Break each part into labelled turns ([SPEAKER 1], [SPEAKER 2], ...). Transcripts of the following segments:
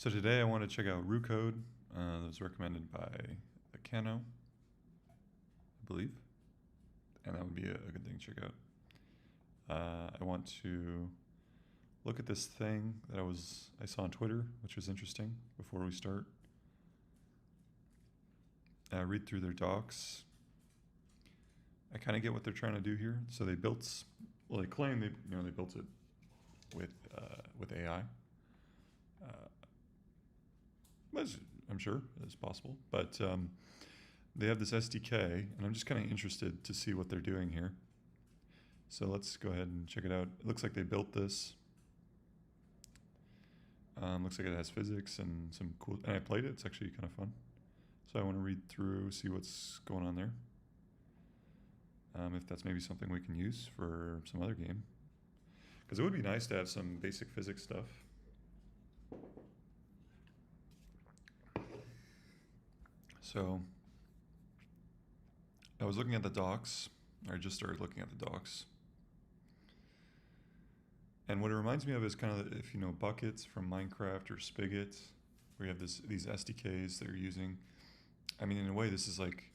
[SPEAKER 1] So today I want to check out RuCode. That was recommended by Kano, I believe, and that would be a good thing to check out. I want to look at this thing that I saw on Twitter, which was interesting. Before we start, read through their docs. I kind of get what they're trying to do here. So they built, well, they claim they built it with AI. I'm sure it's possible, but they have this SDK, and I'm just kind of interested to see what they're doing here. So let's go ahead and check it out. It looks like they built this. Looks like it has physics and some cool, and I played it. It's actually kind of fun. So I want to read through, see what's going on there. If that's maybe something we can use for some other game. Because it would be nice to have some basic physics stuff. So I was looking at the docs. I just started looking at the docs. And what it reminds me of is kind of, if you know, buckets from Minecraft or Spigot, where you have these SDKs that you're using. I mean, in a way, this is like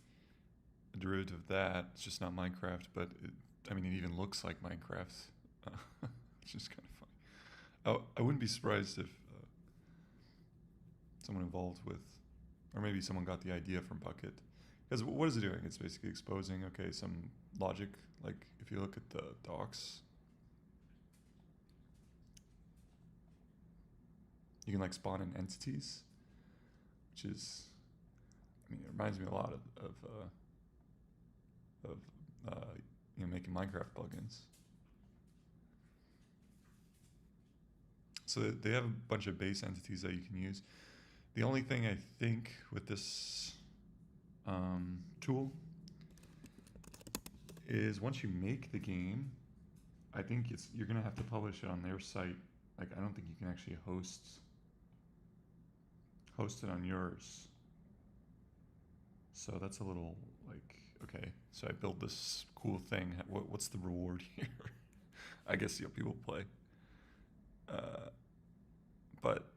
[SPEAKER 1] a derivative of that. It's just not Minecraft, but it even looks like Minecraft. It's just kind of funny. I wouldn't be surprised if someone involved with, or maybe someone got the idea from Bucket. Because what is it doing? It's basically exposing, okay, some logic. Like if you look at the docs, you can like spawn in entities, which is, it reminds me a lot of making Minecraft plugins. So they have a bunch of base entities that you can use. The only thing I think with this tool is once you make the game, I think you're gonna have to publish it on their site. Like I don't think you can actually host it on yours. So that's a little like, okay, so I built this cool thing. What's the reward here? I guess people play. But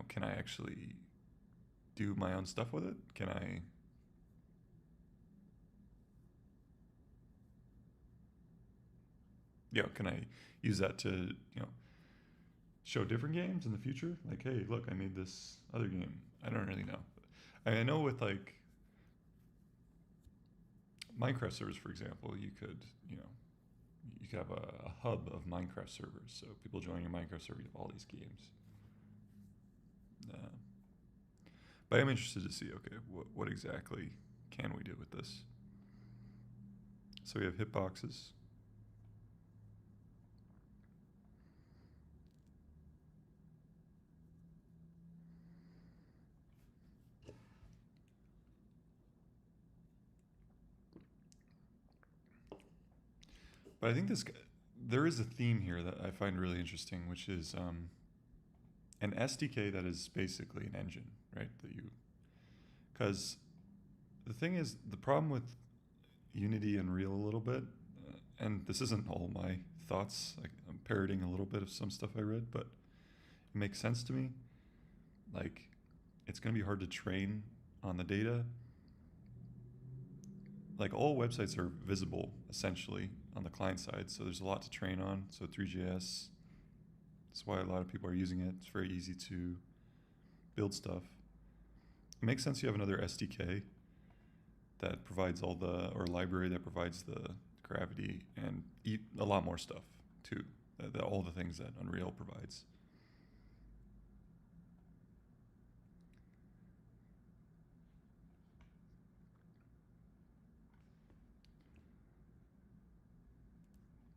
[SPEAKER 1] can I actually do my own stuff with it? Can I? Can I use that to show different games in the future? Like, hey, look, I made this other game. I don't really know. I know with like Minecraft servers, for example, you could have a hub of Minecraft servers. So people join your Minecraft server, you have all these games. But I'm interested to see, okay, what exactly can we do with this? So we have hitboxes. But I think there is a theme here that I find really interesting, which is an SDK that is basically an engine, right? Because the thing is, the problem with Unity and Unreal a little bit, and this isn't all my thoughts, like I'm parroting a little bit of some stuff I read, but it makes sense to me. Like, it's going to be hard to train on the data. Like, all websites are visible, essentially, on the client side, so there's a lot to train on. So 3JS, that's why a lot of people are using it. It's very easy to build stuff. It makes sense you have another SDK that provides or library that provides the gravity and a lot more stuff too. All the things that Unreal provides.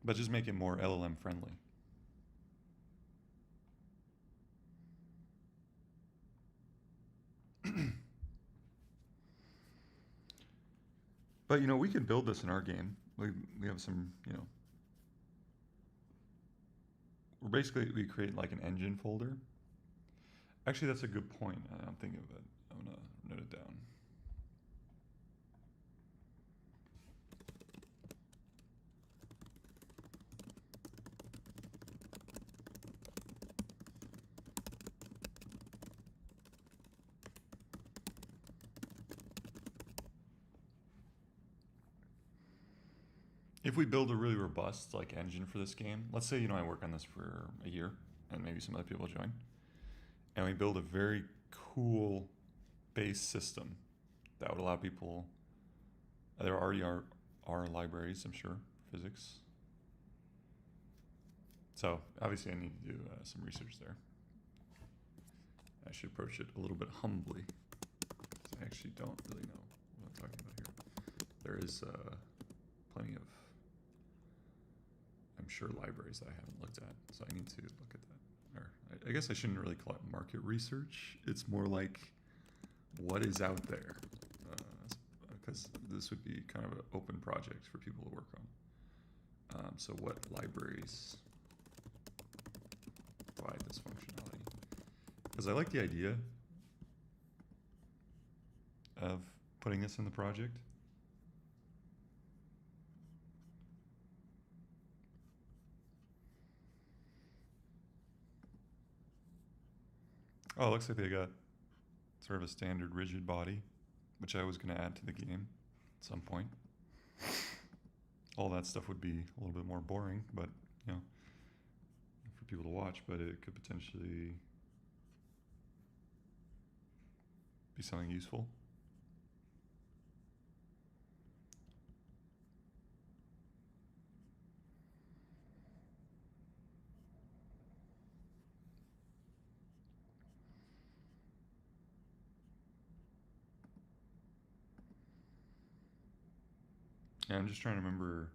[SPEAKER 1] But just make it more LLM friendly. But we could build this in our game. We have some, we create like an engine folder. Actually, that's a good point. I'm thinking of it. I'm gonna note it down. if we build a really robust like engine for this game, let's say I work on this for a year, and maybe some other people join, and we build a very cool base system that would allow people. There already are libraries, I'm sure, physics. So obviously, I need to do some research there. I should approach it a little bit humbly, because I actually don't really know what I'm talking about here. There is plenty of, I'm sure, libraries that I haven't looked at, so I need to look at that. Or I guess I shouldn't really call it market research. It's more like what is out there, because this would be kind of an open project for people to work on. So what libraries provide this functionality? Because I like the idea of putting this in the project. Oh, it looks like they got sort of a standard rigid body, which I was going to add to the game at some point. All that stuff would be a little bit more boring, but for people to watch, but it could potentially be something useful. And I'm just trying to remember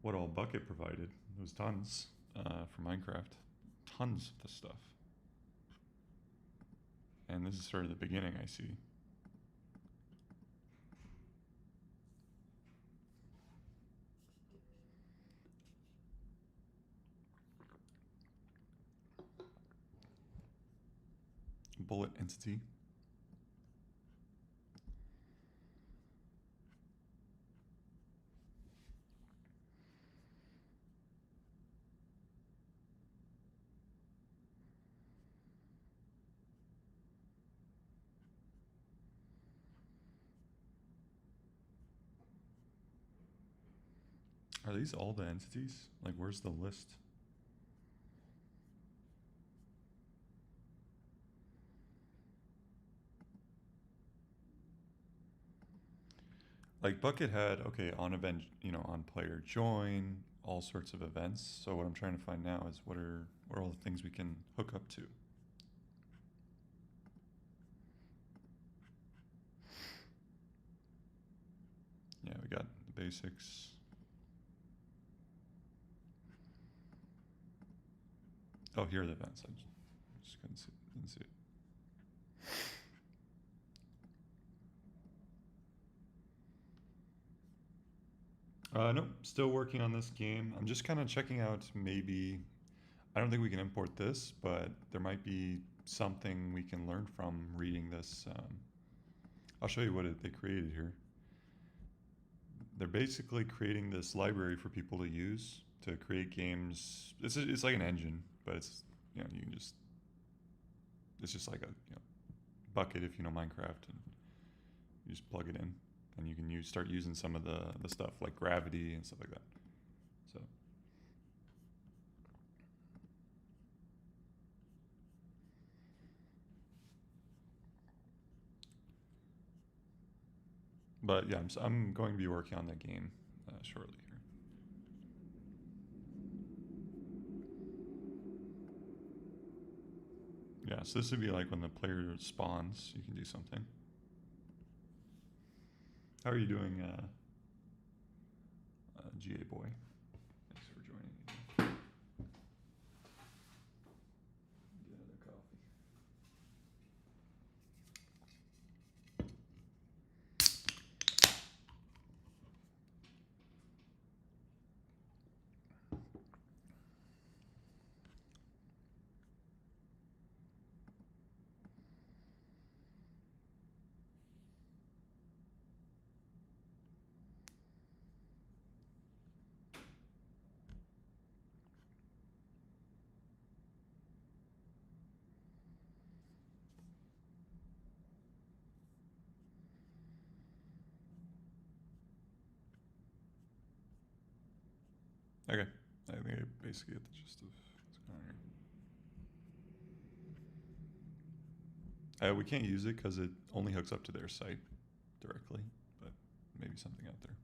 [SPEAKER 1] what all Bucket provided. There was tons for Minecraft. Tons of the stuff. And this is sort of the beginning, I see. Bullet entity. Are these all the entities? Like, where's the list? Like Bucket had, okay, on event, on player join, all sorts of events. So what I'm trying to find now is what are all the things we can hook up to. Yeah, we got the basics. Oh, here are the events. I just couldn't see, didn't see it. Nope, still working on this game. I'm just kind of checking out maybe, I don't think we can import this, but there might be something we can learn from reading this. I'll show you what they created here. They're basically creating this library for people to use to create games. It's like an engine, but it's, you can just, it's just like a Bucket if you know Minecraft, and you just plug it in. And you can start using some of the stuff like gravity and stuff like that. So, but yeah, I'm going to be working on that game shortly here. Yeah, so this would be like when the player spawns, you can do something. How are you doing, GA boy? Thanks for joining me. Get another coffee. Okay, I think I basically get the gist of what's going on here. We can't use it because it only hooks up to their site directly, but maybe something out there.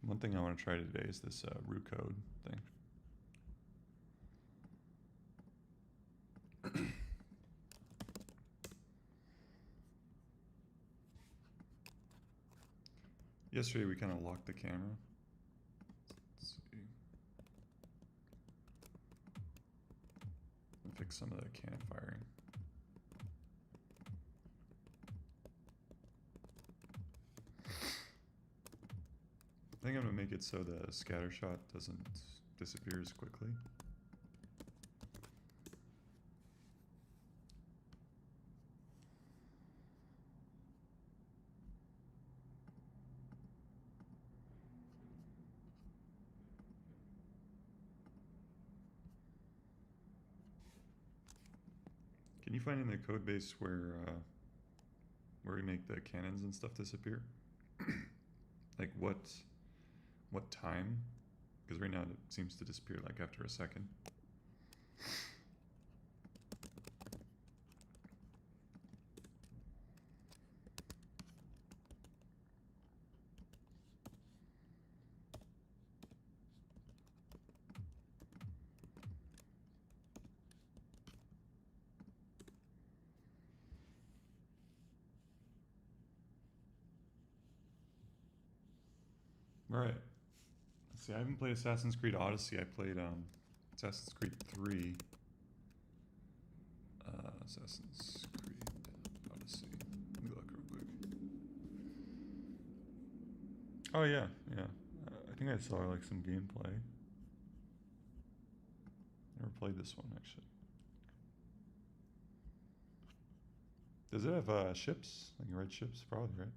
[SPEAKER 1] One thing I want to try today is this root code thing. Yesterday we kind of locked the camera. Let's see. And fix some of the cannon firing. I think I'm gonna make it so the scatter shot doesn't disappear as quickly. Can you find in the code base where we make the cannons and stuff disappear? Like what time? Because right now it seems to disappear like after a second. All right. Let's see. I haven't played Assassin's Creed Odyssey. I played Assassin's Creed 3. Assassin's Creed Odyssey. Let me look real quick. Oh yeah, yeah. I think I saw like some gameplay. Never played this one actually. Does it have ships? Like red ships? Probably, right?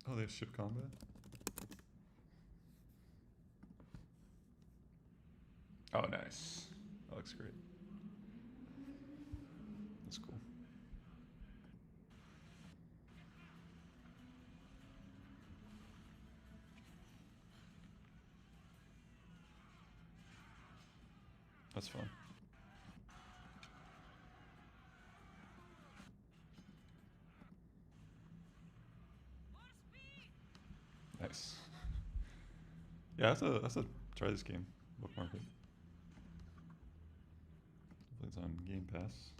[SPEAKER 1] Oh, they have ship combat? Oh, nice. That looks great. That's cool. That's fun. Nice. Yeah, that's a try this game. Bookmark it. It's on Game Pass.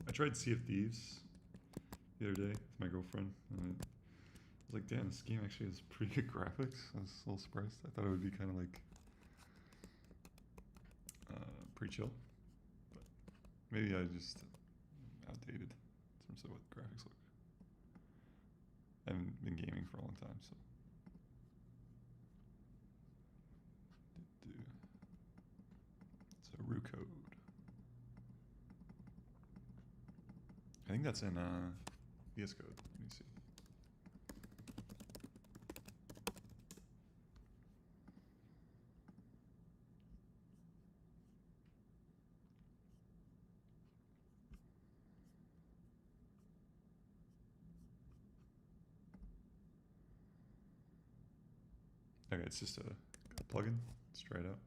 [SPEAKER 1] I tried Sea of Thieves the other day with my girlfriend, and I was like, damn, this game actually has pretty good graphics. I was a little surprised. I thought it would be kind of like pretty chill, but maybe I just outdated in terms of what graphics look. I haven't been gaming for a long time, so. So root code. I think that's in VS Code. Let me see. Okay, it's just a plugin. Let's try it out.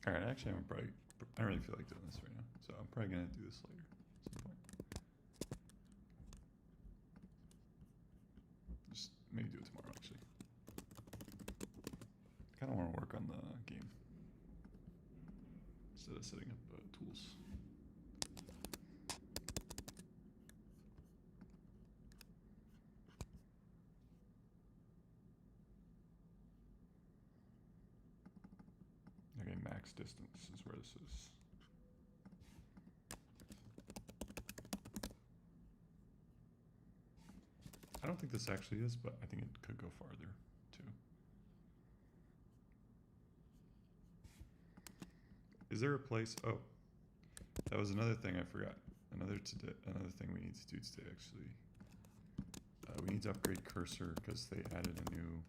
[SPEAKER 1] All right, actually, I don't really feel like doing this right now, so I'm probably gonna do this later at some point. Just maybe do it tomorrow, actually. I kind of want to work on the game instead of setting up tools. max distance is where this is. I don't think this actually is, but I think it could go farther too. Is there a place? Oh, that was another thing I forgot. Another thing we need to do today, actually. We need to upgrade cursor because they added a new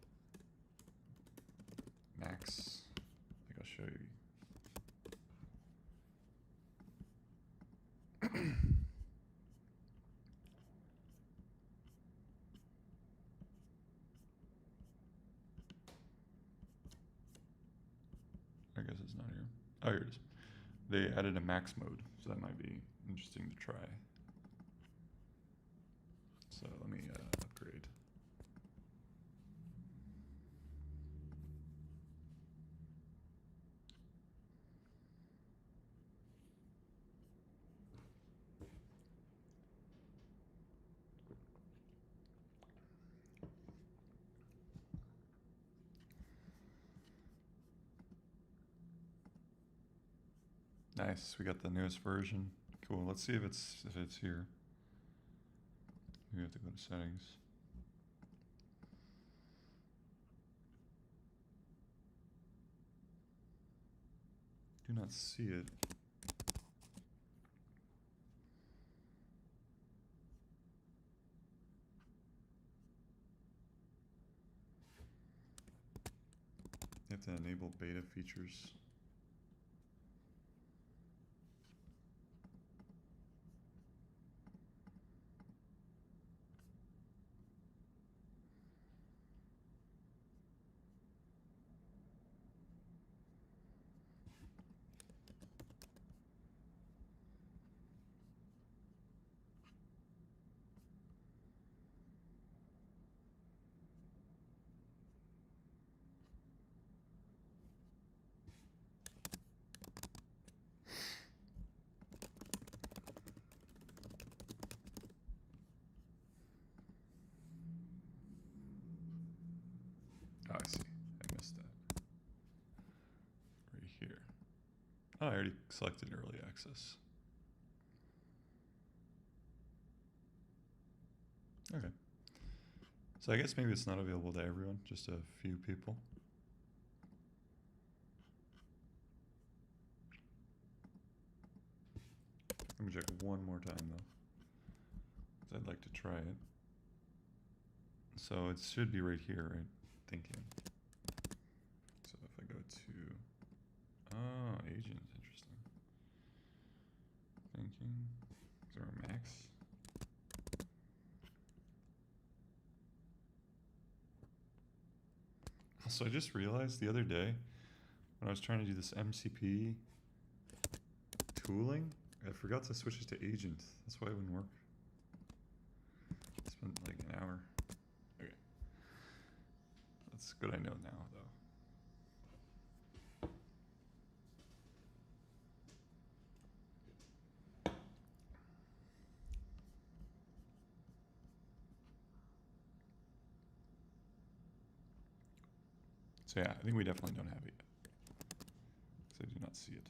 [SPEAKER 1] max. I think I'll show you. I guess it's not here. Oh, here it is. They added a max mode, so that might be interesting to try. So let me upgrade. Nice, we got the newest version. Cool. Let's see if it's here. We have to go to settings. Do not see it. You have to enable beta features. Oh, I see. I missed that. Right here. Oh, I already selected early access. Okay. So I guess maybe it's not available to everyone, just a few people. Let me check one more time though, because I'd like to try it. So it should be right here, right? Thinking. So if I go to, oh, agent, interesting. Thinking, is there a max? So I just realized the other day when I was trying to do this MCP tooling, I forgot to switch it to agent. That's why it wouldn't work. I spent like an hour. Okay. That's good I know now, though. So yeah, I think we definitely don't have it yet. Because I do not see it.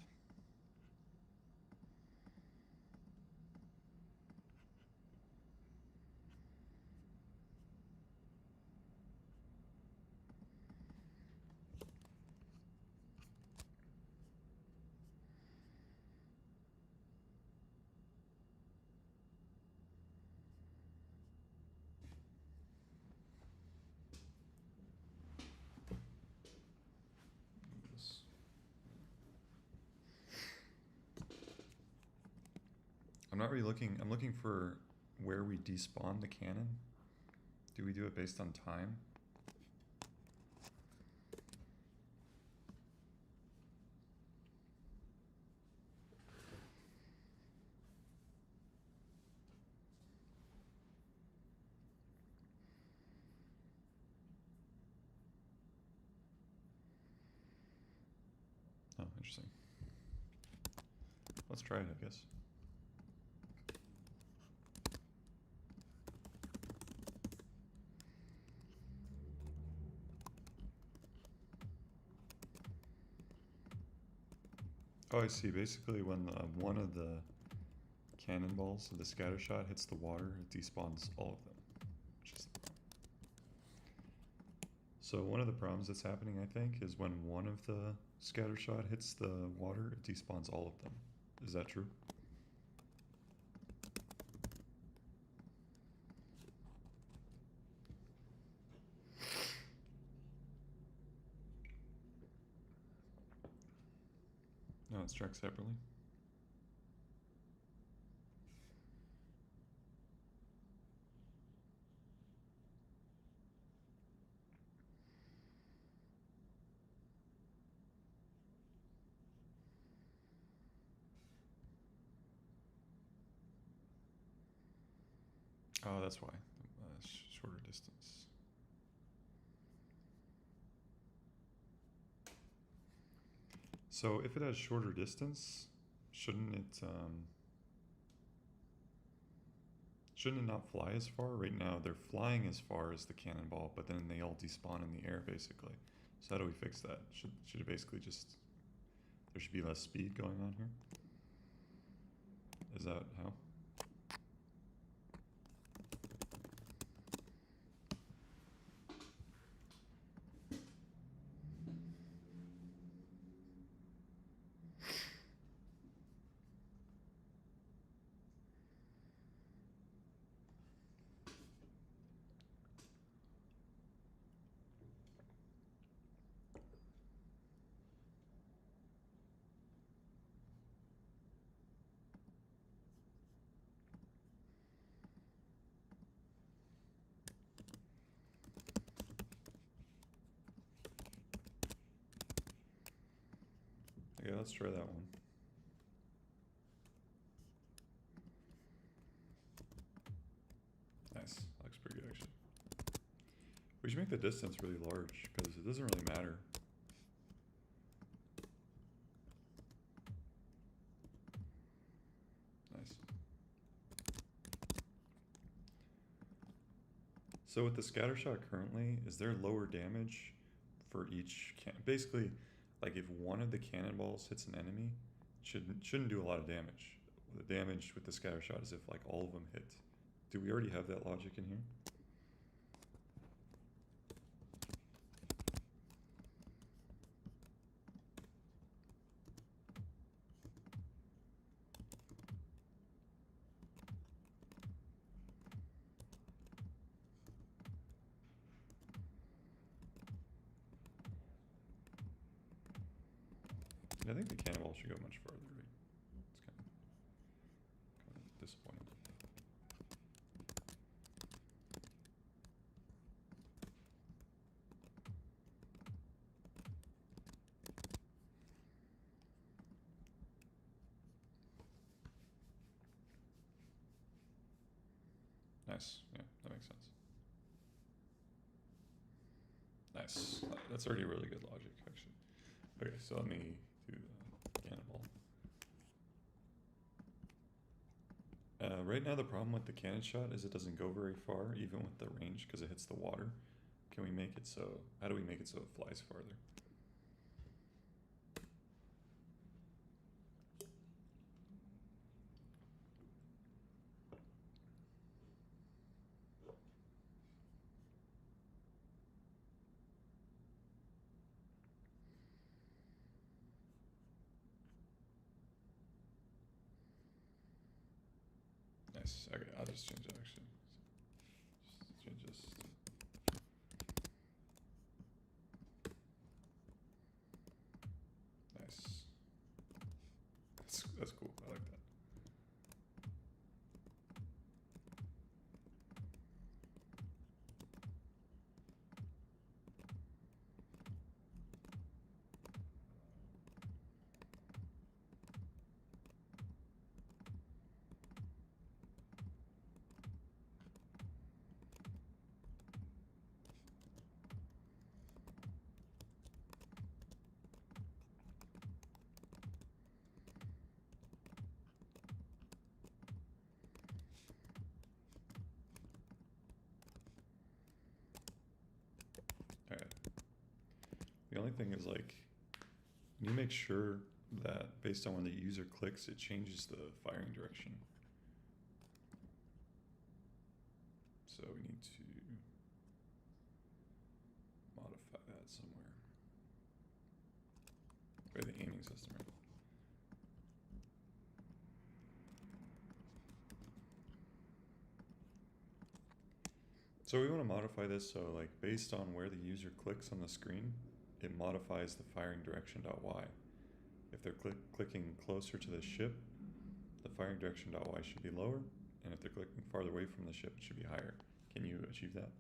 [SPEAKER 1] I'm not really looking. I'm looking for where we despawn the cannon. Do we do it based on time? Oh, interesting. Let's try it, I guess. Oh, I see. Basically, when one of the cannonballs of the scatter shot hits the water, it despawns all of them. Which is so one of the problems that's happening, I think, is when one of the scatter shot hits the water, it despawns all of them. Is that true? No, it's tracked separately. Oh, that's why. Shorter distance. So if it has shorter distance, shouldn't it shouldn't it not fly as far? Right now they're flying as far as the cannonball, but then they all despawn in the air basically. So how do we fix that? Should it basically just there should be less speed going on here? Is that how? Okay, let's try that one. Nice. Looks pretty good actually. We should make the distance really large because it doesn't really matter. Nice. So with the scatter shot currently, is there lower damage for each basically, like if one of the cannonballs hits an enemy, shouldn't do a lot of damage. The damage with the scatter shot is if like all of them hit. Do we already have that logic in here? I think the cannonball should go much farther, right? It's kind of disappointing. Nice. Yeah, that makes sense. Nice. That's already really good logic, actually. Okay, so let me do the cannonball. Right now, the problem with the cannon shot is it doesn't go very far, even with the range, because it hits the water. Can we make it so? How do we make it so it flies farther? Nice. Okay, I'll just change that actually. Just change this. Nice. That's cool. I like that. All right. The only thing is like, you make sure that based on when the user clicks, it changes the firing direction. So we need to modify that somewhere. By the aiming system, right? So we want to modify this so like based on where the user clicks on the screen, it modifies the firing direction.y. If they're clicking closer to the ship, the firing direction.y should be lower, and if they're clicking farther away from the ship, it should be higher. Can you achieve that?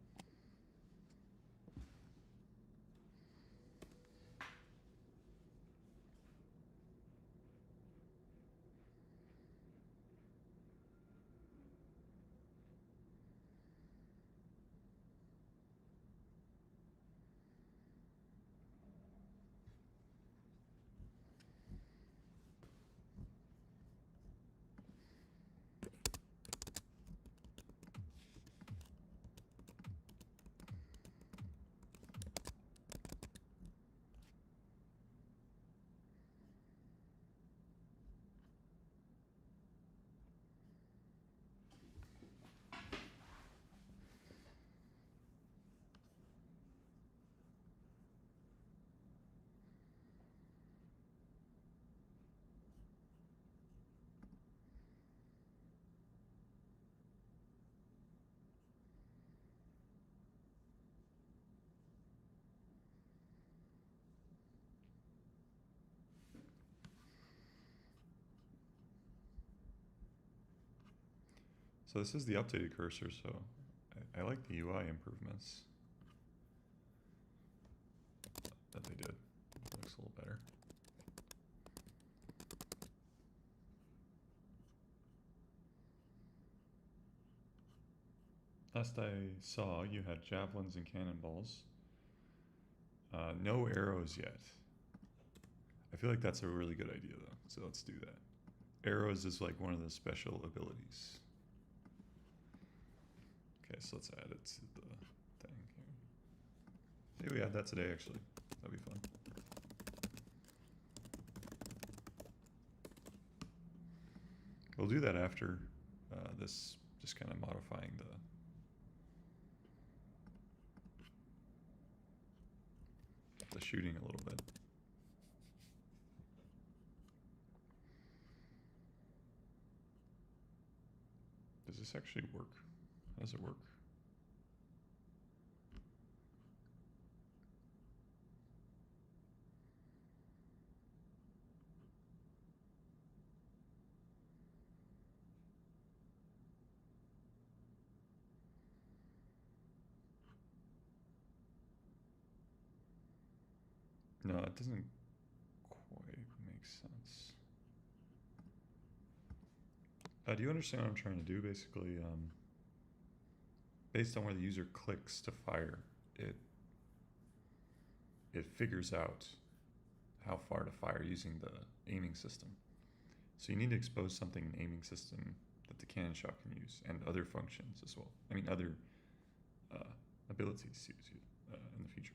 [SPEAKER 1] So this is the updated cursor, so I like the UI improvements that they did. It looks a little better. Last I saw, you had javelins and cannonballs. No arrows yet. I feel like that's a really good idea though, so let's do that. Arrows is like one of the special abilities. Okay, so let's add it to the thing here. Maybe we add that today actually. That'd be fun. We'll do that after this, just kind of modifying the shooting a little bit. Does this actually work? How does it work? No, it doesn't quite make sense. Do you understand what I'm trying to do? Basically, based on where the user clicks to fire, it figures out how far to fire using the aiming system. So you need to expose something in the aiming system that the cannon shot can use, and other functions as well. I mean, other abilities in the future.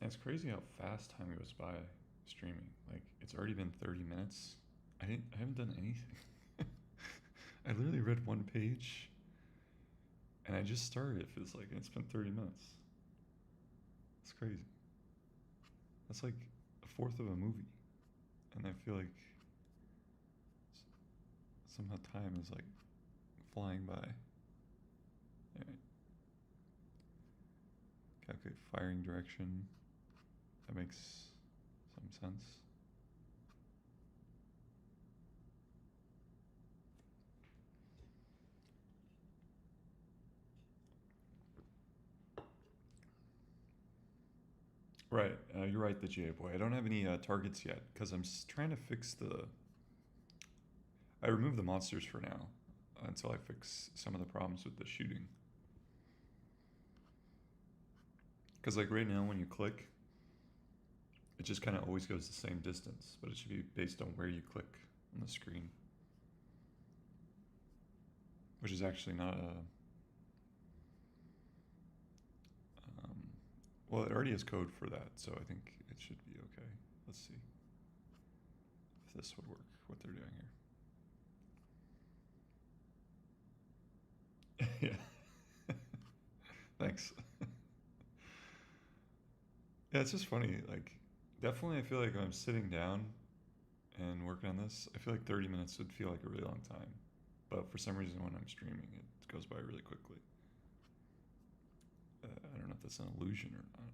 [SPEAKER 1] And it's crazy how fast time goes by streaming. Like it's already been 30 minutes. I haven't done anything. I literally read one page and I just started, it feels like, and it's been 30 minutes. It's crazy. That's like a fourth of a movie. And I feel like somehow time is like flying by. Anyway. Calculate firing direction. That makes some sense. Right, you're right, the GA boy. I don't have any targets yet because I'm trying to fix the. I removed the monsters for now until I fix some of the problems with the shooting. Because like right now, when you click, it just kind of always goes the same distance, but it should be based on where you click on the screen, which is actually not a. Well, it already has code for that, so I think it should be okay. Let's see if this would work, what they're doing here. Yeah. Thanks. Yeah, it's just funny. Like, definitely, I feel like if I'm sitting down and working on this, I feel like 30 minutes would feel like a really long time. But for some reason, when I'm streaming, it goes by really quickly. I don't know if that's an illusion or not.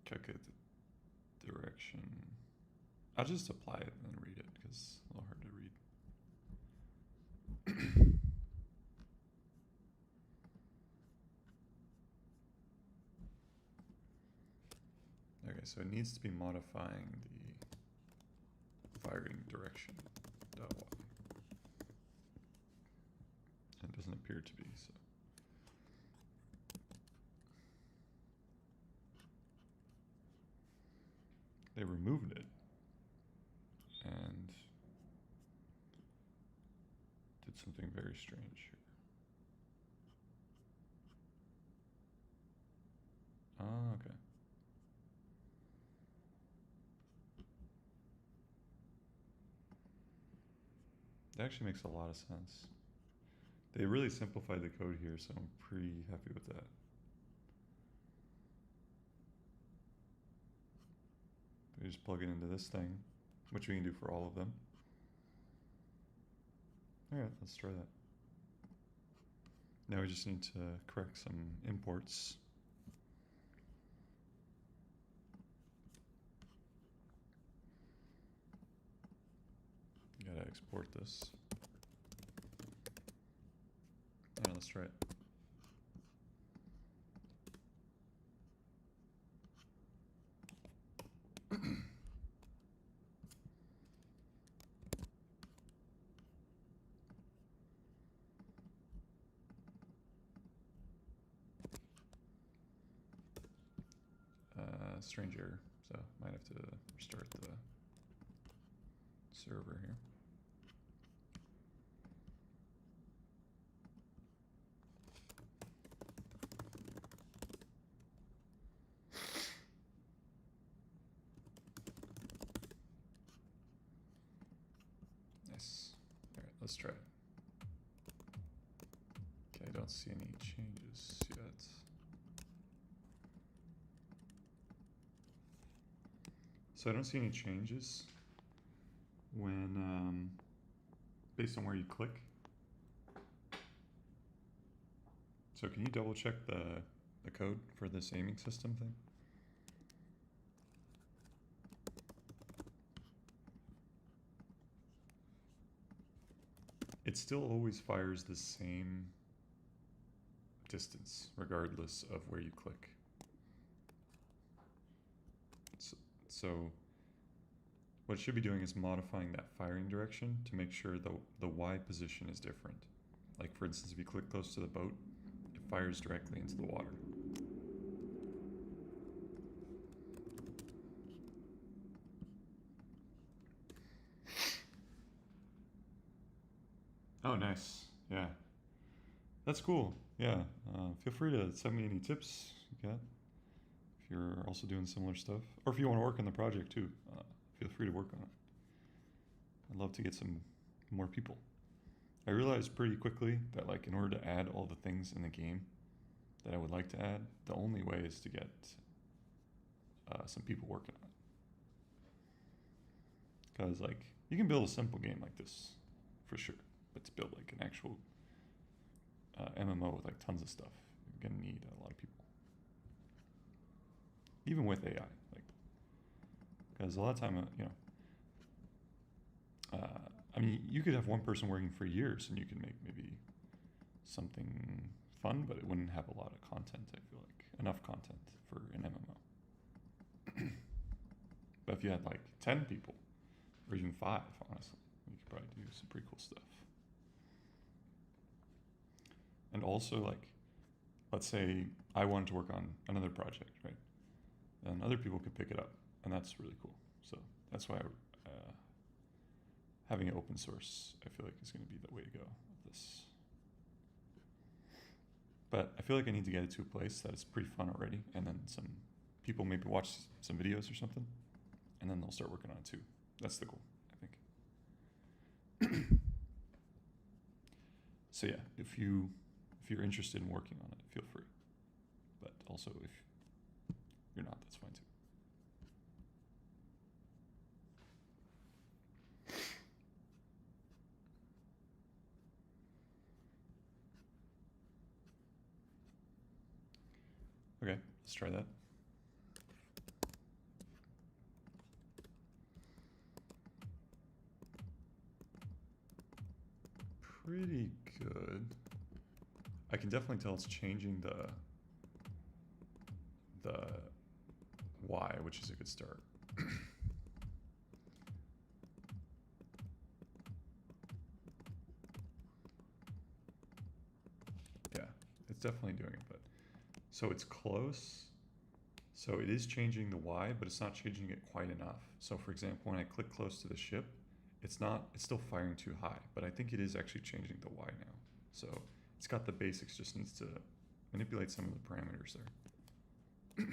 [SPEAKER 1] Calculate the direction. I'll just apply it and then read it because it's a little hard to read. Okay, so it needs to be modifying the firing direction. Y. It doesn't appear to be, so. They removed it and did something very strange here. Ah, okay. That actually makes a lot of sense. They really simplified the code here, so I'm pretty happy with that. We just plug it into this thing, which we can do for all of them. Alright, let's try that. Now we just need to correct some imports. Gotta export this. Alright, let's try it. Strange error, so might have to restart the server here. Nice. All right, let's try it. Okay, I don't see any changes yet. So I don't see any changes when, based on where you click. So can you double check the code for this aiming system thing? It still always fires the same distance regardless of where you click. So what it should be doing is modifying that firing direction to make sure the Y position is different. Like for instance, if you click close to the boat, it fires directly into the water. Oh, nice. Yeah. That's cool. Yeah. Feel free to send me any tips you got if you're also doing similar stuff. Or if you want to work on the project too, feel free to work on it. I'd love to get some more people. I realized pretty quickly that like in order to add all the things in the game that I would like to add, the only way is to get some people working on it. Because like you can build a simple game like this for sure, but to build like an actual MMO with like tons of stuff, you're gonna need a lot of people, even with AI, like, because a lot of time, I mean, you could have one person working for years and you can make maybe something fun, but it wouldn't have a lot of content. I feel like enough content for an MMO. But if you had like 10 people, or even 5, honestly, you could probably do some pretty cool stuff. And also, like, let's say I wanted to work on another project, right? And other people could pick it up, and that's really cool. So that's why having it open source, I feel like, is going to be the way to go with this. But I feel like I need to get it to a place that is pretty fun already, and then some people maybe watch some videos or something, and then they'll start working on it too. That's the goal, I think. So yeah, if you're interested in working on it, feel free. But also, if you're not, that's fine too. Okay, let's try that. Pretty good. I can definitely tell it's changing the Y, which is a good start. Yeah, it's definitely doing it, but so it's close. So it is changing the Y, but it's not changing it quite enough. So for example, when I click close to the ship, it's still firing too high, but I think it is actually changing the Y now. So it's got the basics, just needs to manipulate some of the parameters there.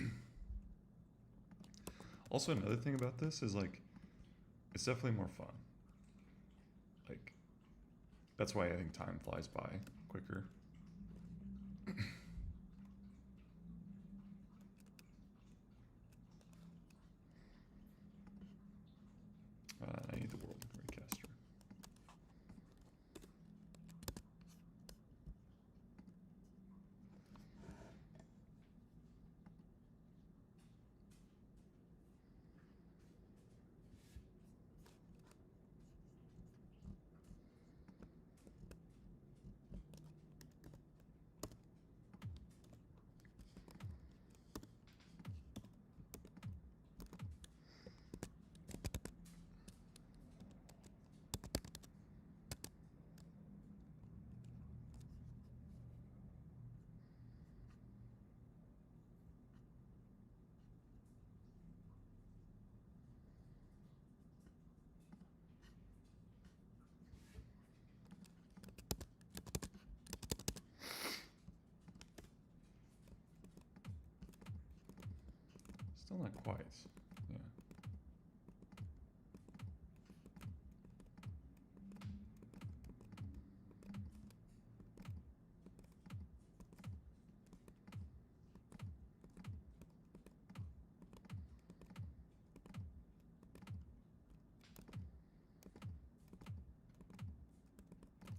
[SPEAKER 1] Also, another thing about this is like, it's definitely more fun. Like, that's why I think time flies by quicker. I need the world recaster. Still not quite. Yeah.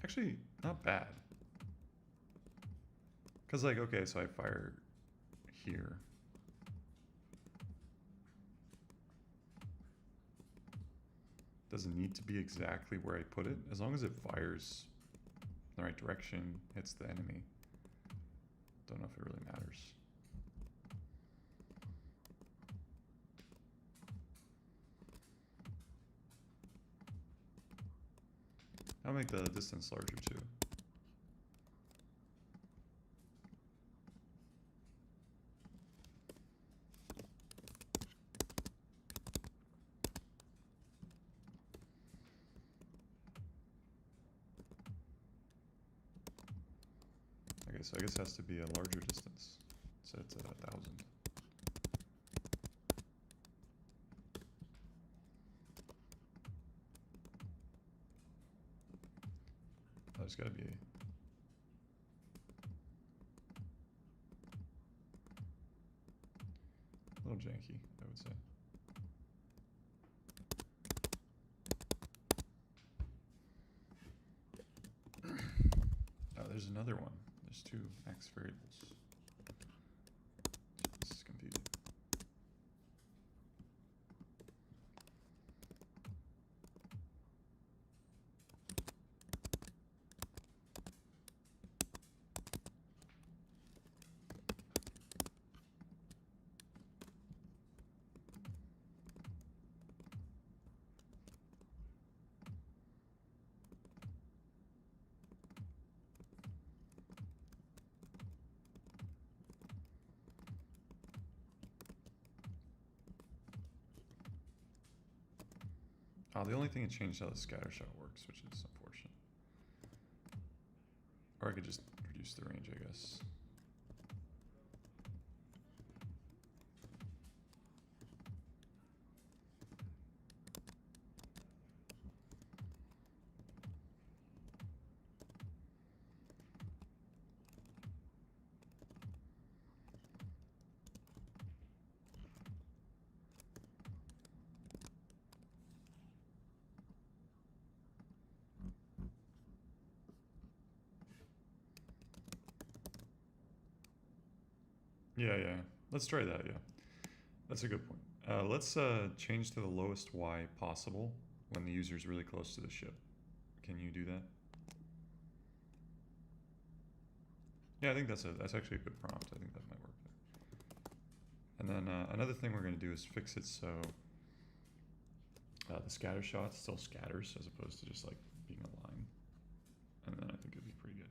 [SPEAKER 1] Actually, not bad. Because, like, okay, so I fire here. Doesn't need to be exactly where I put it. As long as it fires in the right direction, hits the enemy. Don't know if it really matters. I'll make the distance larger too. Okay, so I guess it has to be a larger distance. Set to 1,000. Oh, there's gotta be a little janky, I would say. Oh, there's another one. There's two x variables. This is confusing. Oh, the only thing it changed how the scatter shot works, which is unfortunate. Or I could just reduce the range, I guess. Yeah, yeah. Let's try that, yeah. That's a good point. Let's change to the lowest Y possible when the user is really close to the ship. Can you do that? Yeah, I think that's actually a good prompt. I think that might work there. And then another thing we're going to do is fix it so the scatter shot still scatters as opposed to just like being a line. And then I think it'd be pretty good.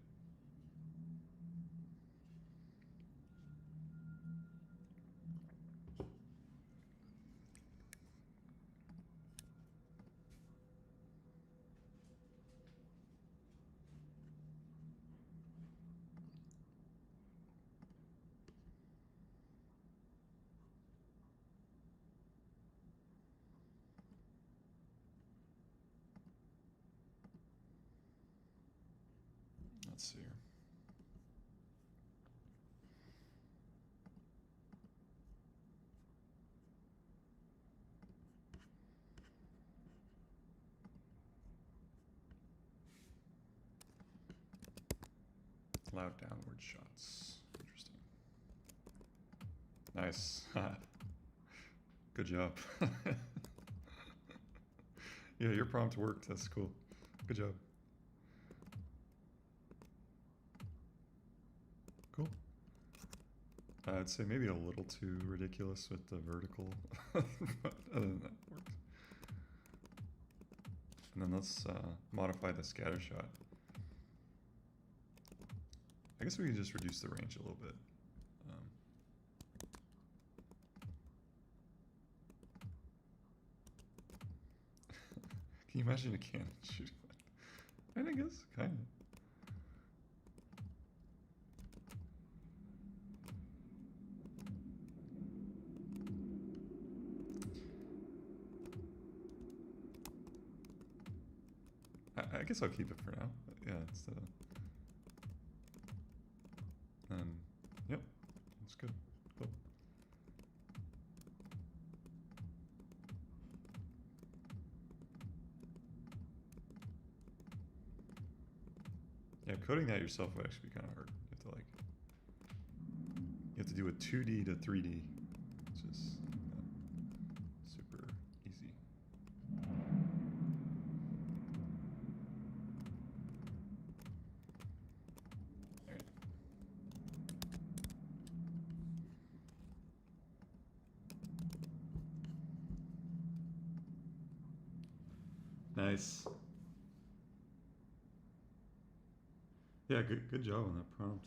[SPEAKER 1] Let's see here. Loud downward shots. Interesting. Nice. Good job. Yeah, your prompt worked. That's cool. Good job. Cool. I'd say maybe a little too ridiculous with the vertical, but other than that, it works. And then let's modify the scatter shot. I guess we can just reduce the range a little bit. Can you imagine a cannon shooting that? I guess, kind of. I guess I'll keep it for now. Yeah, it's yep, that's good. Cool. Yeah, coding that yourself would actually be kind of hard. You have to do a 2D to 3D, which is super easy. All right. Nice. Yeah, good job on that prompt.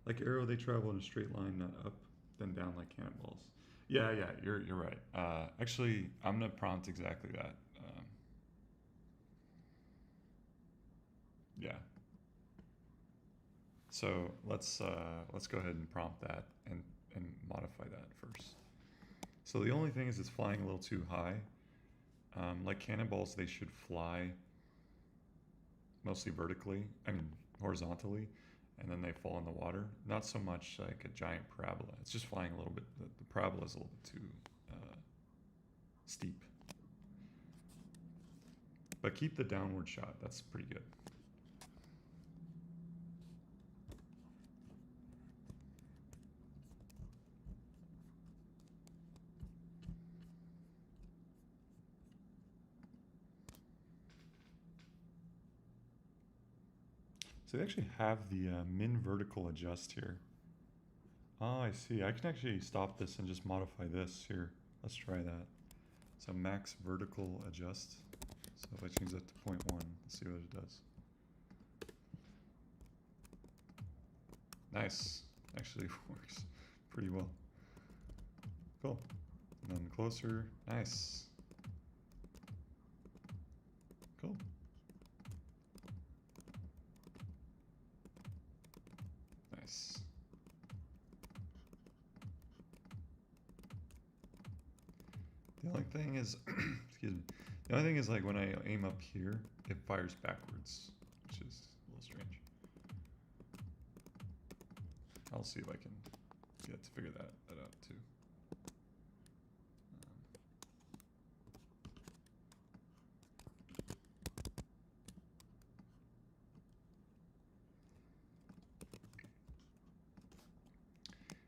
[SPEAKER 1] Like arrow, they travel in a straight line, not up, then down like cannonballs. Yeah, you're right. Actually, I'm gonna prompt exactly that. Yeah. So let's go ahead and prompt that and modify that first. So the only thing is it's flying a little too high. Like cannonballs, they should fly mostly vertically. I mean horizontally, and then they fall in the water. Not so much like a giant parabola. It's just flying a little bit. The parabola is a little bit too steep. But keep the downward shot. That's pretty good. So they actually have the min vertical adjust here. Oh, I see. I can actually stop this and just modify this here. Let's try that. So max vertical adjust. So if I change that to 0.1, let's see what it does. Nice. Actually works pretty well. Cool. And then closer. Nice. Cool. Nice. The only thing is, excuse me. The only thing is, like, when I aim up here, it fires backwards, which is a little strange. I'll see if I can get to figure that out too.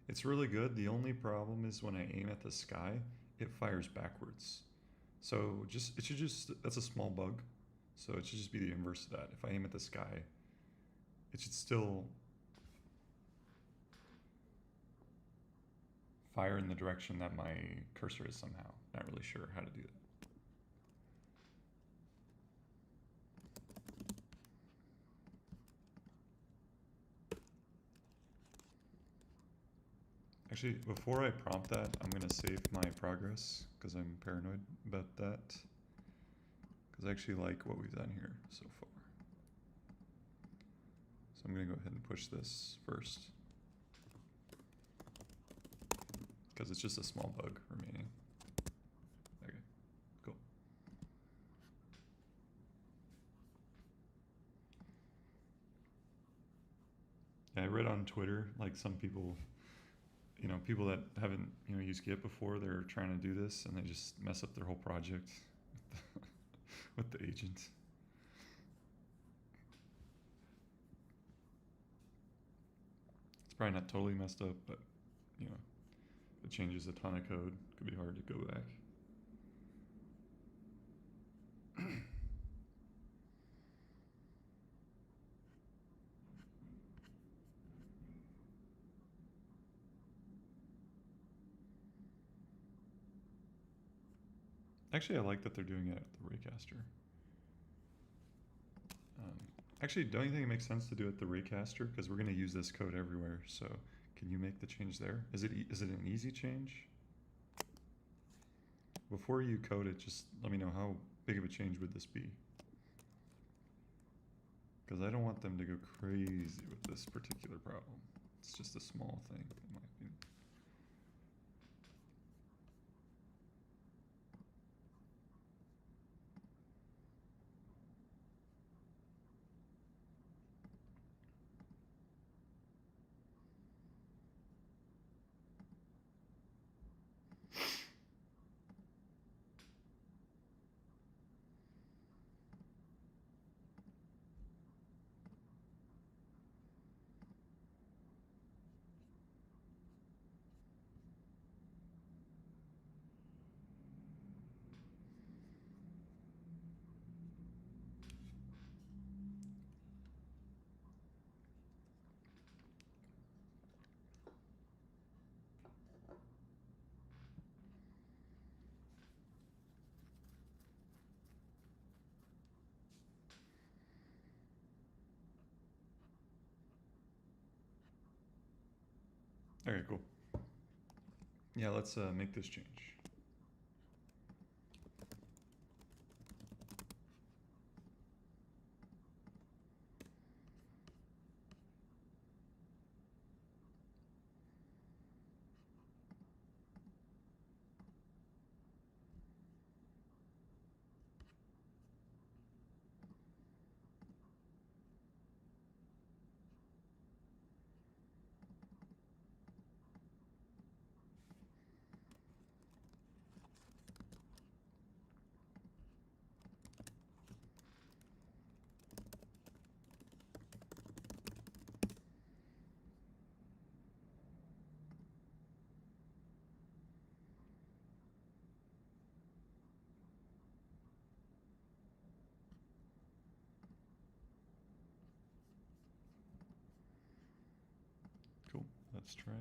[SPEAKER 1] It's really good. The only problem is when I aim at the sky, it fires backwards. So it should just, that's a small bug. So it should just be the inverse of that. If I aim at the sky, it should still fire in the direction that my cursor is somehow. Not really sure how to do that. Actually, before I prompt that, I'm going to save my progress because I'm paranoid about that. Because I actually like what we've done here so far. So I'm going to go ahead and push this first. Because it's just a small bug remaining. Okay, cool. Yeah, I read on Twitter, like some people, people that haven't, used Git before, they're trying to do this and they just mess up their whole project with the agent. It's probably not totally messed up, but, if it changes a ton of code, it could be hard to go back. Actually, I like that they're doing it at the Raycaster. Actually, don't you think it makes sense to do it at the Raycaster? Because we're going to use this code everywhere. So can you make the change there? Is it an easy change? Before you code it, just let me know how big of a change would this be. Because I don't want them to go crazy with this particular problem. It's just a small thing, in my opinion. Okay, cool. Yeah, let's make this change. Let's try it.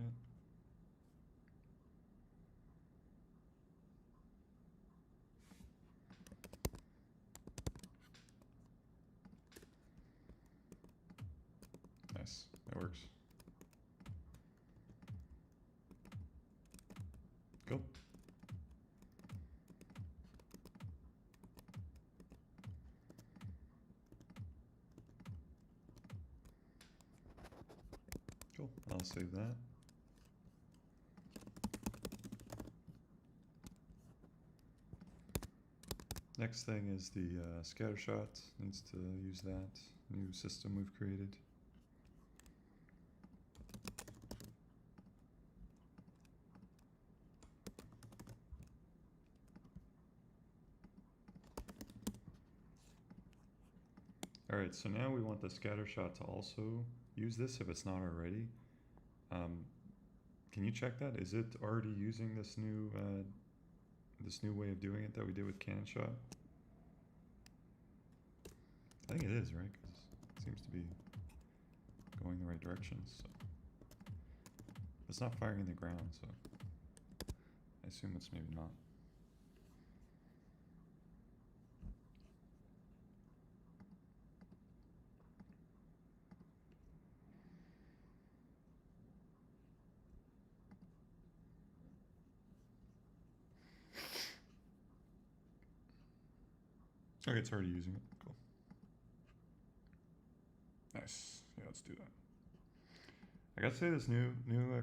[SPEAKER 1] Nice, that works. Cool. Cool, I'll save that. Next thing is the scatter shot. Needs to use that new system we've created. Alright, so now we want the scatter shot to also use this if it's not already. Can you check that? Is it already using this new way of doing it that we did with cannon shot? I think it is, right? Because it seems to be going the right direction. So it's not firing in the ground, so I assume it's maybe not. Okay, it's already using it. Cool. Nice. Yeah, let's do that. I gotta say, this new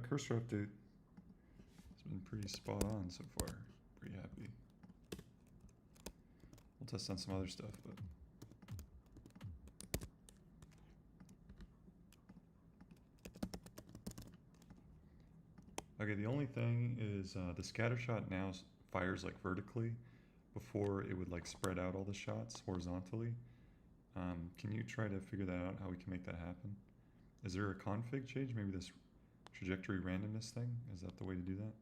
[SPEAKER 1] cursor update has been pretty spot on so far. Pretty happy. We'll test on some other stuff, but okay. The only thing is the scatter shot now fires like vertically. Before it would like spread out all the shots horizontally. Can you try to figure that out? How we can make that happen? Is there a config change? Maybe this trajectory randomness thing? Is that the way to do that?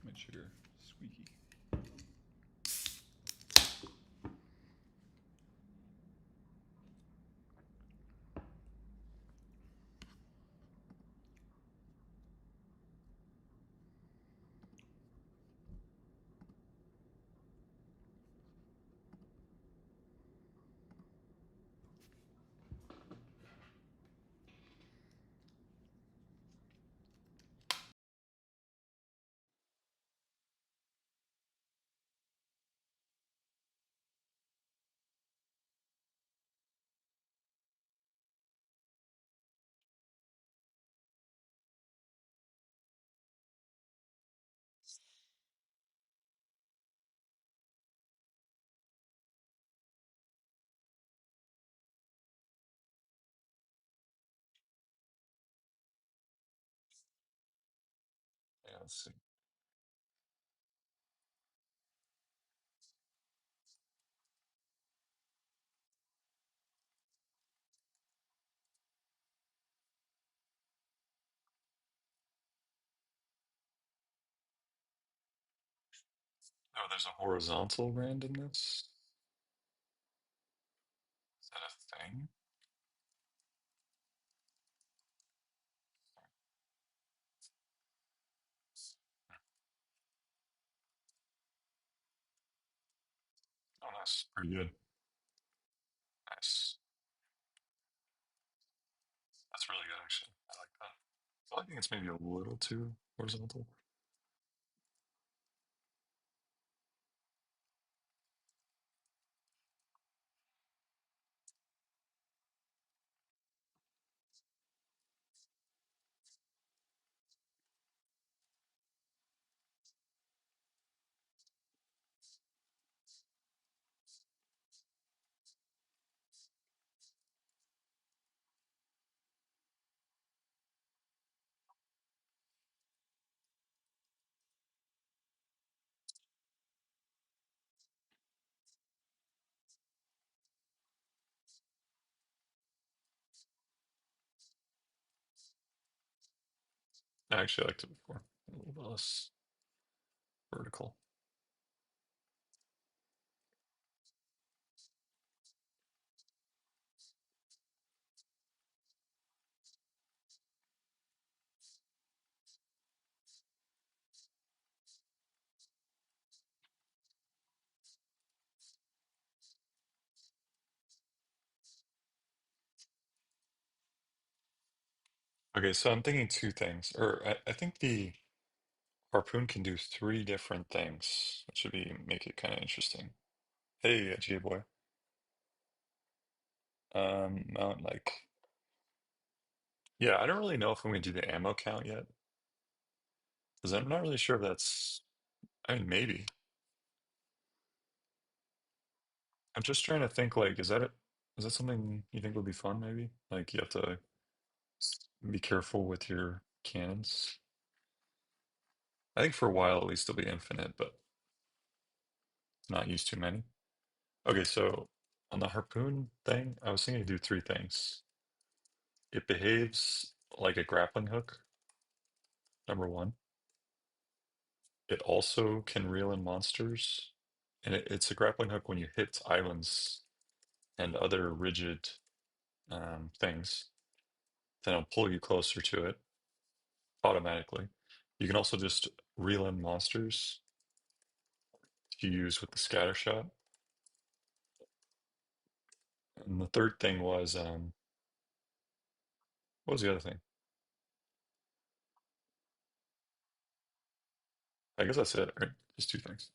[SPEAKER 1] My sugar, squeaky. Yeah, let's see. Oh, there's a horizontal randomness? Is that a thing? Oh, nice. Pretty good. Nice. That's really good, actually. I like that. I think it's maybe a little too horizontal. I actually liked it before. A little bit less vertical. Okay, so I'm thinking two things, or I think the harpoon can do three different things, which would be make it kind of interesting. Hey, GA boy. Mount like, yeah, I don't really know if I'm gonna do the ammo count yet, because I'm not really sure if that's. I mean, maybe. I'm just trying to think like, is that it? Is that something you think would be fun? Maybe like you have to be careful with your cannons. I think for a while at least it'll be infinite, but not use too many. Okay, so on the harpoon thing, I was thinking to do three things. It behaves like a grappling hook, number one. It also can reel in monsters, and it's a grappling hook when you hit islands and other rigid things. Then it'll pull you closer to it automatically. You can also just reel in monsters to use with the scatter shot. And the third thing was what was the other thing? I guess that's it, right? Just two things.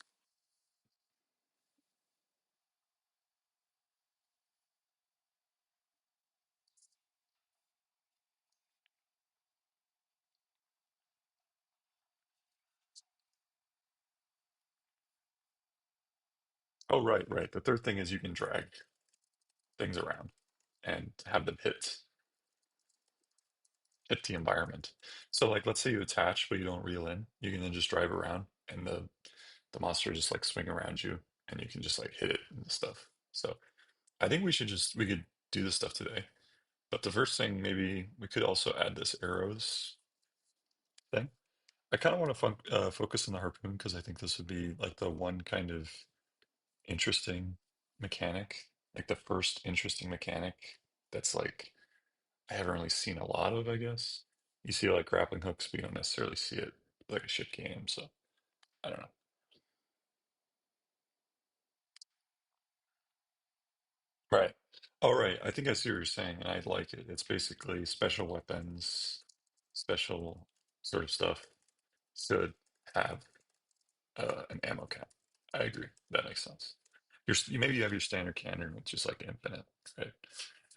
[SPEAKER 1] Oh, right, right. The third thing is you can drag things around and have them hit the environment. So like let's say you attach but you don't reel in, you can then just drive around and the monster just like swing around you and you can just like hit it and stuff. So I think we could do this stuff today. But the first thing maybe we could also add this arrows thing. I kind of want to focus on the harpoon because I think this would be like the one kind of interesting mechanic, like the first interesting mechanic that's like I haven't really seen a lot of, I guess. You see like grappling hooks, but you don't necessarily see it like a ship game, so I don't know. Right. Oh, right. I think I see what you're saying, and I like it. It's basically special weapons, special sort of stuff should have an ammo cap. I agree. That makes sense. Maybe you have your standard cannon, which is like infinite, right?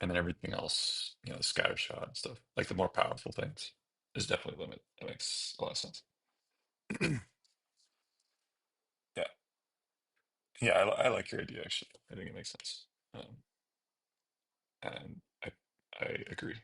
[SPEAKER 1] And then everything else, scatter shot and stuff, like the more powerful things, is definitely limit. That makes a lot of sense. Yeah, yeah, I like your idea actually. I think it makes sense, and I agree.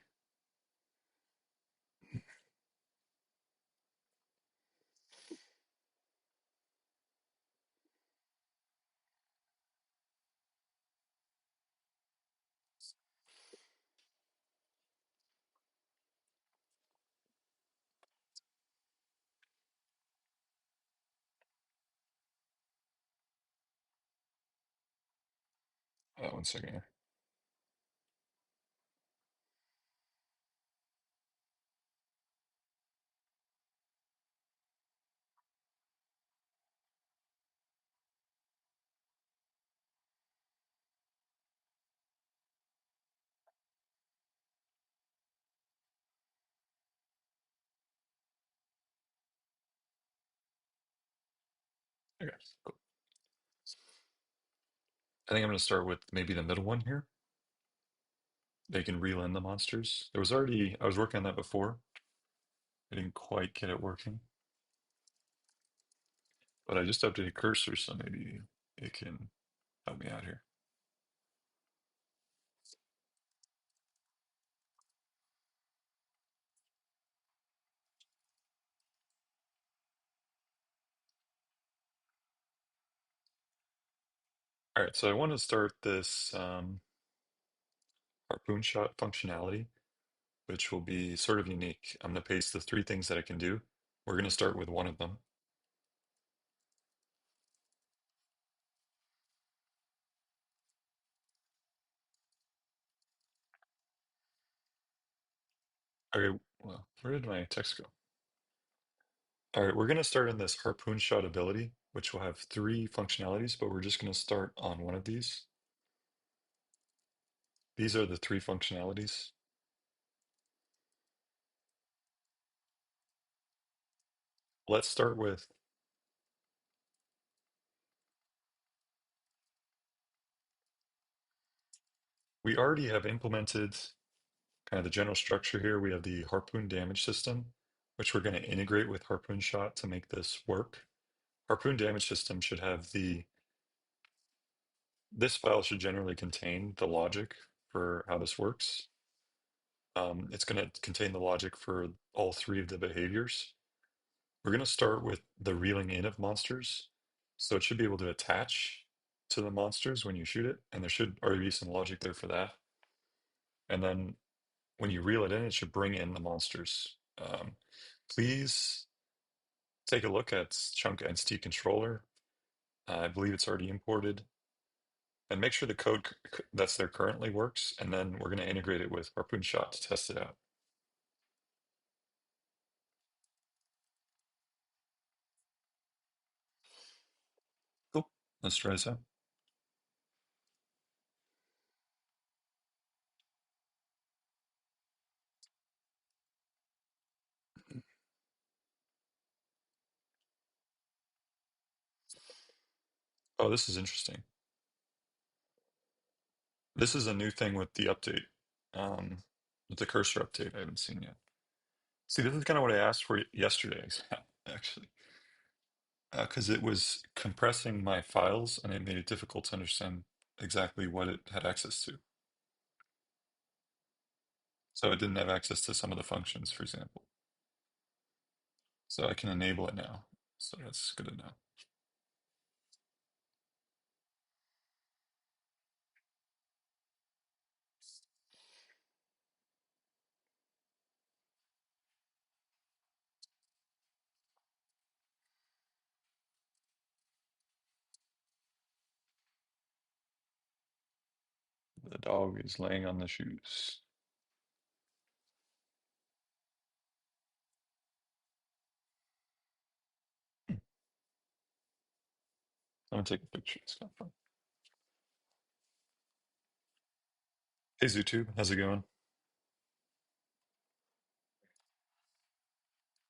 [SPEAKER 1] One second here. Okay, cool. I think I'm going to start with maybe the middle one here. They can reel in the monsters. I was working on that before. I didn't quite get it working, but I just updated cursor, so maybe it can help me out here. All right, so I want to start this harpoon shot functionality which will be sort of unique. I'm going to paste the three things that I can do. We're going to start with one of them. Okay, well, where did my text go? All right, we're going to start in this harpoon shot ability, which will have three functionalities, but we're just going to start on one of these. These are the three functionalities. Let's start with, we already have implemented kind of the general structure here. We have the harpoon damage system, which we're going to integrate with harpoon shot to make this work. Harpoon damage system should have this file should generally contain the logic for how this works. It's going to contain the logic for all three of the behaviors. We're going to start with the reeling in of monsters. So it should be able to attach to the monsters when you shoot it, and there should already be some logic there for that. And then when you reel it in, it should bring in the monsters. Please take a look at Chunk Entity Controller. I believe it's already imported. And make sure the code that's there currently works, and then we're going to integrate it with Harpoon Shot to test it out. Cool. Let's try this out. Oh, this is interesting. This is a new thing with the update, with the cursor update I haven't seen yet. See, this is kind of what I asked for yesterday, actually, because it was compressing my files and it made it difficult to understand exactly what it had access to. So it didn't have access to some of the functions, for example. So I can enable it now. So that's good to know. The dog is laying on the shoes. I'm gonna take a picture. It's kind of fun. Hey ZooTube, how's it going?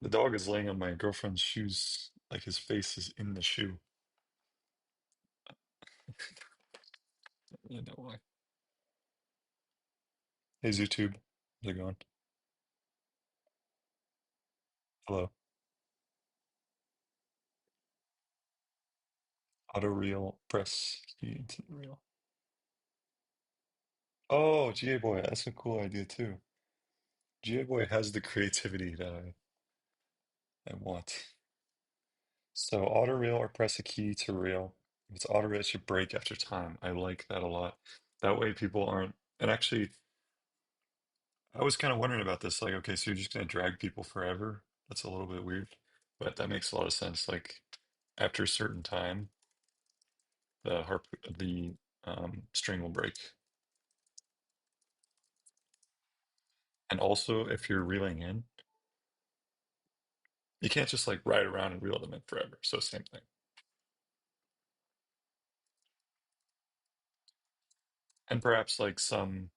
[SPEAKER 1] The dog is laying on my girlfriend's shoes, like his face is in the shoe. I don't know why. Hey ZooTube, how's it going? Hello. Auto reel, press key into the reel. Oh, GA Boy, that's a cool idea too. GA Boy has the creativity that I want. So auto reel or press a key to reel. If it's auto reel, it should break after time. I like that a lot. That way people aren't, and actually, I was kind of wondering about this. Like, okay, so you're just going to drag people forever? That's a little bit weird, but that makes a lot of sense. Like, after a certain time, the string will break. And also, if you're reeling in, you can't just like ride around and reel them in forever. So same thing. And perhaps like some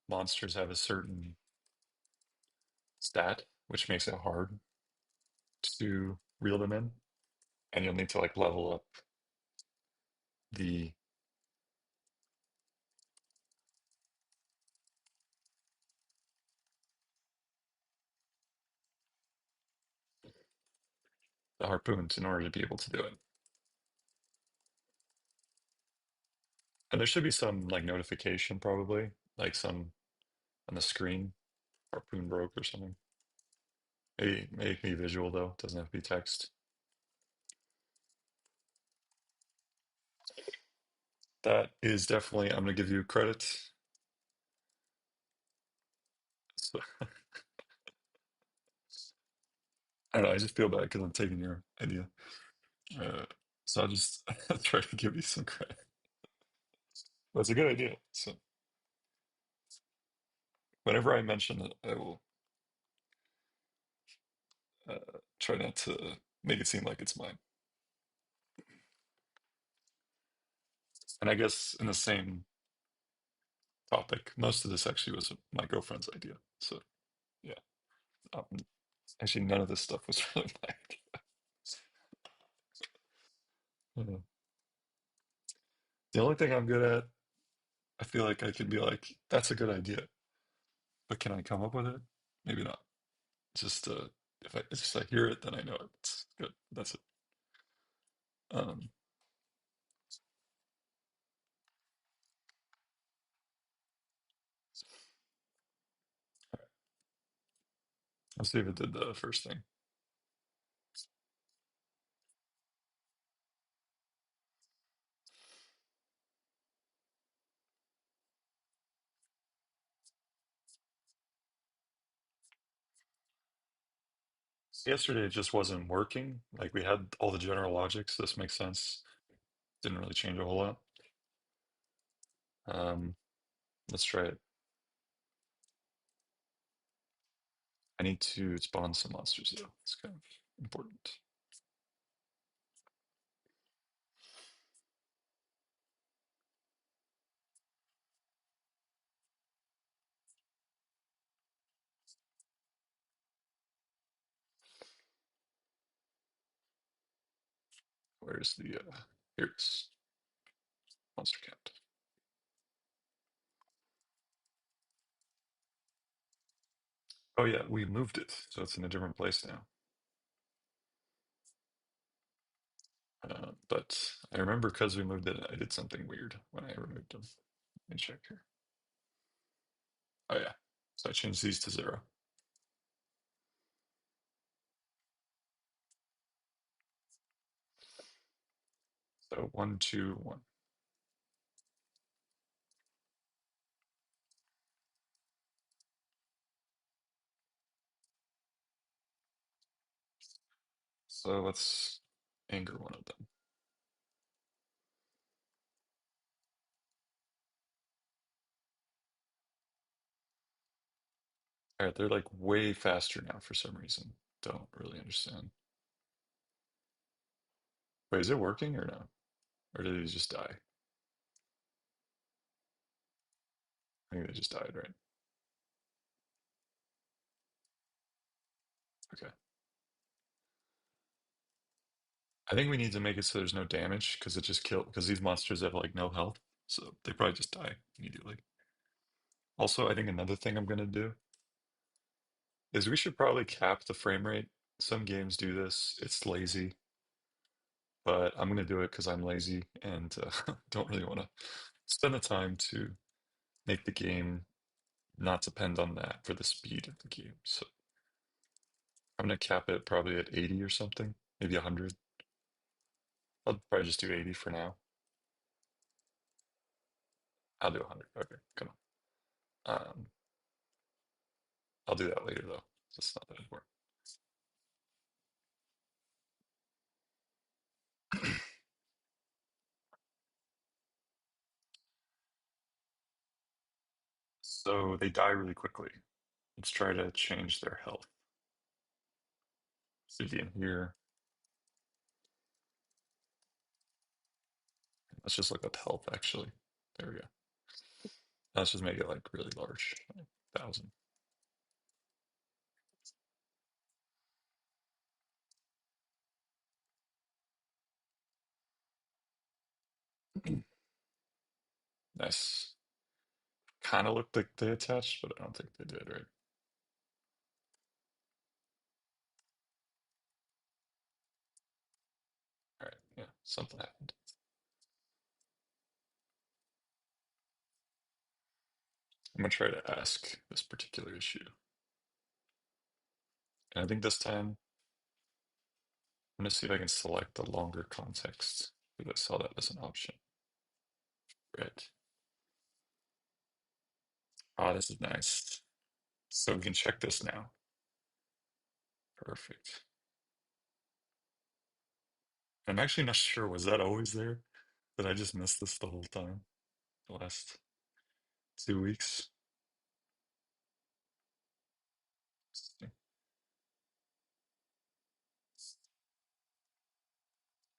[SPEAKER 1] monsters have a certain stat, which makes it hard to reel them in, and you'll need to like level up the harpoons in order to be able to do it. And there should be some like notification probably, like some on the screen, harpoon broke or something. Maybe make me visual though, it doesn't have to be text. That is definitely, I'm gonna give you credit. I don't know. I just feel bad because I'm taking your idea. Uh, so I'll just try to give you some credit. But it's a good idea. So whenever I mention it, I will try not to make it seem like it's mine. And I guess in the same topic, most of this actually was my girlfriend's idea. So yeah, um, actually none of this stuff was really my idea. The only thing I'm good at, I feel like I can be like, that's a good idea, but can I come up with it? Maybe not. Just if I it's just I hear it, then I know it's good. That's it. Um, let's see if it did the first thing. Yesterday it just wasn't working. Like we had all the general logics. This makes sense. Didn't really change a whole lot. Um, let's try it. I need to spawn some monsters though. It's kind of important. Where's the here it is. Monster count. Oh yeah, we moved it, so it's in a different place now. But I remember because we moved it, I did something weird when I removed them. Let me check here. Oh yeah, so I changed these to 0. So 1, 2, 1. So let's anger one of them. All right, they're like way faster now for some reason. Don't really understand. Wait, is it working or no? Or did they just die? I think they just died, right? Okay. I think we need to make it so there's no damage because it just killed because these monsters have like no health, so they probably just die immediately. Also, I think another thing I'm gonna do is we should probably cap the frame rate. Some games do this. It's lazy, but I'm gonna do it because I'm lazy and don't really want to spend the time to make the game not depend on that for the speed of the game. So I'm gonna cap it probably at 80 or something, maybe 100. I'll probably just do 80 for now. I'll do 100. Okay, come on. I'll do that later though. It's not that important. So they die really quickly. Let's try to change their health. See in here. Let's just look up health actually. There we go. Let's just make it like really large. Like 1,000. Nice. Kind of looked like they attached, but I don't think they did, right? All right, yeah, something happened. I'm gonna try to ask this particular issue. And I think this time I'm gonna see if I can select the longer context because I saw that as an option. Right. Ah, this is nice. So we can check this now. Perfect. I'm actually not sure, was that always there? Did I just miss this the whole time? The last 2 weeks?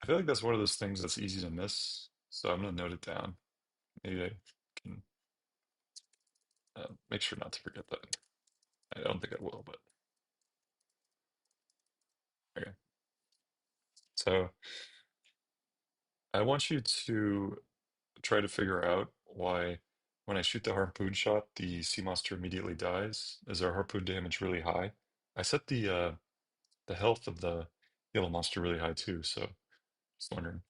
[SPEAKER 1] I feel like that's one of those things that's easy to miss, so I'm gonna note it down. Maybe I can make sure not to forget that. I don't think I will, but okay. So I want you to try to figure out why when I shoot the harpoon shot, the sea monster immediately dies. Is our harpoon damage really high? I set the health of the yellow monster really high too, so just wondering.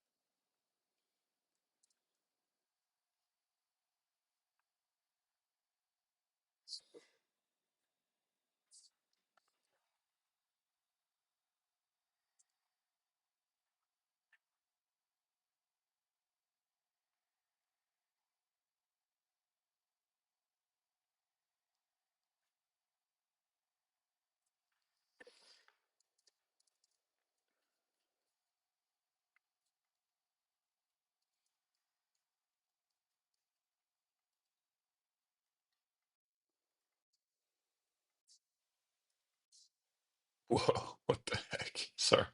[SPEAKER 1] Whoa, what the heck? Sorry.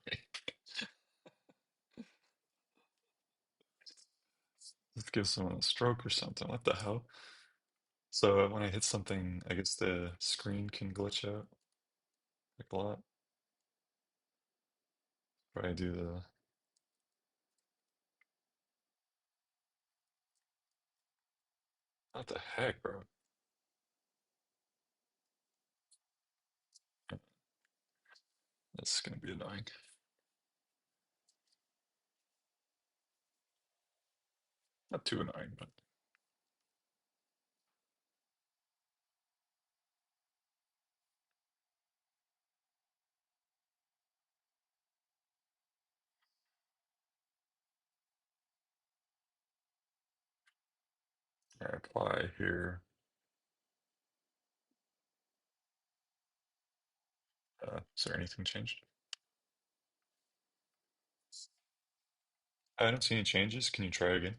[SPEAKER 1] Let's give someone a stroke or something. What the hell? So when I hit something, I guess the screen can glitch out like a lot. Or I do the. What the heck, bro? That's gonna be annoying. Not too annoying, but I apply here. Is there anything changed? I don't see any changes. Can you try again?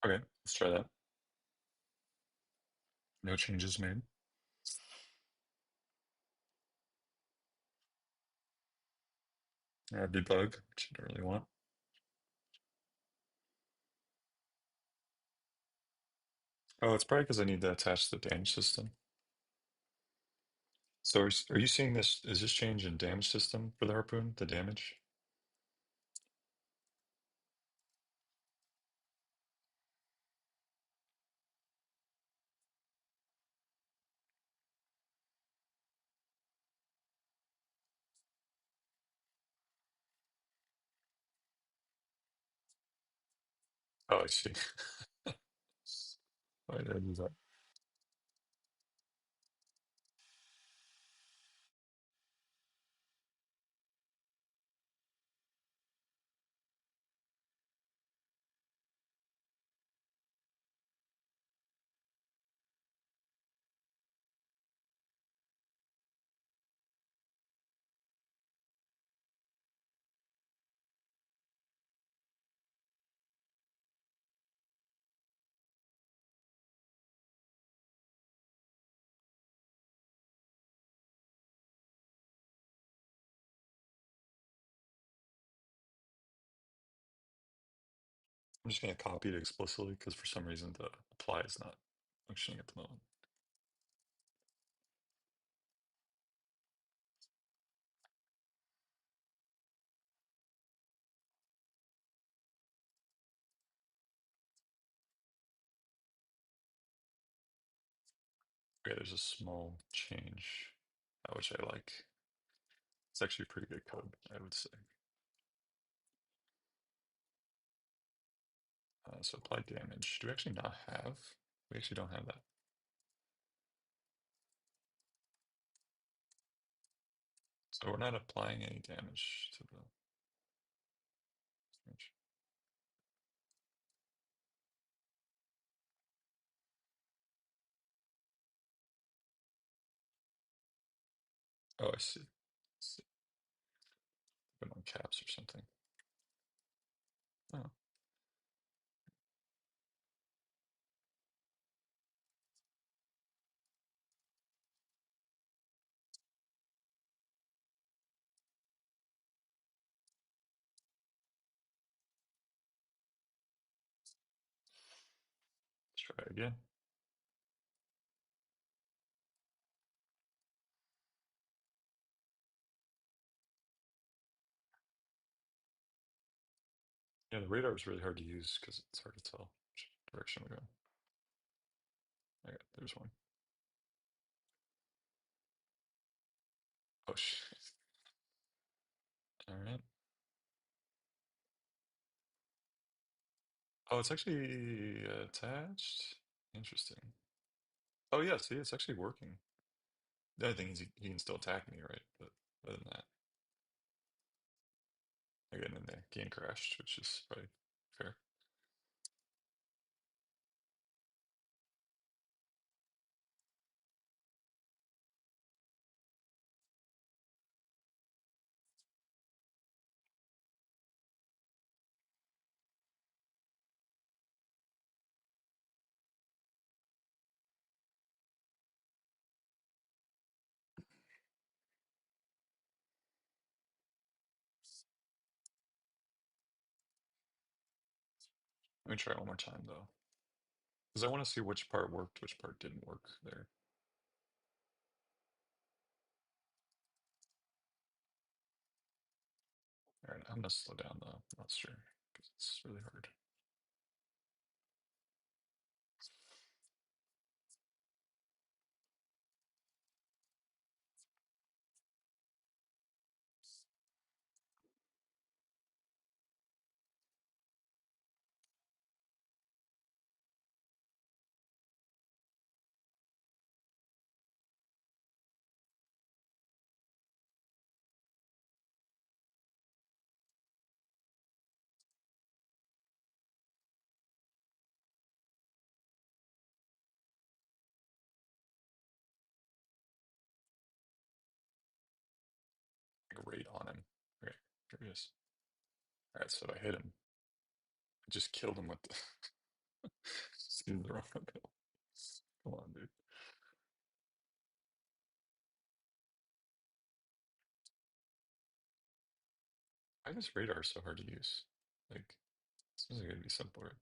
[SPEAKER 1] Okay, let's try that. No changes made. Debug, which you don't really want. Oh, it's probably because I need to attach the damage system. So are you seeing this? Is this change in damage system for the harpoon? The damage? Oh, I see. Why did I do that? I'm just going to copy it explicitly because for some reason the apply is not functioning at the moment. Okay, there's a small change, which I like. It's actually pretty good code, I would say. So apply damage. Do we actually not have? We actually don't have that. So we're not applying any damage to the image. Oh, I see. Put them on caps or something. Oh, let's try again. Yeah, the radar is really hard to use because it's hard to tell which direction we're going. Okay, there's one. Oh, shit. All right. Oh, it's actually attached. Interesting. Oh, yeah, see, it's actually working. The other thing is he can still attack me, right? But other than that, again, then the game crashed, which is probably fair. Let me try it one more time, though. Because I want to see which part worked, which part didn't work there. All right, I'm going to slow down, though. I'm not sure, because it's really hard. Like right on him. Okay, here he is. All right, so I hit him. I just killed him with the... just using the wrong bill. Come on, dude. Why is this radar so hard to use? Like, this isn't going to be simpler.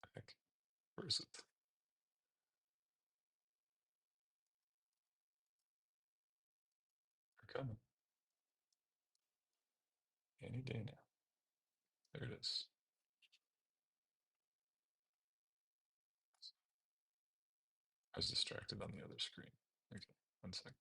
[SPEAKER 1] I think. Where is it? They're coming. Any day now. There it is. I was distracted on the other screen. Okay, one sec.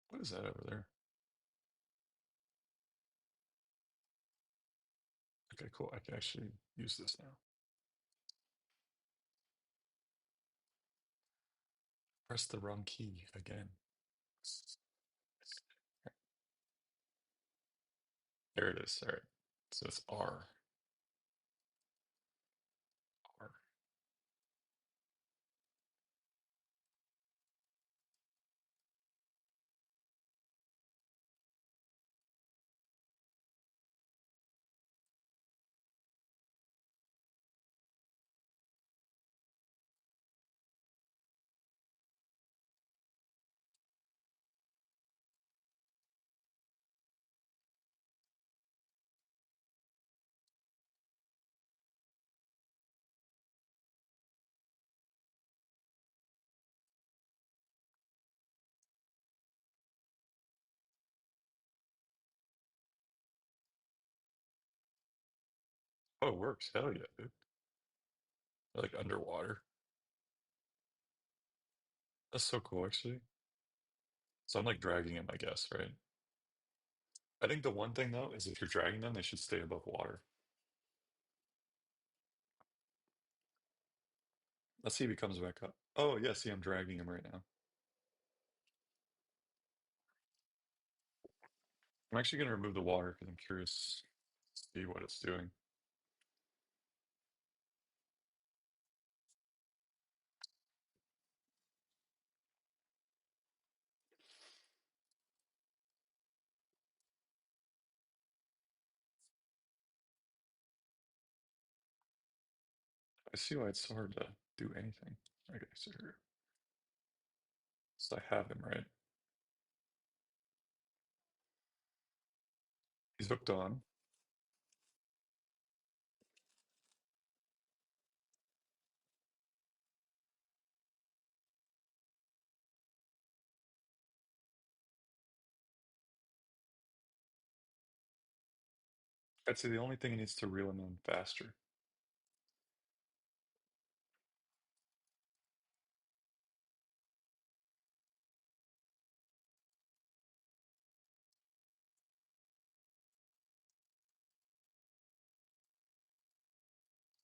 [SPEAKER 1] What is that over there? Okay, cool. I can actually use this now. Press the wrong key again. There it is. All right. So it's R. R. Oh, it works. Hell yeah, dude. Like underwater. That's so cool, actually. So I'm like dragging him, I guess, right? I think the one thing though is if you're dragging them, they should stay above water. Let's see if he comes back up. Oh, yeah, see, I'm dragging him right now. I'm actually going to remove the water because I'm curious to see what it's doing. I see why it's so hard to do anything. Okay, so here. So I have him, right? He's hooked on. I'd say the only thing he needs to reel him in faster.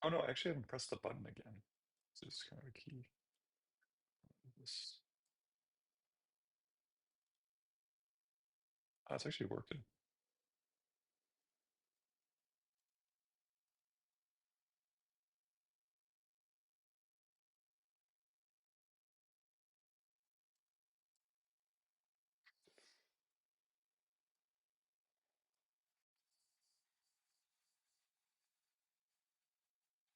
[SPEAKER 1] Oh no, I actually haven't pressed the button again. This is kind of a key. This, it's actually working.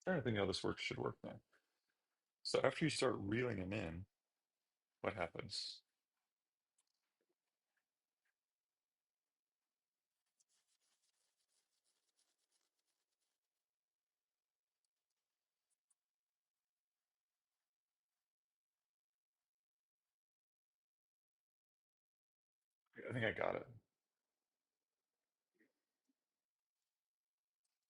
[SPEAKER 1] Trying to think how this works should work now. So after you start reeling him in, what happens? I think I got it.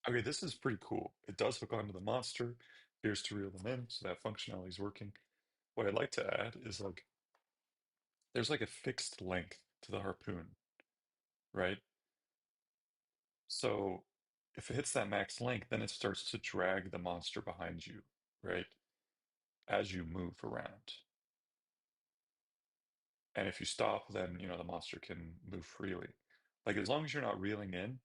[SPEAKER 1] Okay, this is pretty cool. It does hook onto the monster, appears to reel them in, so that functionality is working. What I'd like to add is like there's like a fixed length to the harpoon, right? So if it hits that max length, then it starts to drag the monster behind you, right? As you move around. And if you stop, then the monster can move freely. Like as long as you're not reeling in,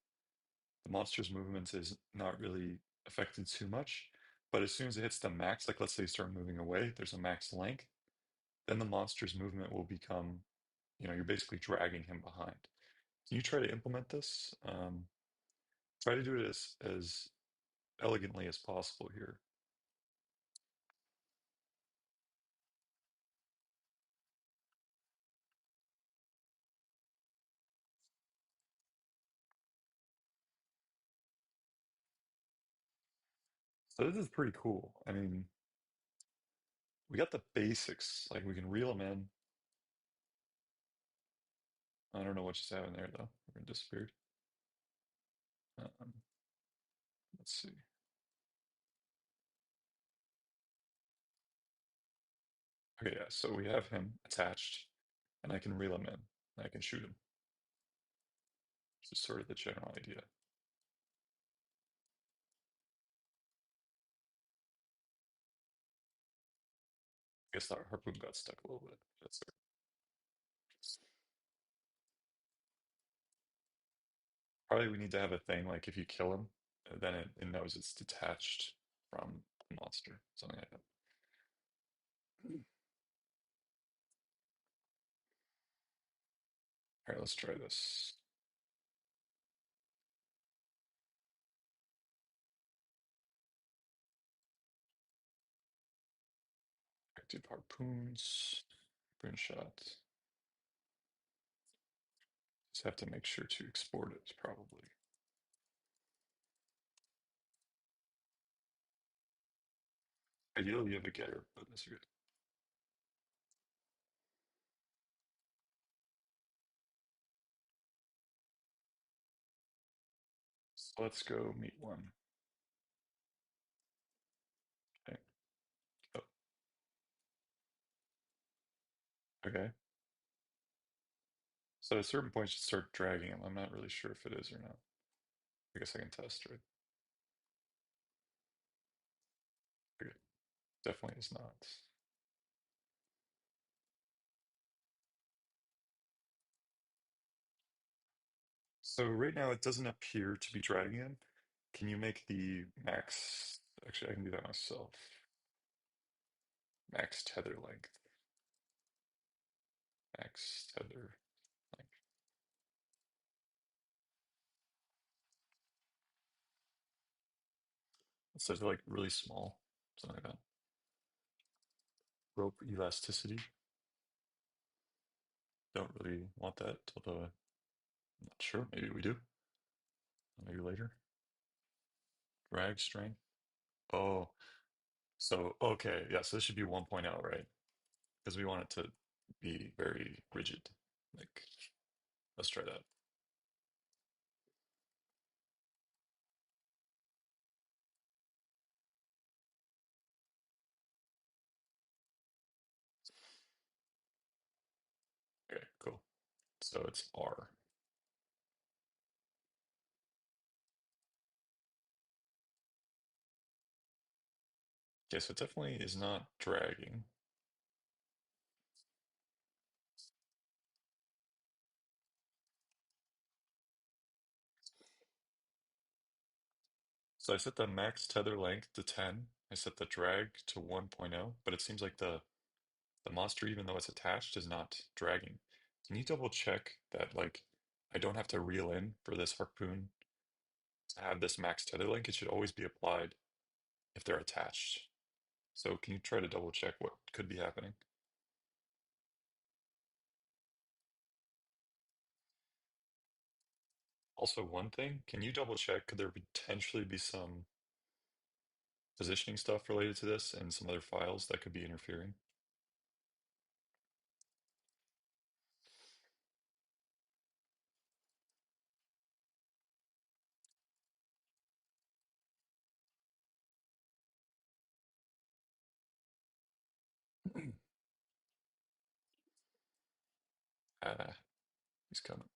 [SPEAKER 1] the monster's movements is not really affected too much. But as soon as it hits the max, like let's say you start moving away, there's a max length, then the monster's movement will become, you're basically dragging him behind. Can you try to implement this? Try to do it as elegantly as possible here. So this is pretty cool. I mean, we got the basics. Like we can reel them in. I don't know what just happened there though. It disappeared. Um, let's see. Okay, yeah. So we have him attached, and I can reel him in. And I can shoot him. Which is sort of the general idea. I guess our harpoon got stuck a little bit. That's Probably we need to have a thing like if you kill him, then it knows it's detached from the monster, something like that. All right, let's try this. Active harpoons, harpoon shot. Just have to make sure to export it, probably. Ideally, you have a getter, but that's good. So let's go meet one. Okay. Oh, okay. So at a certain point, you should start dragging him. I'm not really sure if it is or not. I guess I can test, right? Okay. Definitely is not. So right now, it doesn't appear to be dragging him. Can you make the max? Actually, I can do that myself. Max tether length. Max tether length. So it's like really small, something like that. Rope elasticity. Don't really want that till the. I'm not sure. Maybe we do. Maybe later. Drag strength. Oh, so okay. Yeah, so this should be 1.0, right? Because we want it to be very rigid. Like, let's try that. Okay, cool. So it's R. Okay, so it definitely is not dragging. So I set the max tether length to 10. I set the drag to 1.0, but it seems like the monster, even though it's attached, is not dragging. Can you double check that like I don't have to reel in for this harpoon to have this max tether length? It should always be applied if they're attached. So can you try to double check what could be happening? Also, one thing, can you double check? Could there potentially be some positioning stuff related to this and some other files that could be interfering? Ah, he's coming.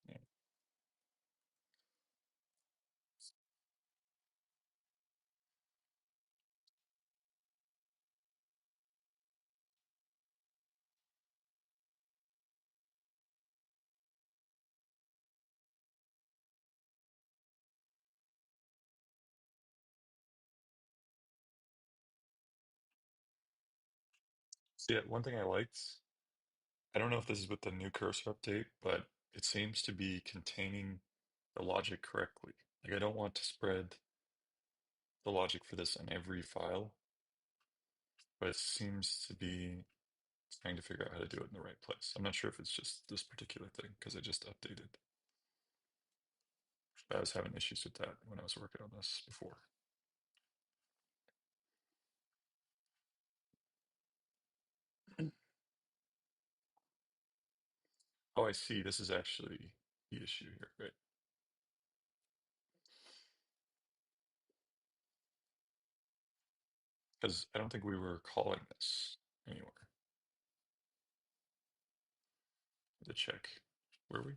[SPEAKER 1] Yeah. So yeah, one thing I liked, I don't know if this is with the new cursor update, but it seems to be containing the logic correctly. Like I don't want to spread the logic for this in every file, but it seems to be trying to figure out how to do it in the right place. I'm not sure if it's just this particular thing because I just updated. But I was having issues with that when I was working on this before. Oh, I see. This is actually the issue here, right? Because I don't think we were calling this anywhere. To check. Were we?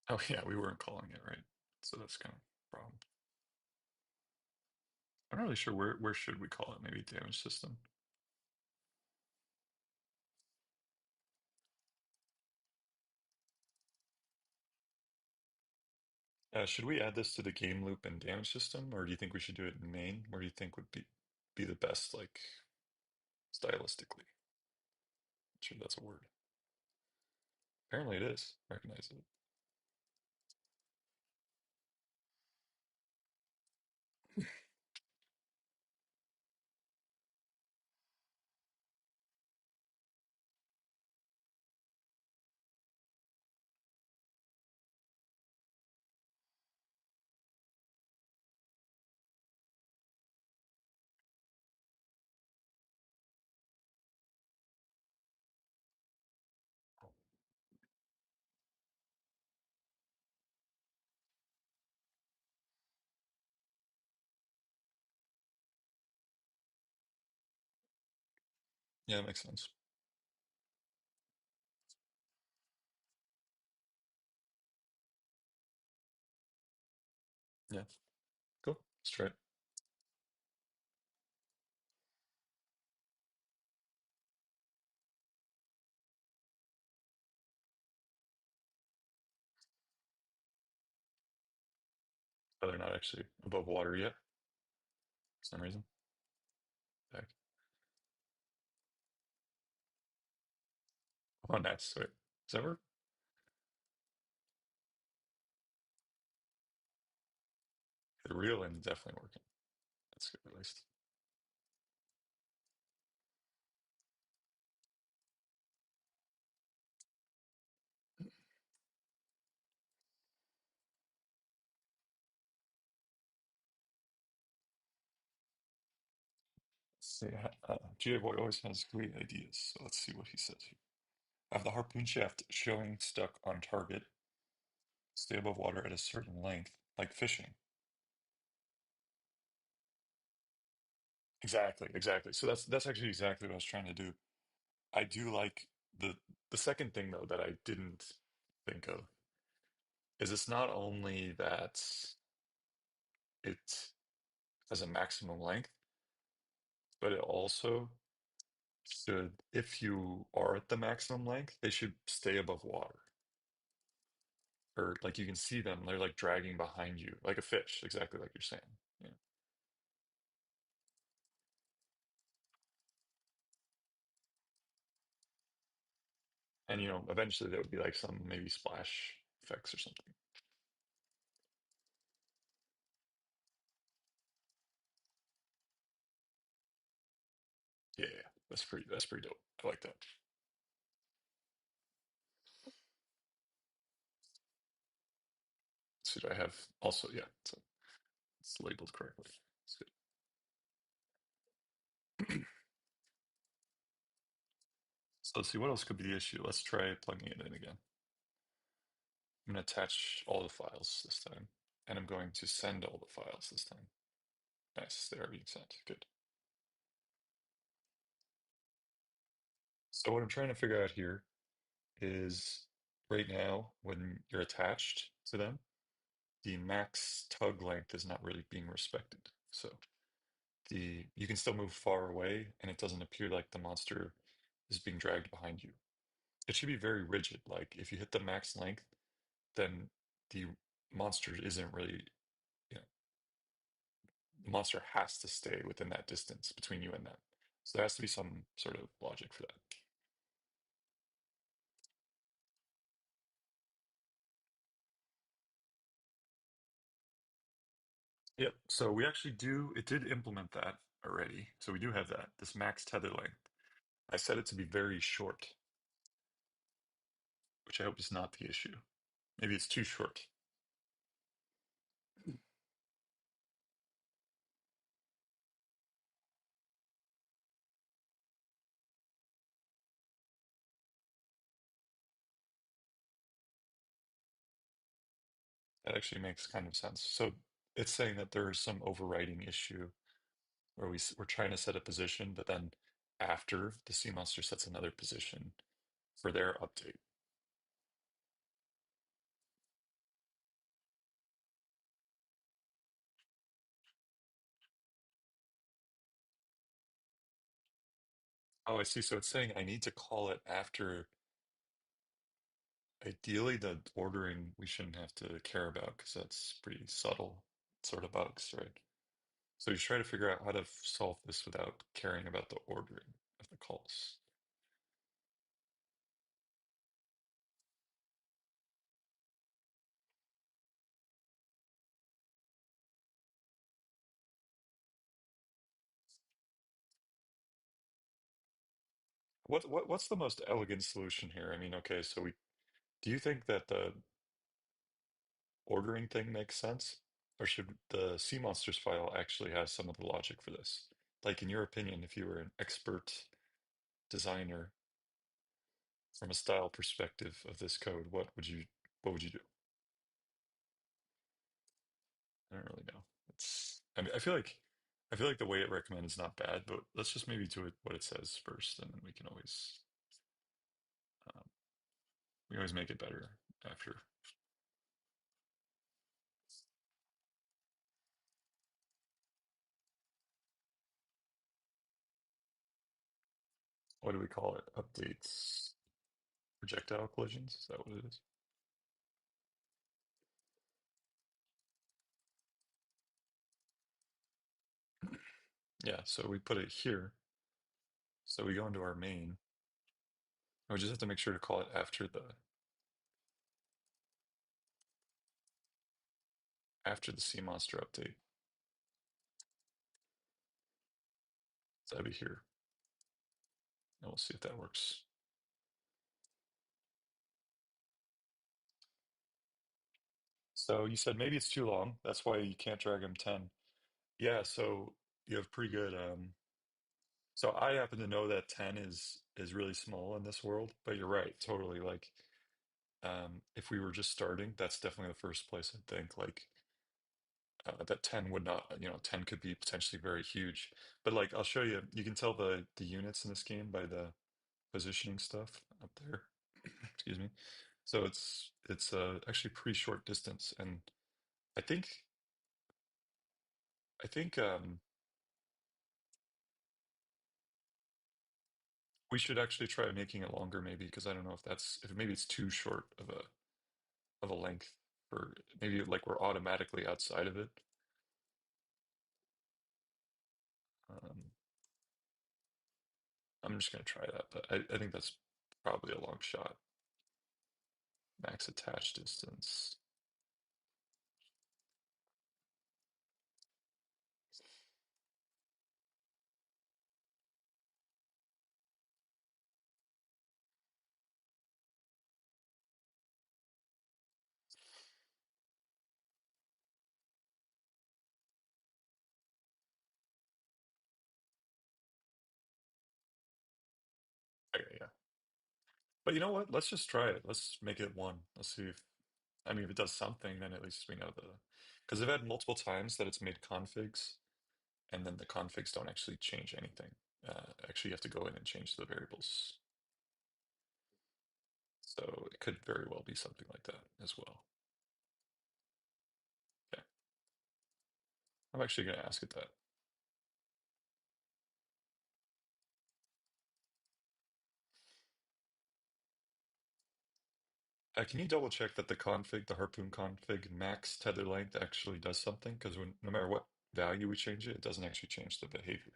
[SPEAKER 1] Oh yeah, we weren't calling it, right? So that's kind of a problem. I'm not really sure where should we call it? Maybe damage system. Should we add this to the game loop and damage system, or do you think we should do it in main? Where do you think would be the best, like stylistically? Not sure that's a word. Apparently it is. Recognize it. Yeah, that makes sense. Yeah, cool. Let's try it. Oh, they're not actually above water yet for some reason. Heck. Oh, nice. Wait, does that work? The real end's definitely working. That's good, at least. Let's see. GA Boy always has great ideas, so let's see what he says here. I have the harpoon shaft showing stuck on target. Stay above water at a certain length, like fishing. Exactly, exactly. So that's actually exactly what I was trying to do. I do like the second thing though that I didn't think of is it's not only that it has a maximum length, but it also should, if you are at the maximum length, they should stay above water. Or like you can see them, they're like dragging behind you, like a fish, exactly like you're saying. Yeah. And eventually there would be like some maybe splash effects or something. Yeah, yeah, that's pretty dope. I like that. So I have also, yeah, so it's labeled correctly. It's good. So let's see what else could be the issue. Let's try plugging it in again. I'm going to attach all the files this time, and I'm going to send all the files this time. Nice, they are being sent. Good. So what I'm trying to figure out here is right now when you're attached to them, the max tug length is not really being respected. So the you can still move far away, and it doesn't appear like the monster is being dragged behind you. It should be very rigid. Like if you hit the max length, then the monster isn't really, you know, the monster has to stay within that distance between you and them. So there has to be some sort of logic for that. Yep. So we actually it did implement that already. So we do have that, this max tether length. I set it to be very short, which I hope is not the issue. Maybe it's too short. That actually makes kind of sense. So it's saying that there is some overriding issue where we're trying to set a position, but then after the sea monster sets another position for their update. Oh, I see. So it's saying I need to call it after. Ideally, the ordering we shouldn't have to care about because that's pretty subtle sort of bugs, right? So you try to figure out how to solve this without caring about the ordering of the calls. What's the most elegant solution here? I mean, okay, so we do you think that the ordering thing makes sense? Or should the sea monsters file actually have some of the logic for this? Like in your opinion, if you were an expert designer from a style perspective of this code, what would you do? I don't really know. It's I mean I feel like the way it recommends is not bad, but let's just maybe do it what it says first, and then um, we can always make it better after. What do we call it? Updates projectile collisions? Is that what it is? Yeah, so we put it here. So we go into our main. We just have to make sure to call it after the sea monster update. So that'd be here. And we'll see if that works. So you said maybe it's too long. That's why you can't drag them 10. Yeah, so you have pretty good so I happen to know that 10 is really small in this world, but you're right, totally. Like if we were just starting, that's definitely the first place I'd think like that 10 would not, 10 could be potentially very huge. But like I'll show you, you can tell the units in this game by the positioning stuff up there. Excuse me. So it's actually pretty short distance, and I think I think we should actually try making it longer maybe because I don't know if maybe it's too short of a length for maybe like we're automatically outside of it. Um, I'm just gonna try that, but I think that's probably a long shot. Max attach distance. Okay, yeah. But you know what? Let's just try it. Let's make it one. Let's see if I mean if it does something, then at least we know because I've had multiple times that it's made configs and then the configs don't actually change anything. Actually, you have to go in and change the variables. So it could very well be something like that as well. Okay. I'm actually going to ask it that. Can you double check that the harpoon config max tether length actually does something? Because no matter what value we change it, it doesn't actually change the behavior.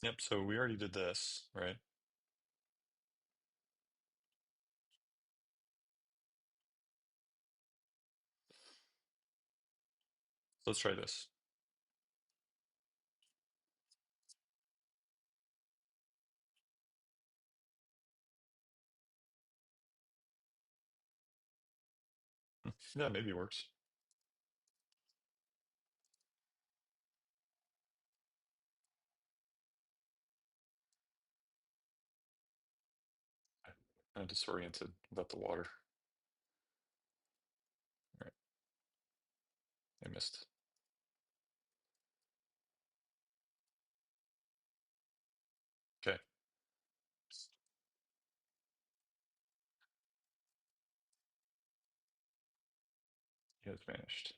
[SPEAKER 1] Yep, so we already did this, right? let's try this. Yeah, maybe it works. I'm disoriented without the water. All right, I missed. Okay, he has vanished.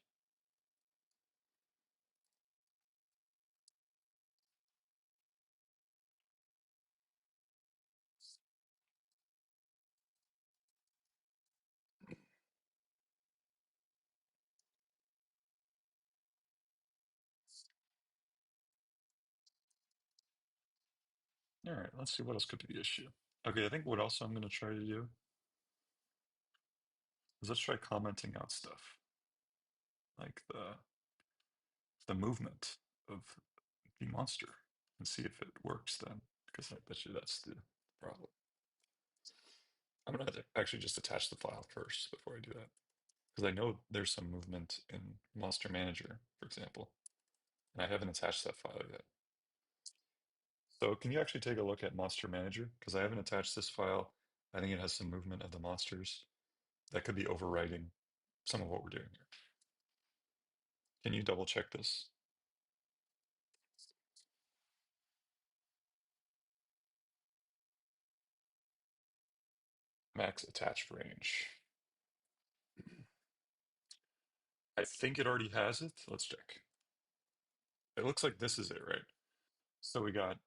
[SPEAKER 1] All right, let's see what else could be the issue. Okay, I think what else I'm going to try to do is let's try commenting out stuff like the movement of the monster and see if it works then. Because I bet you that's the problem. I'm going to actually just attach the file first before I do that. Because I know there's some movement in Monster Manager, for example, and I haven't attached that file yet. So can you actually take a look at Monster Manager? Because I haven't attached this file. I think it has some movement of the monsters that could be overwriting some of what we're doing here. Can you double check this? Max attached range. I think it already has it. Let's check. It looks like this is it, right? So we got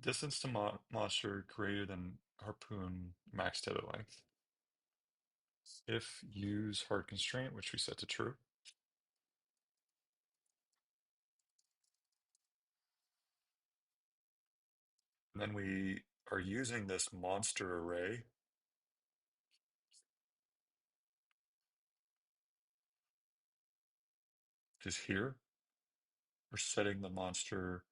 [SPEAKER 1] distance to monster greater than harpoon max tether length. If use hard constraint, which we set to true. And then we are using this monster array just here. We're setting the monster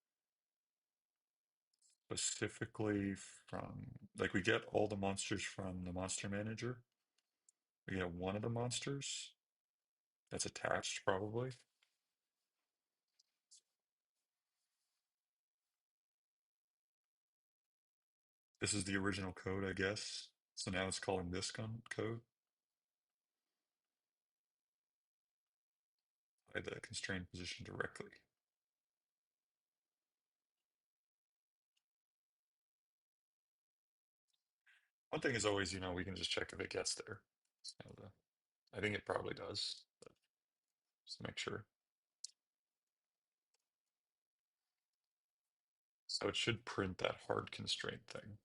[SPEAKER 1] specifically from, like, we get all the monsters from the monster manager. We get one of the monsters that's attached, probably. This is the original code, I guess. So now it's calling this code by the constrained position directly. One thing is always, we can just check if it gets there. I think it probably does, but just to make sure. So it should print that hard constraint thing.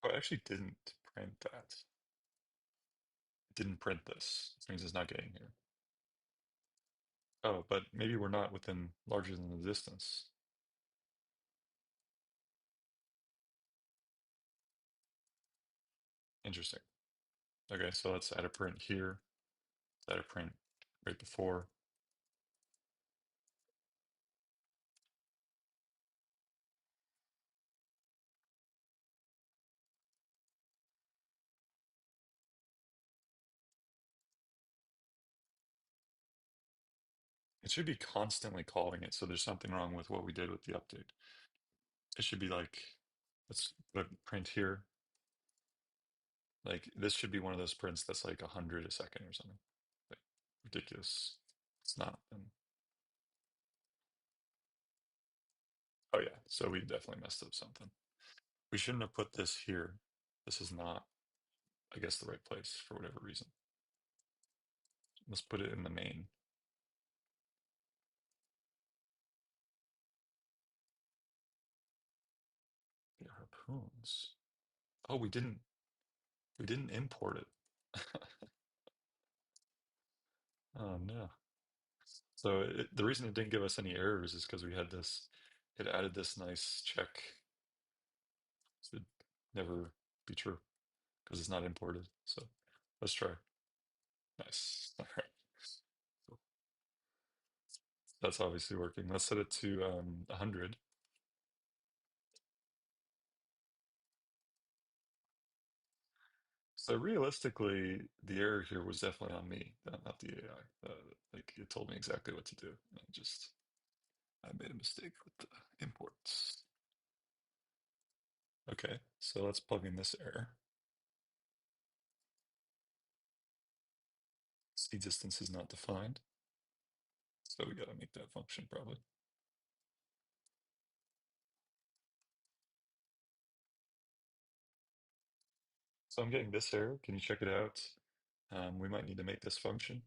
[SPEAKER 1] Oh, it actually didn't print that. It didn't print this. This means it's not getting here. Oh, but maybe we're not within larger than the distance. Interesting. Okay, so let's add a print here. Let's add a print right before. It should be constantly calling it, so there's something wrong with what we did with the update. It should be like, let's put a print here. Like, this should be one of those prints that's like 100 a second or something. Like, ridiculous. It's not. Oh yeah, so we definitely messed up something. We shouldn't have put this here. This is not, I guess, the right place for whatever reason. Let's put it in the main. The harpoons. Oh, we didn't import it. Oh no. So the reason it didn't give us any errors is because we had this, it added this nice check. So it'd never be true because it's not imported. So let's try. Nice. All right. So that's obviously working. Let's set it to 100. So realistically, the error here was definitely on me, not the AI. Like it told me exactly what to do. And I made a mistake with the imports. Okay, so let's plug in this error. C distance is not defined. So we gotta make that function probably. So I'm getting this error. Can you check it out? We might need to make this function.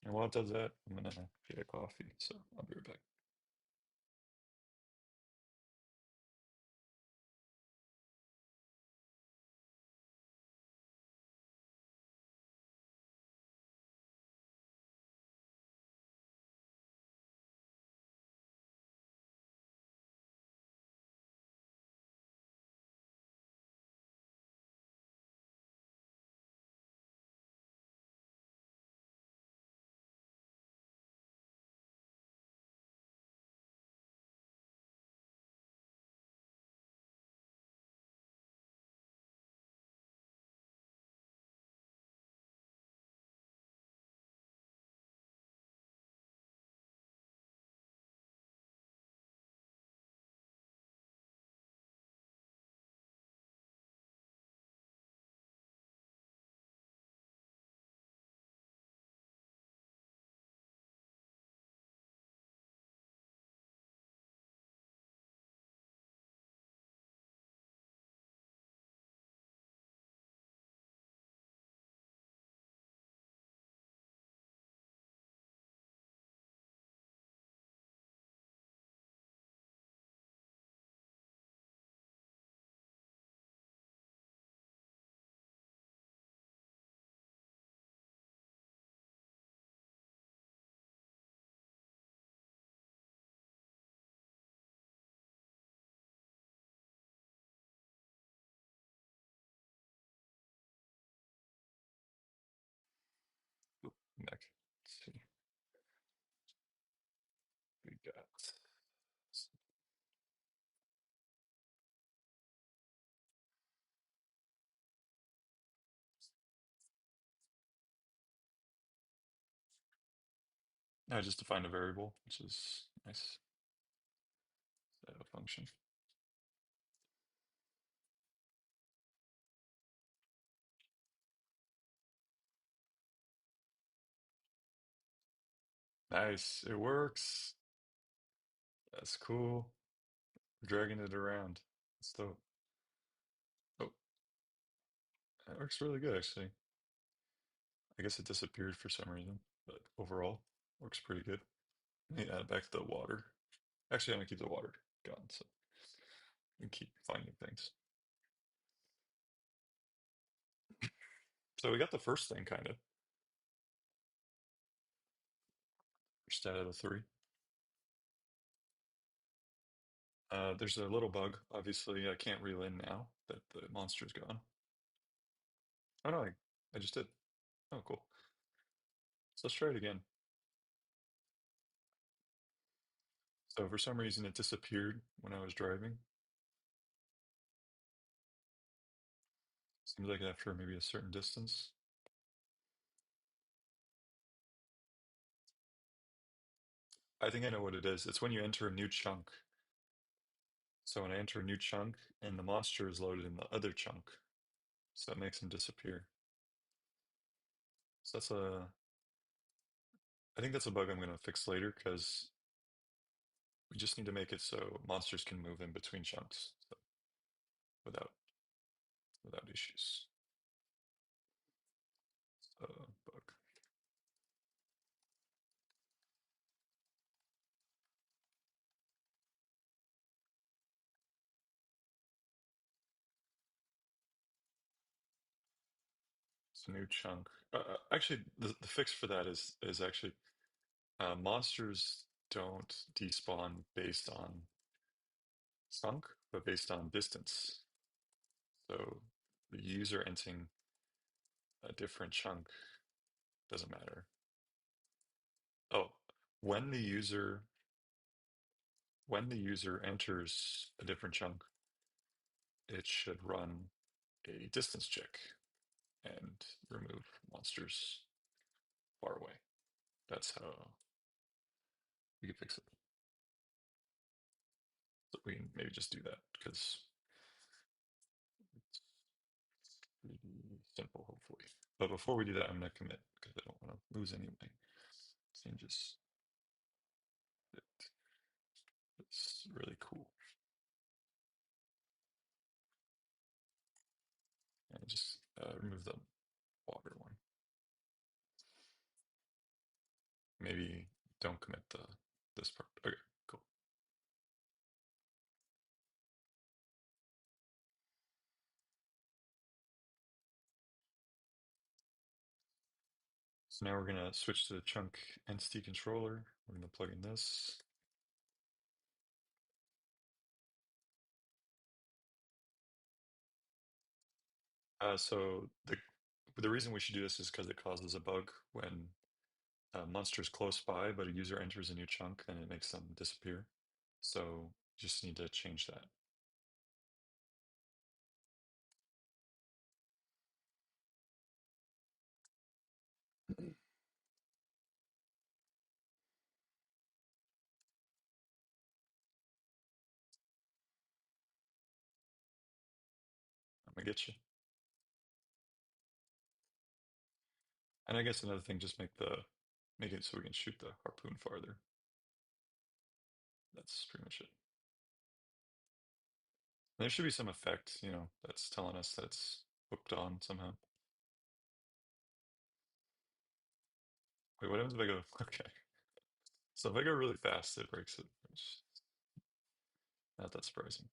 [SPEAKER 1] And while it does that, I'm gonna get a coffee. So I'll be right back. Oop, back. Let's see. We got. I just defined a variable, which is nice. A function. Nice. It works. That's cool. Dragging it around. It's dope. Oh, that works really good actually. I guess it disappeared for some reason, but overall works pretty good. Let me add it back to the water. Actually, I'm gonna keep the water gone so we can keep finding things. So we got the first thing kind of. First out of the three. There's a little bug. Obviously, I can't reel in now that the monster's gone. Oh no, I just did. Oh, cool. So let's try it again. So for some reason it disappeared when I was driving. Seems like after maybe a certain distance. I think I know what it is. It's when you enter a new chunk. So when I enter a new chunk and the monster is loaded in the other chunk, so it makes him disappear. So I think that's a bug I'm going to fix later because we just need to make it so monsters can move in between chunks so without without issues. Bug. It's a new chunk. Actually, the fix for that is actually monsters don't despawn based on chunk, but based on distance. So the user entering a different chunk doesn't matter. Oh, when the user when the user enters a different chunk, it should run a distance check and remove monsters far away. That's how we can fix it. So we can maybe just do that because it's pretty simple, hopefully. But before we do that, I'm going to commit because I don't want to lose anyway. Changes. It's really cool. And just remove the water one. Maybe don't commit this part. Okay, cool. So now we're going to switch to the chunk entity controller. We're going to plug in this. So the reason we should do this is because it causes a bug when a monster is close by, but a user enters a new chunk, and it makes them disappear. So just need to change that. I'm gonna get you. And I guess another thing, just make it so we can shoot the harpoon farther. That's pretty much it. There should be some effect, that's telling us that it's hooked on somehow. Wait, what happens if I go? Okay. So if I go really fast, it breaks it. It's not that surprising.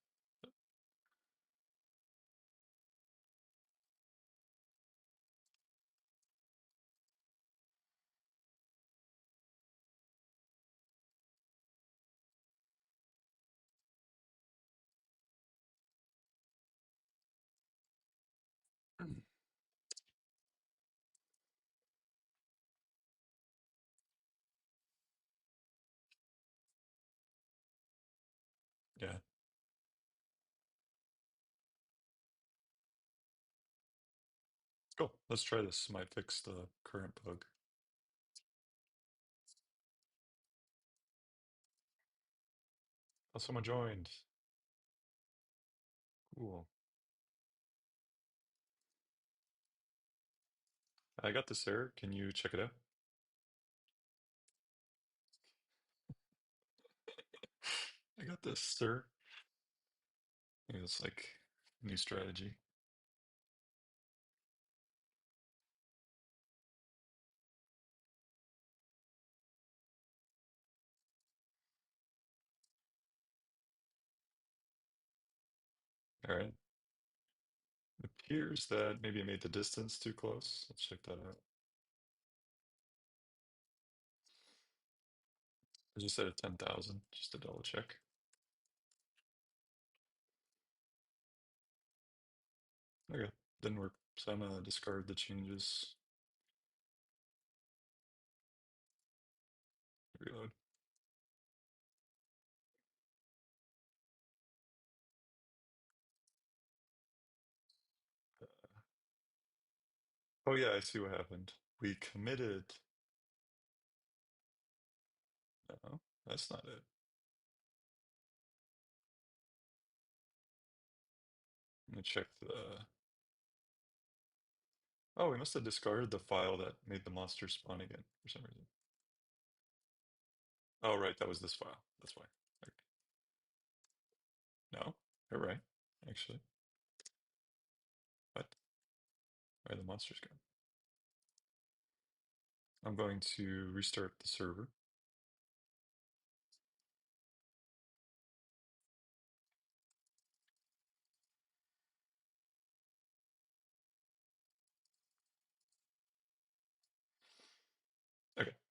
[SPEAKER 1] Yeah. Cool. Let's try this. Might fix the current bug. Oh, someone joined. Cool. I got this error. Can you check it out? I got this, sir. Maybe it's like a new strategy. All right. It appears that maybe I made the distance too close. Let's check that out. I just set it 10,000 just to double check. Okay, didn't work. So I'm gonna discard the changes. Reload. Oh yeah, I see what happened. We committed. No, that's not it. Let me check the. Oh, we must have discarded the file that made the monster spawn again for some reason. Oh, right, that was this file. That's why. Okay. No, you're right, actually. What? Where the monsters go? I'm going to restart the server.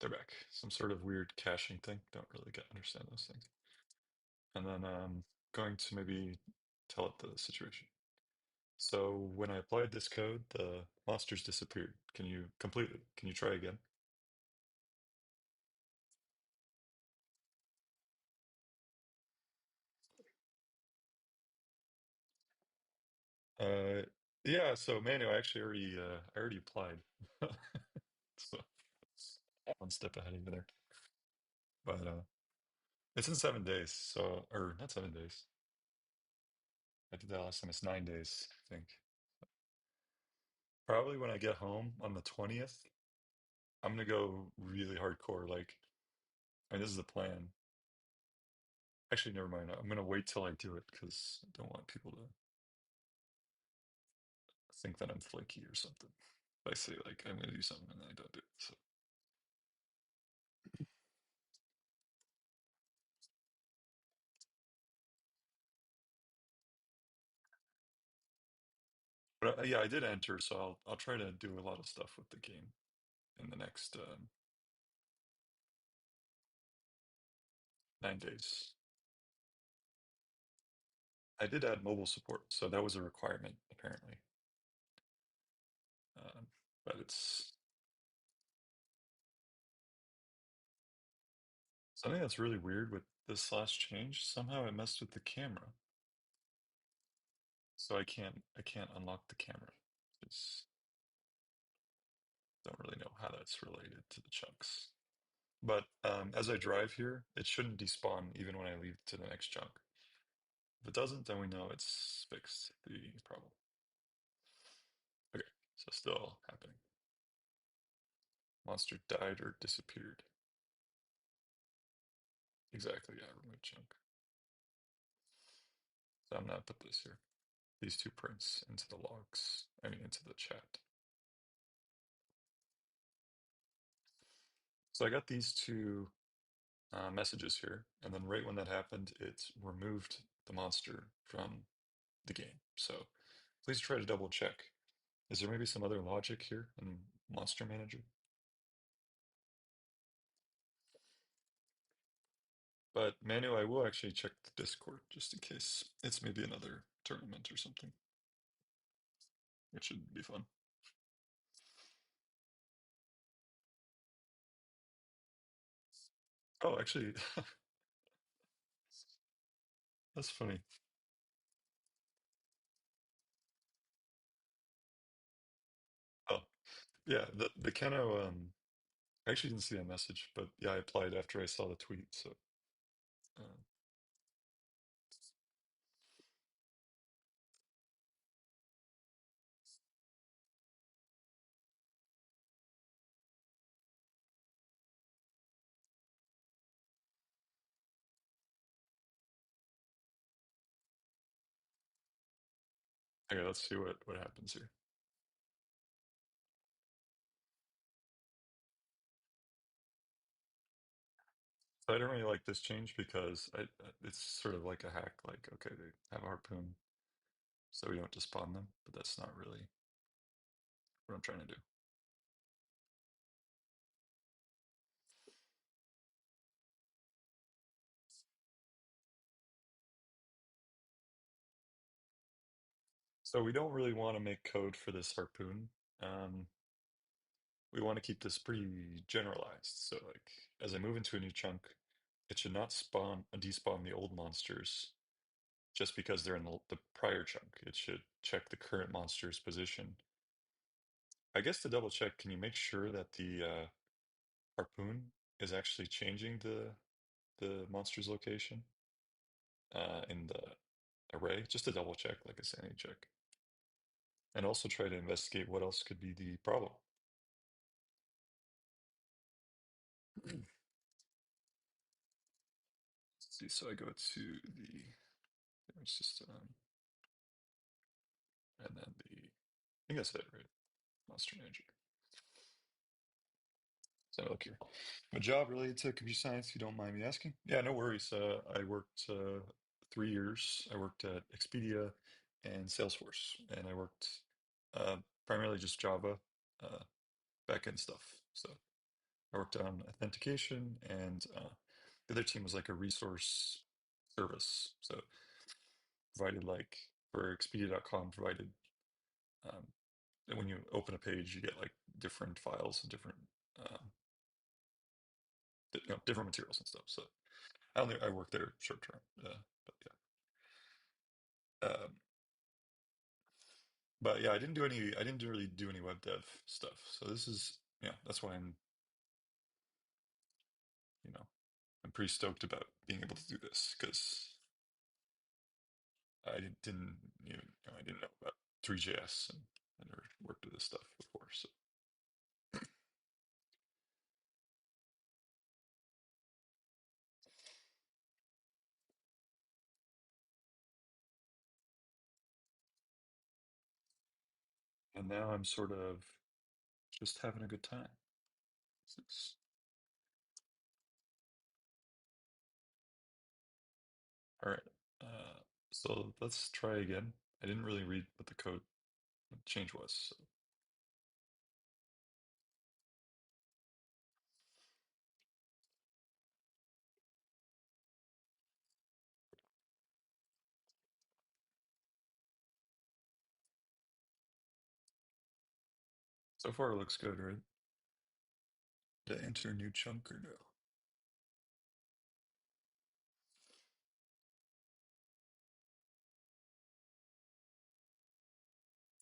[SPEAKER 1] They're back. Some sort of weird caching thing. Don't really get understand those things. And then going to maybe tell it the situation. So when I applied this code, the monsters disappeared. Can you completely? Can you try again? Uh, yeah. So Manu, I already applied. So one step ahead of you there. But it's in 7 days. So or not 7 days. I did that last time. It's 9 days, I think. Probably when I get home on the 20th, I'm gonna go really hardcore. Like, I mean, this is the plan. Actually, never mind. I'm gonna wait till I do it because I don't want people to think that I'm flaky or something. If I say like I'm gonna do something and then I don't do it. So, but yeah, I did enter, so I'll try to do a lot of stuff with the game in the next 9 days. I did add mobile support, so that was a requirement apparently. Um, but it's something that's really weird with this last change. Somehow it messed with the camera, so I can't unlock the camera. It's don't really know how that's related to the chunks. But as I drive here, it shouldn't despawn even when I leave to the next chunk. If it doesn't, then we know it's fixed the problem. Okay, so still happening. Monster died or disappeared. Exactly, yeah, remove chunk. So I'm gonna put this here. These two prints into the logs. I mean, into the chat. So I got these two messages here, and then right when that happened, it removed the monster from the game. So please try to double check. Is there maybe some other logic here in Monster Manager? But Manu, I will actually check the Discord just in case it's maybe another tournament or something. It should be fun. Oh, actually, that's funny. Oh, yeah, the Keno, I actually didn't see that message, but yeah, I applied after I saw the tweet, so uh, okay, let's see what happens here. So I don't really like this change because it's sort of like a hack, like, okay, they have a harpoon, so we don't just spawn them, but that's not really what I'm trying to do. So we don't really want to make code for this harpoon. Um, we want to keep this pretty generalized. So like as I move into a new chunk, it should not spawn despawn the old monsters just because they're in the prior chunk. It should check the current monster's position. I guess to double check, can you make sure that the harpoon is actually changing the monster's location in the array? Just to double check, like a sanity check. And also try to investigate what else could be the problem. Let's see, so I go to the image system, and then I think that's it, right? Monster Manager. So look here. A job related to computer science, if you don't mind me asking. Yeah, no worries. I worked 3 years. I worked at Expedia and Salesforce, and I worked primarily just Java uh, backend stuff. So I worked on authentication, and the other team was like a resource service. So provided like for Expedia.com provided um, and when you open a page, you get like different files and different um, different materials and stuff. So I worked there short term, but yeah. But yeah, I didn't really do any web dev stuff. So this is, yeah, that's why you know, I'm pretty stoked about being able to do this because didn't even, I didn't know about 3JS and I never worked with this stuff before. So, and now I'm sort of just having a good time. It's- all right. Uh, so let's try again. I didn't really read what the code change was. So far, it looks good, right? To enter a new chunk or no?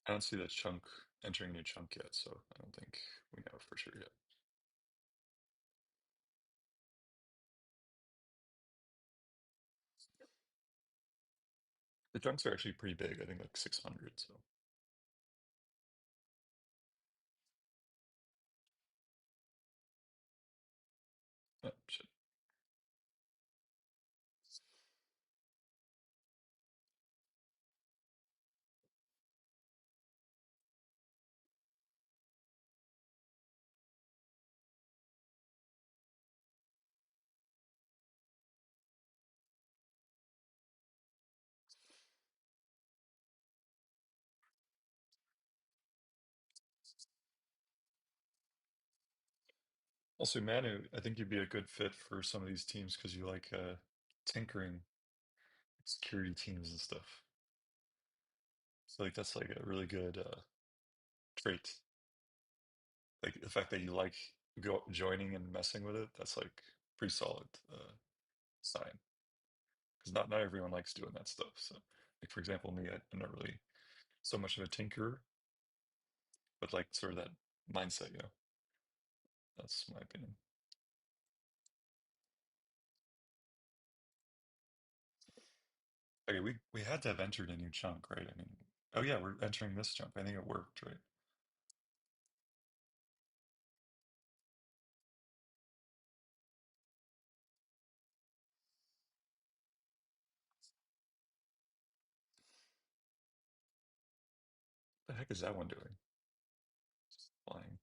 [SPEAKER 1] I don't see that chunk entering a new chunk yet, so I don't think we know for sure yet. The chunks are actually pretty big. I think like 600. So, oh, shit. Also, Manu, I think you'd be a good fit for some of these teams because you like tinkering security teams and stuff. So like that's like a really good trait. Like the fact that you like joining and messing with it, that's like pretty solid sign. Because not everyone likes doing that stuff. So like for example, me, I'm not really so much of a tinkerer, but like sort of that mindset, that's my opinion. Okay, we had to have entered a new chunk, right? I mean, oh yeah, we're entering this chunk. I think it worked, right? The heck is that one doing? Just flying.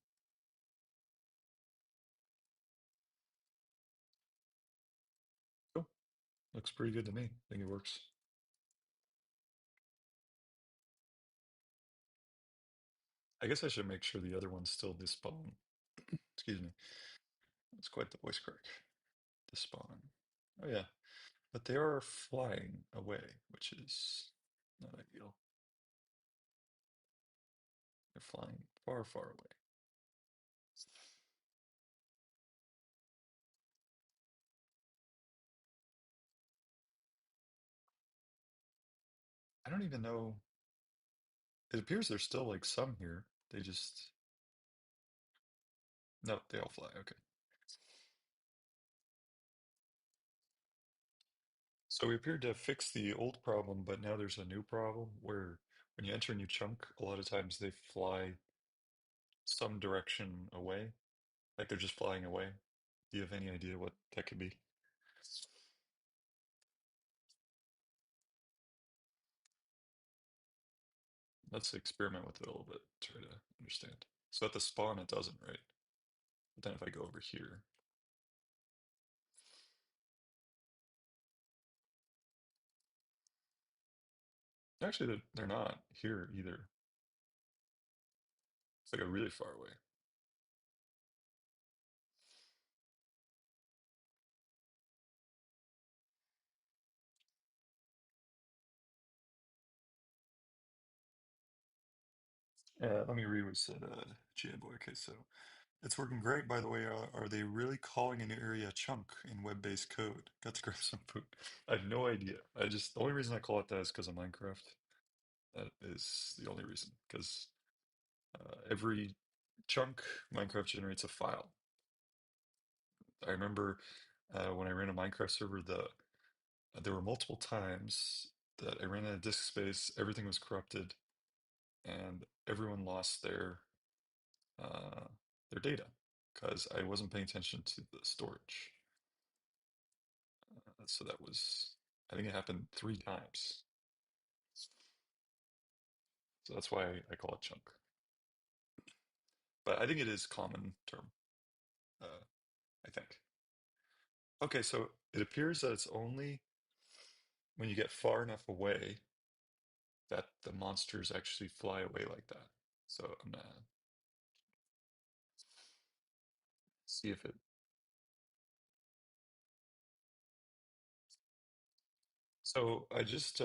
[SPEAKER 1] Cool. Looks pretty good to me. I think it works. I guess I should make sure the other ones still despawn. Excuse me. It's quite the voice crack. Despawn. Oh yeah, but they are flying away, which is not ideal. They're flying far, far away. I don't even know. It appears there's still like some here. They just no, they all fly. Okay. So we appeared to have fixed the old problem, but now there's a new problem where when you enter a new chunk, a lot of times they fly some direction away. Like they're just flying away. Do you have any idea what that could be? Let's experiment with it a little bit, try to understand. So at the spawn, it doesn't, right? But then if I go over here, actually, they're not here either. It's like a really far away. Let me read what said Jamboy. Okay, so it's working great, by the way. Are they really calling an area a chunk in web-based code? Got to grab some food. I have no idea. The only reason I call it that is because of Minecraft. That is the only reason. Because every chunk, Minecraft generates a file. I remember when I ran a Minecraft server, there were multiple times that I ran out of disk space, everything was corrupted, and everyone lost uh, their data because I wasn't paying attention to the storage. So that was, I think it happened 3 times. So that's why I call it chunk. But I think it is common term. Uh, I think. Okay, so it appears that it's only when you get far enough away that the monsters actually fly away like that. So I'm gonna see if it. So I just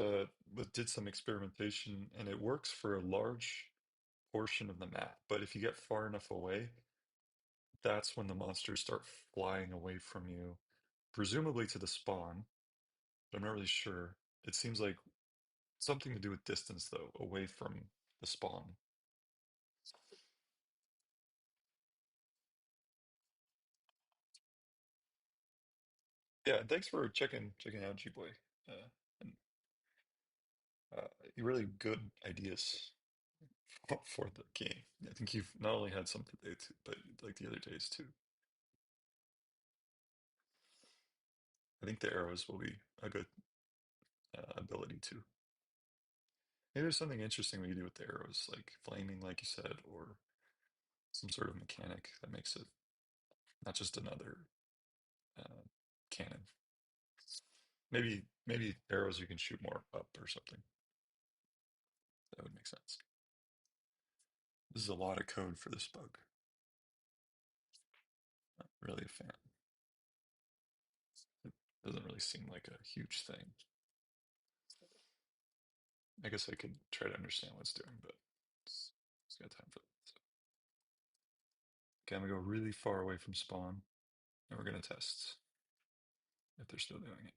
[SPEAKER 1] did some experimentation, and it works for a large portion of the map. But if you get far enough away, that's when the monsters start flying away from you, presumably to the spawn, but I'm not really sure. It seems like something to do with distance, though, away from the spawn. Yeah, and thanks for checking out G-Boy. And really good ideas for the game. I think you've not only had some today, too, but like the other days too. I think the arrows will be a good ability too. Maybe there's something interesting we can do with the arrows, like flaming, like you said, or some sort of mechanic that makes it not just another uh, cannon. Maybe arrows you can shoot more up or something. That would make sense. This is a lot of code for this bug. Not really a fan. It doesn't really seem like a huge thing. I guess I could try to understand what it's doing, but it's got time for that. So, okay, I'm gonna go really far away from spawn, and we're gonna test if they're still doing it.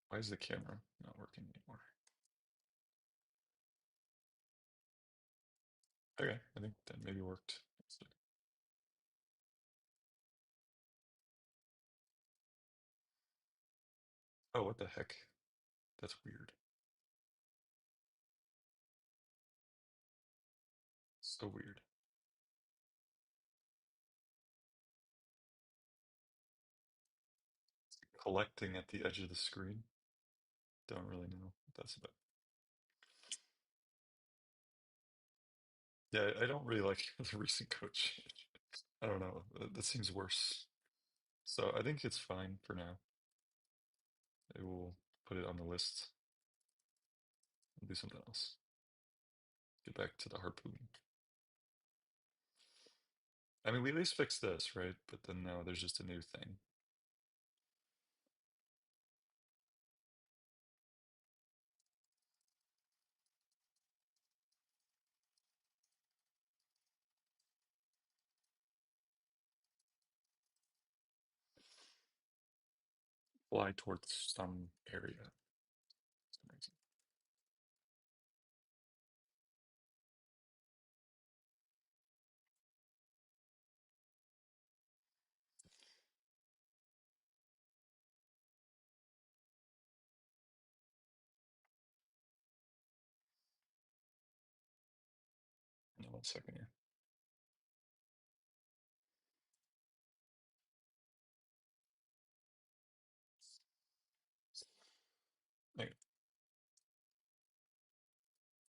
[SPEAKER 1] Why is the camera not working anymore? Okay, I think that maybe worked. Oh, what the heck? That's weird. So weird. Collecting at the edge of the screen. Don't really know what that's about. Yeah, I don't really like the recent coach. I don't know. That seems worse. So I think it's fine for now. I will put it on the list and do something else. Get back to the harpoon. I mean, we at least fixed this, right? But then now there's just a new thing. Fly towards some area. For some reason. No, 1 second here. Okay.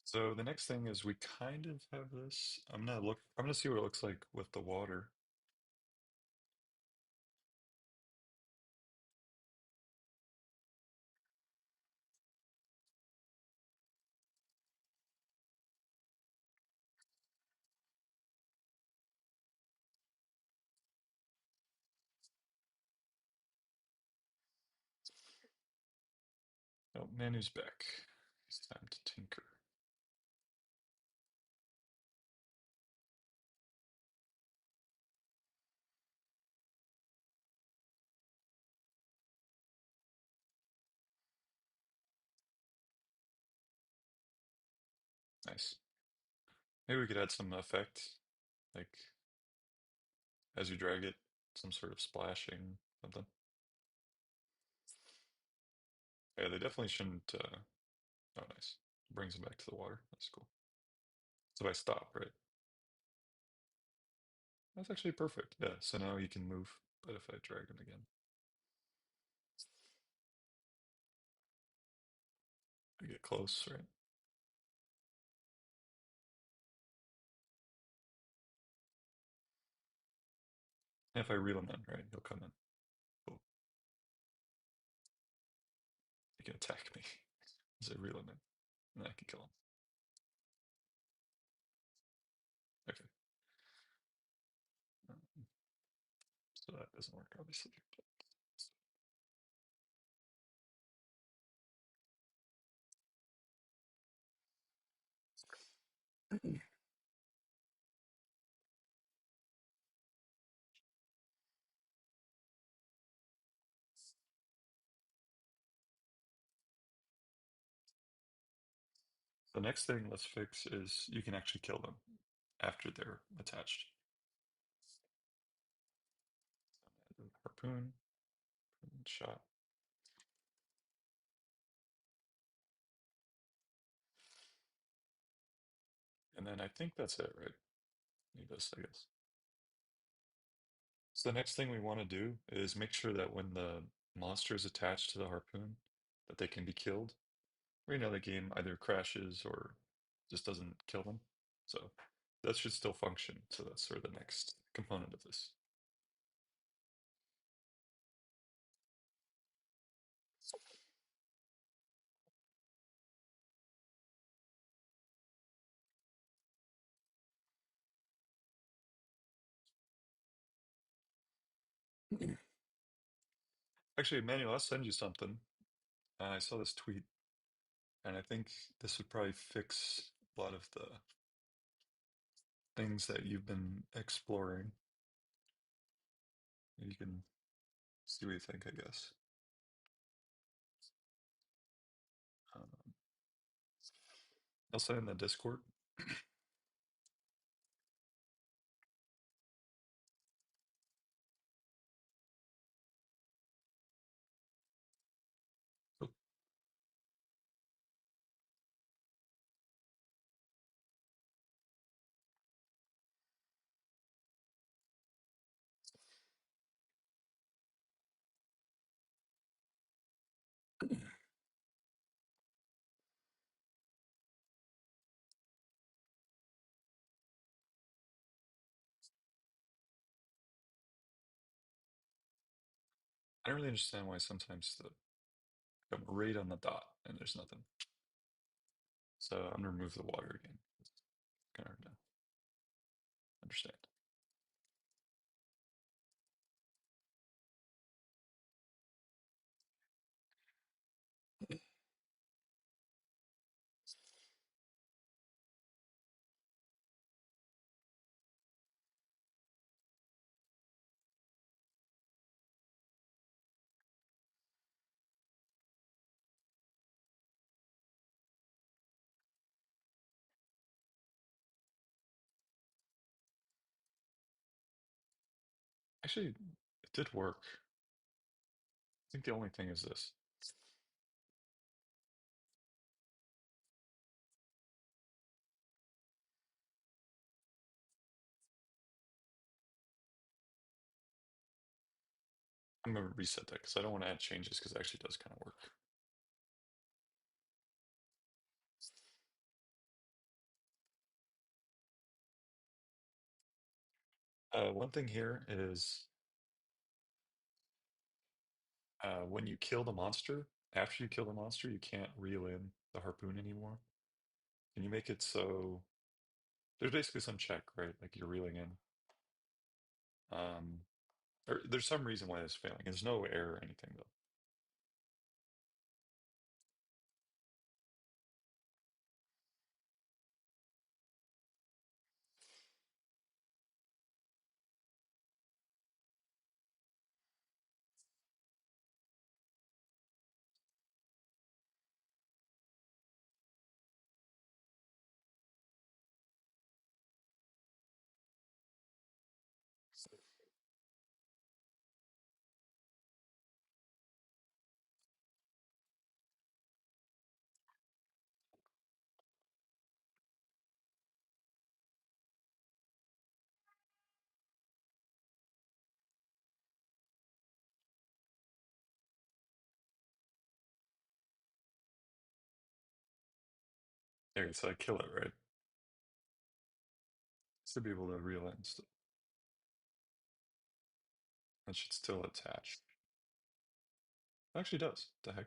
[SPEAKER 1] So the next thing is we kind of have this. I'm gonna see what it looks like with the water. Oh, Manu's back. It's time to tinker. Nice. Maybe we could add some effect, like as you drag it, some sort of splashing, something. Yeah, they definitely shouldn't. Oh, nice. Brings them back to the water. That's cool. So if I stop, right? That's actually perfect. Yeah, so now you can move, but if I drag him again, I get close, right? And if I reel him in, right, he'll come in. Oh, he can attack me as I reel him in, and then I can kill him. Okay. So that doesn't work, obviously. The next thing let's fix is you can actually kill them after they're attached. Harpoon, shot, and then I think that's it, right? Need this, I guess. So the next thing we want to do is make sure that when the monster is attached to the harpoon, that they can be killed. Right now the game either crashes or just doesn't kill them. So that should still function. So that's sort of the next component of this. Actually, Emmanuel, I'll send you something. I saw this tweet, and I think this would probably fix a lot of the things that you've been exploring. You can see what you think, I guess. Um, I'll send in the Discord. Cool. I don't really understand why sometimes the I'm right on the dot and there's nothing. So I'm gonna remove the water again. It's kind of hard to understand. Actually, it did work. I think the only thing is this. I'm gonna reset that because I don't want to add changes because it actually does kind of work. One thing here is when you kill the monster, after you kill the monster, you can't reel in the harpoon anymore. Can you make it so there's basically some check, right? Like you're reeling in. Um, or there's some reason why it's failing. There's no error or anything though. Okay, so I kill it, right? Should be able to reel in still. That should still attach. It actually does. The heck?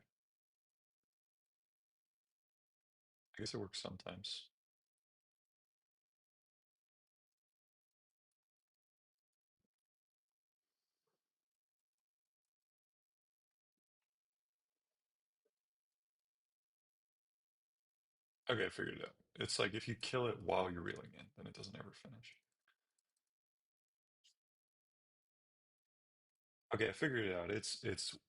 [SPEAKER 1] I guess it works sometimes. Okay, I figured it out. It's like if you kill it while you're reeling in, then it doesn't ever finish. Okay, I figured it out. It's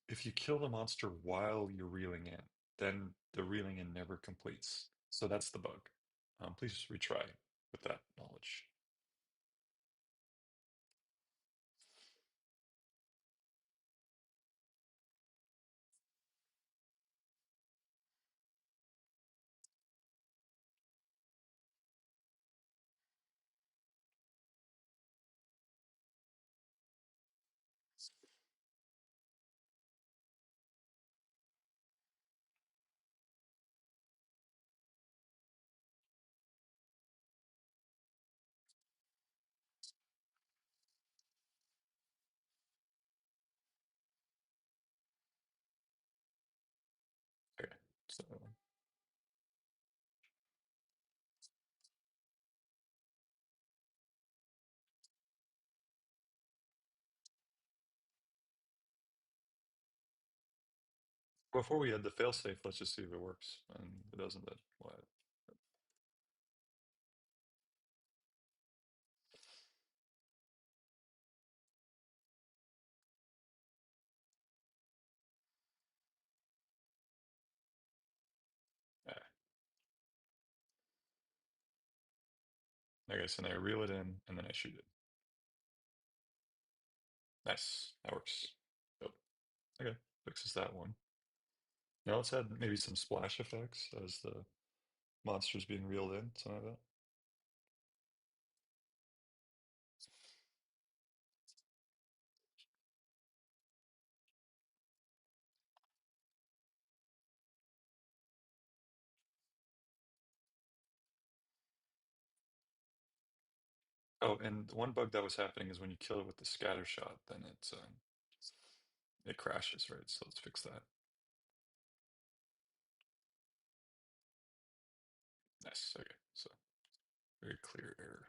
[SPEAKER 1] if you kill the monster while you're reeling in, then the reeling in never completes. So that's the bug. Please retry with that knowledge. Okay, so before we add the failsafe, let's just see if it works. And if it doesn't, then we'll add it. Yeah. Okay, so now I reel it in and then I shoot it. Nice, that works. Yep. Okay, fixes that one. Now let's add maybe some splash effects as the monster's being reeled in, something like that. Oh, and one bug that was happening is when you kill it with the scatter shot, then it crashes, right? So let's fix that. Nice. Okay, so very clear error.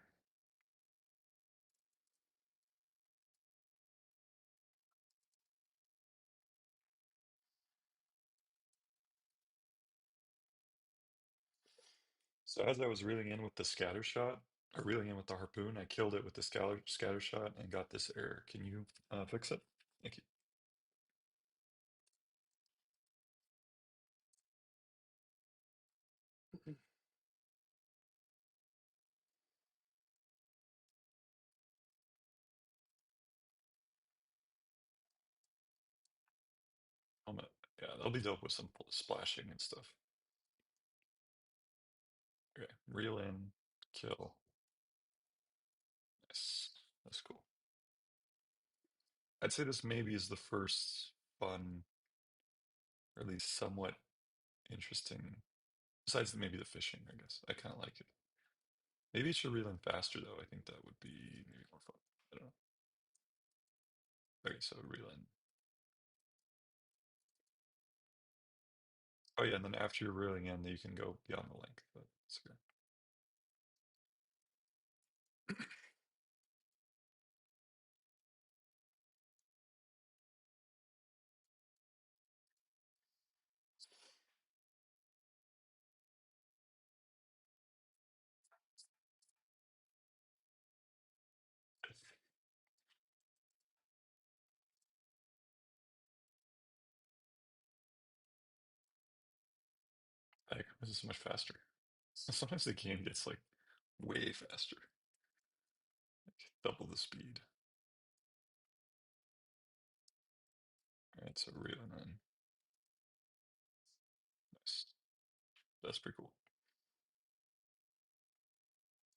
[SPEAKER 1] So as I was reeling in with the scatter shot, or reeling in with the harpoon, I killed it with the scatter shot and got this error. Can you fix it? Thank you. I'm gonna, yeah, that'll be dope with some splashing and stuff. Okay, reel in, kill. Nice. That's cool. I'd say this maybe is the first fun, or at least somewhat interesting, besides maybe the fishing, I guess. I kind of like it. Maybe it should reel in faster, though. I think that would be maybe more fun. I don't know. Okay, so reel in. Oh, yeah, and then after you're reeling in, you can go beyond the length. But it's okay. Like, this is so much faster. Sometimes the game gets like way faster, like double the speed. Alright, so reeling in. Nice. That's pretty cool.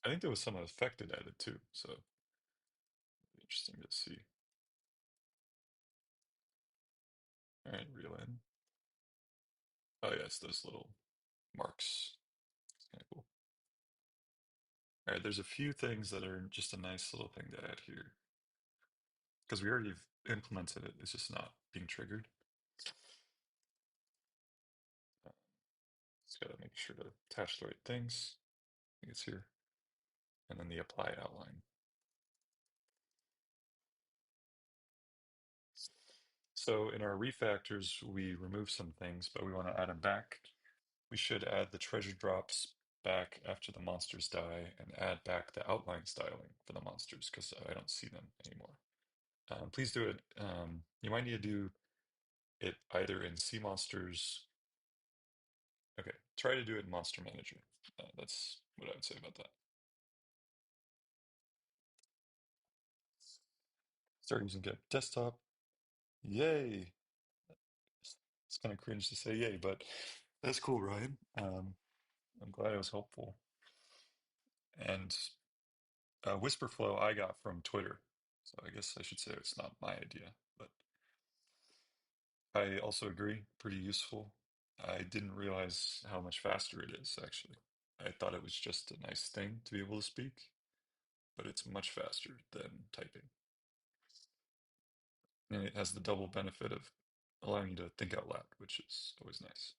[SPEAKER 1] I think there was some effect it added too, so interesting to see. Alright, reel in. Oh yeah, it's those little marks. It's kind of cool. Alright, there's a few things that are just a nice little thing to add here. Because we already implemented it, it's just not being triggered. Just gotta make sure to attach the right things. I think it's here. And then the apply outline. So in our refactors, we remove some things, but we want to add them back. We should add the treasure drops back after the monsters die and add back the outline styling for the monsters because I don't see them anymore. Please do it. You might need to do it either in Sea Monsters. Okay, try to do it in Monster Manager. That's what I would say about that. Start using Get Desktop. Yay! It's kind of cringe to say yay, but that's cool, Ryan. I'm glad it was helpful. And Whisper Flow I got from Twitter, so I guess I should say it's not my idea, but I also agree, pretty useful. I didn't realize how much faster it is, actually. I thought it was just a nice thing to be able to speak, but it's much faster than typing. And it has the double benefit of allowing you to think out loud, which is always nice.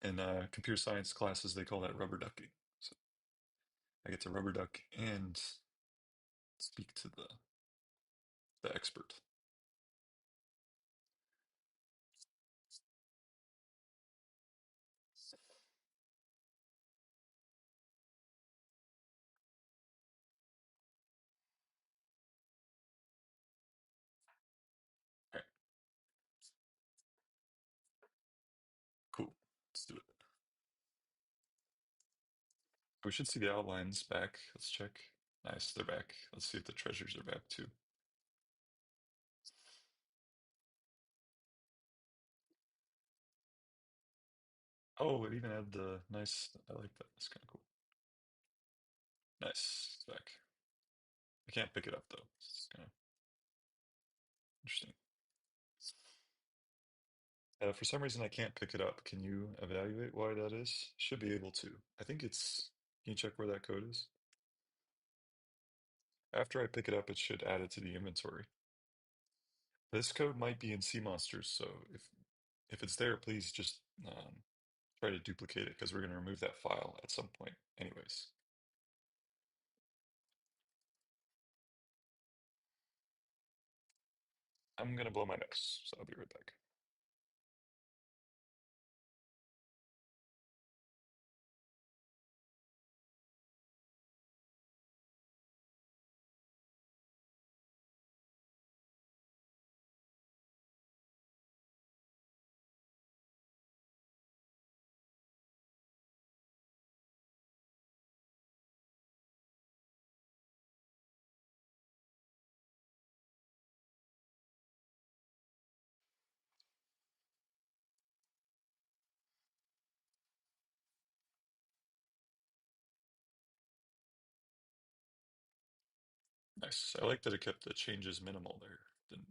[SPEAKER 1] In computer science classes, they call that rubber ducking. So I get to rubber duck and speak to the expert. All right, cool. Let's do it. We should see the outlines back. Let's check. Nice, they're back. Let's see if the treasures are back too. Oh, it even had the nice. I like that. That's kind of cool. Nice, it's back. I can't pick it up though. It's kind of interesting. For some reason, I can't pick it up. Can you evaluate why that is? Should be able to. I think it's. Can you check where that code is? After I pick it up, it should add it to the inventory. This code might be in Sea Monsters, so if it's there, please just try to duplicate it because we're going to remove that file at some point anyways. I'm going to blow my nose, so I'll be right back. Nice. I like that it kept the changes minimal there. Didn't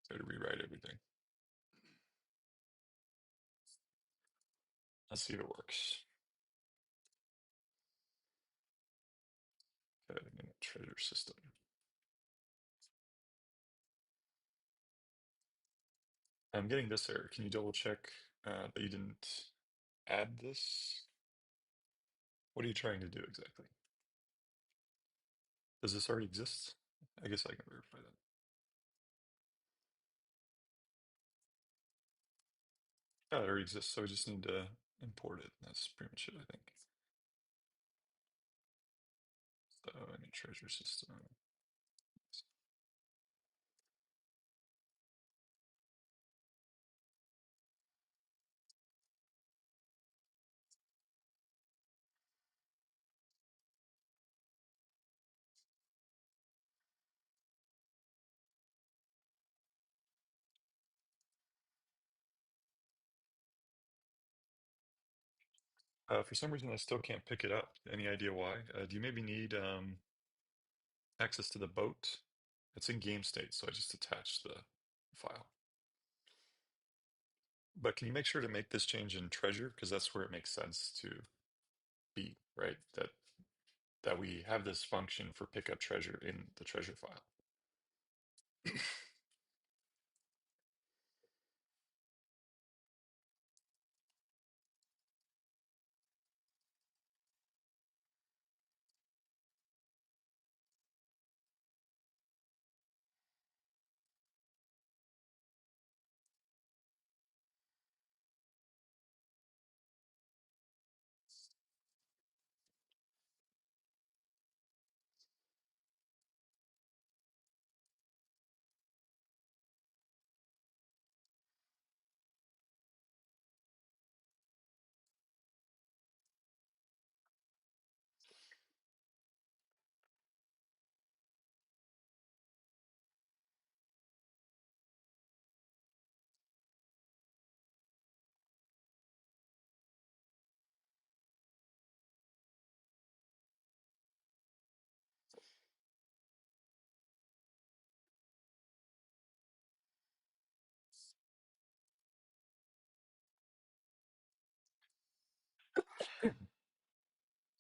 [SPEAKER 1] try to rewrite everything. Let's see if it works. Adding in a treasure system. I'm getting this error. Can you double check that you didn't add this? What are you trying to do exactly? Does this already exist? I guess I can verify that. Yeah, it already exists, so we just need to import it. That's pretty much it, I think. So, any treasure system. For some reason, I still can't pick it up. Any idea why? Do you maybe need access to the boat? It's in game state, so I just attached the file. But can you make sure to make this change in treasure? Because that's where it makes sense to be, right? That we have this function for pickup treasure in the treasure file.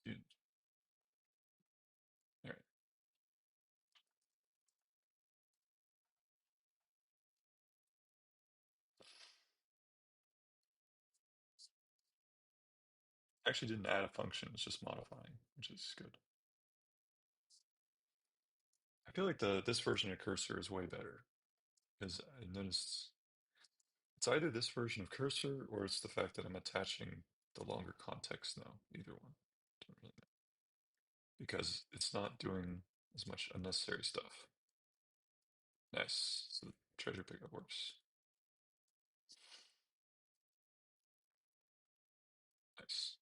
[SPEAKER 1] Dude, all right. Actually didn't add a function, it's just modifying, which is good. I feel like this version of cursor is way better because I noticed it's either this version of cursor or it's the fact that I'm attaching the longer context now. Either one. Don't really know. Because it's not doing as much unnecessary stuff. Nice. So the treasure pickup works. Nice.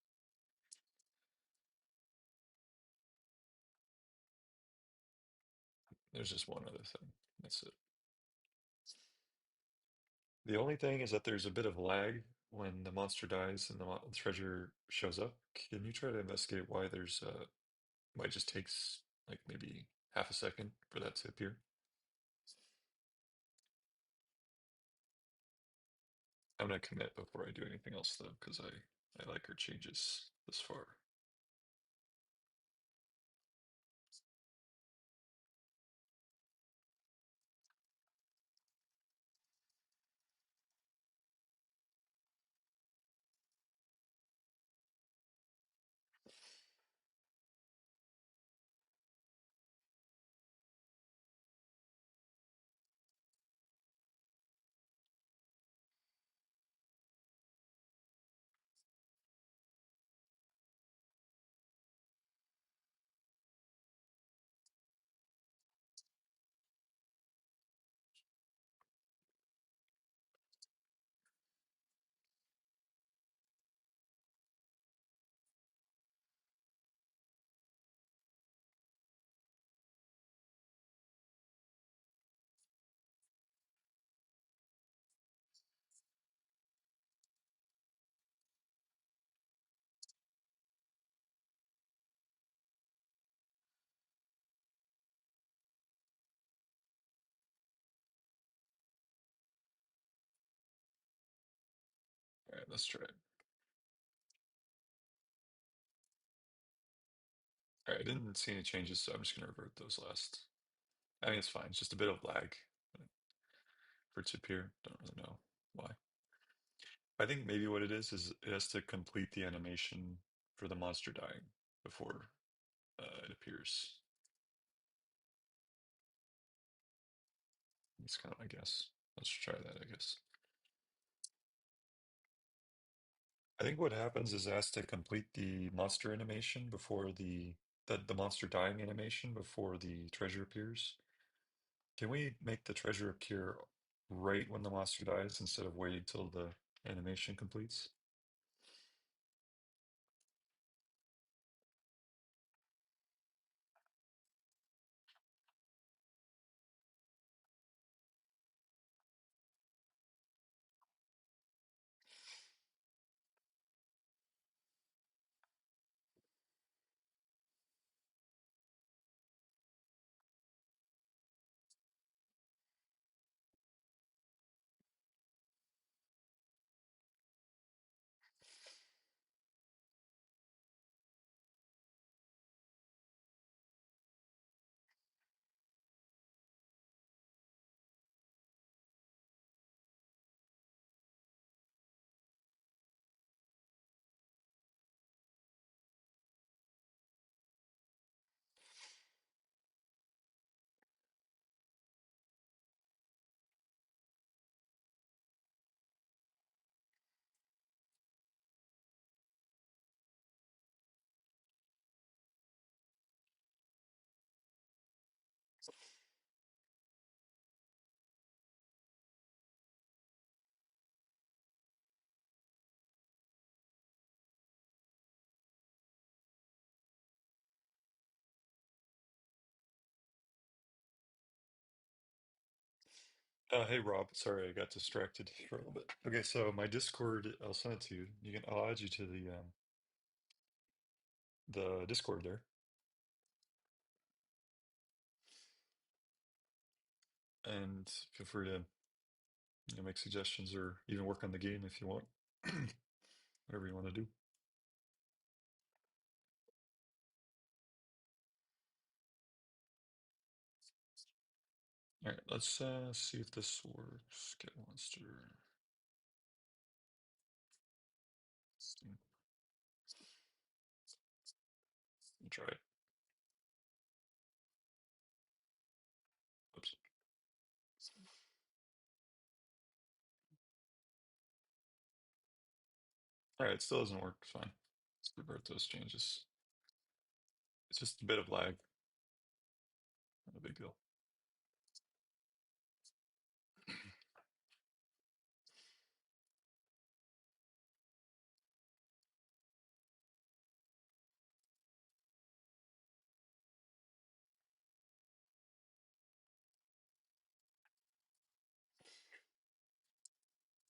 [SPEAKER 1] There's just one other thing. That's it. The only thing is that there's a bit of lag when the monster dies and the treasure shows up. Can you try to investigate why why it just takes like maybe half a second for that to appear? I'm gonna commit before I do anything else though, because I like our changes this far. All right, let's try it. All right, I didn't see any changes, so I'm just gonna revert those last. I mean, it's fine. It's just a bit of lag for it to appear. Don't really know why. I think maybe what it is it has to complete the animation for the monster dying before it appears. It's kind of my guess. Let's try that, I guess. I think what happens is it has to complete the monster animation before the monster dying animation before the treasure appears. Can we make the treasure appear right when the monster dies instead of waiting till the animation completes? Hey Rob, sorry I got distracted for a little bit. Okay, so my Discord, I'll send it to you. I'll add you to the Discord there, and feel free to make suggestions or even work on the game if you want, whatever you want to do. All right, let's see if this works. Get monster. Try it. Oops. All right, it still doesn't work. It's fine. Let's revert those changes. It's just a bit of lag. Not a big deal.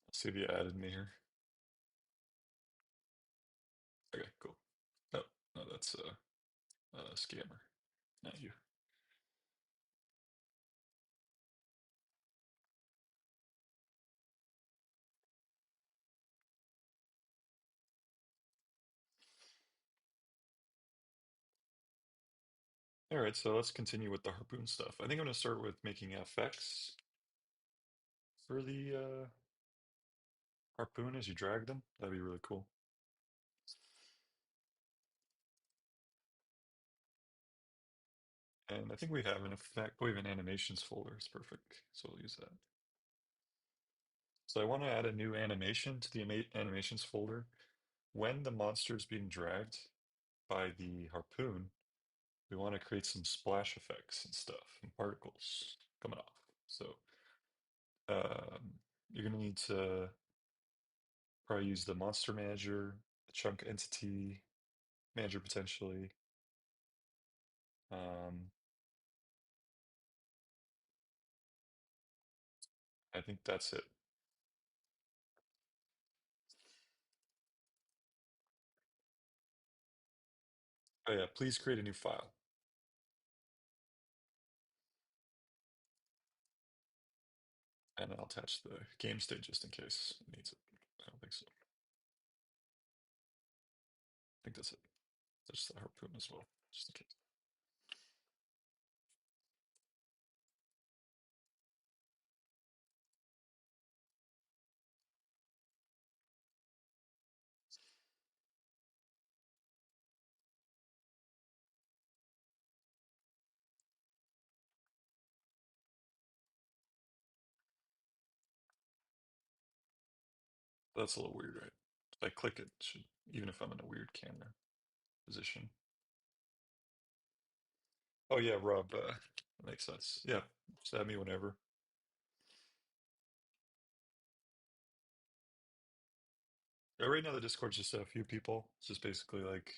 [SPEAKER 1] Let's see if you added me here. Okay, cool. Oh, no, that's a scammer, not you. All right, so let's continue with the harpoon stuff. I think I'm going to start with making FX for the harpoon as you drag them. That'd be really cool. And I think we have an effect, we have an animations folder. It's perfect. So we'll use that. So I want to add a new animation to the animations folder. When the monster is being dragged by the harpoon, we want to create some splash effects and stuff and particles coming off. So um, you're going to need to probably use the monster manager, the chunk entity manager potentially. Um, I think that's it. Oh yeah, please create a new file. And I'll attach the game state just in case it needs it. I don't think so. I think that's it. That's the harpoon as well, just in case. That's a little weird, right? If I click it, should even if I'm in a weird camera position. Oh yeah, Rob, that makes sense. Yeah, just add me whenever. Right now the Discord's just a few people. It's just basically like,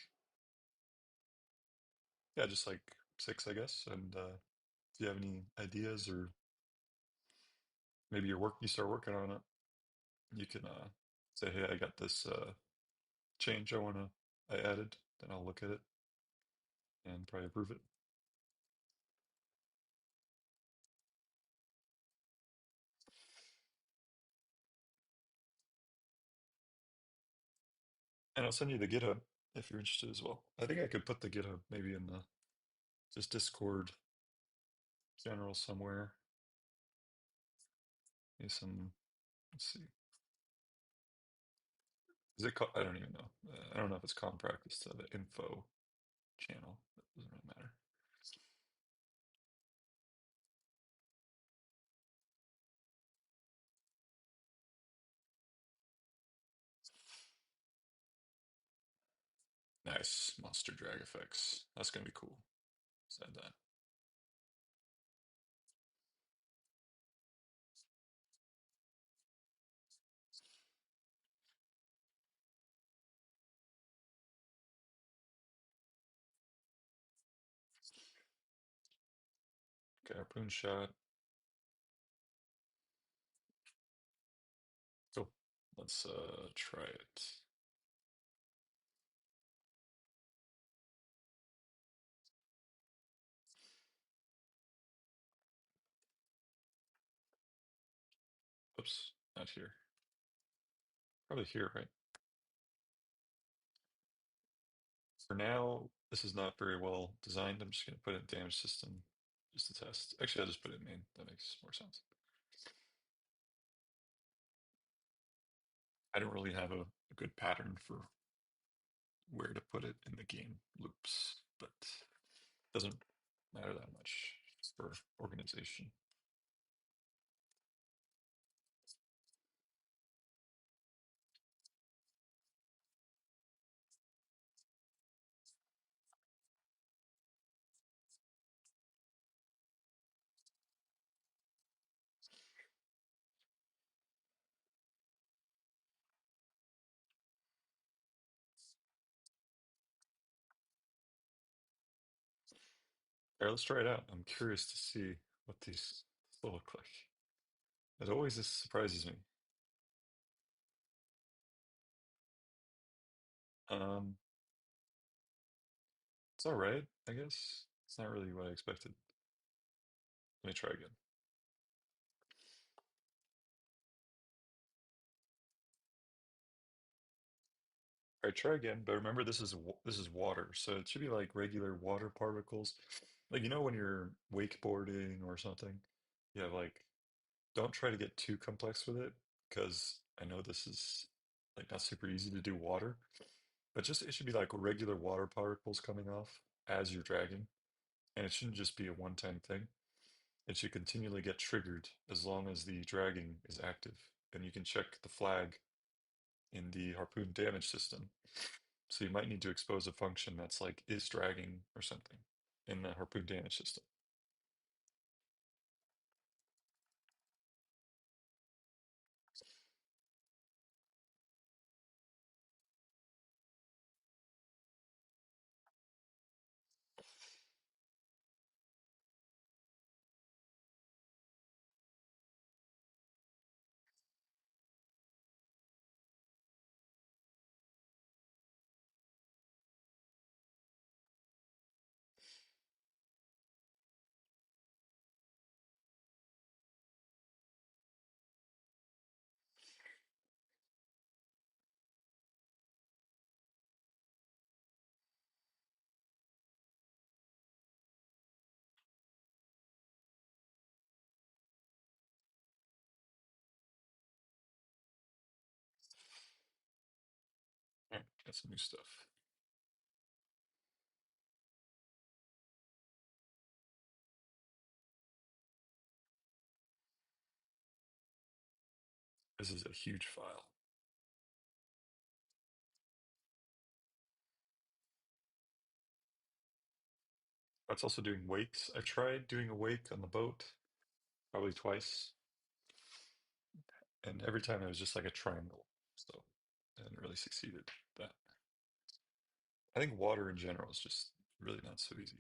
[SPEAKER 1] yeah, just like six, I guess. And if you have any ideas or maybe you start working on it, you can say, hey, I got this change I added, then I'll look at it and probably approve it. And I'll send you the GitHub if you're interested as well. I think I could put the GitHub maybe in the just Discord general somewhere. Maybe some, let's see. Is it I don't even know. I don't know if it's common practice to the info channel. That doesn't really matter. Nice. Monster drag effects. That's going to be cool. Said that. Okay, harpoon shot. Let's try it. Oops, not here. Probably here, right? For now, this is not very well designed. I'm just going to put it in damage system just to test. Actually, I'll just put it in main. That makes more sense. I don't really have a good pattern for where to put it in the game loops, but it doesn't matter that much for organization. All right, let's try it out. I'm curious to see what these will look like. It always just surprises me. Um, it's all right, I guess. It's not really what I expected. Let me try again. All right, try again. But remember, this is water, so it should be like regular water particles. Like when you're wakeboarding or something, you have like don't try to get too complex with it because I know this is like not super easy to do water, but just it should be like regular water particles coming off as you're dragging, and it shouldn't just be a one-time thing. It should continually get triggered as long as the dragging is active, and you can check the flag in the harpoon damage system. So you might need to expose a function that's like is dragging or something in the harpoon damage system. All right, got some new stuff. This is a huge file. That's also doing wakes. I tried doing a wake on the boat probably twice, and every time it was just like a triangle. So I didn't really succeed at that. I think water in general is just really not so easy.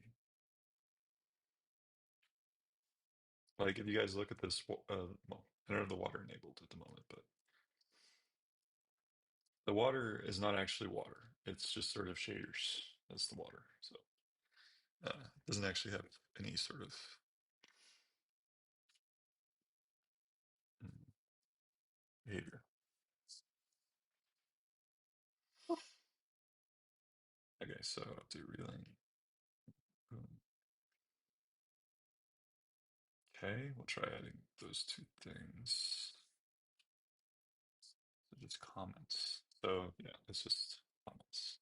[SPEAKER 1] Like if you guys look at this, well, I don't have the water enabled at the moment, but the water is not actually water. It's just sort of shaders. That's the water. So it doesn't actually have any sort of mm, behavior. Okay, so I'll do relaying. Boom. Okay, we'll try adding those two things. So just comments. So yeah, it's just comments.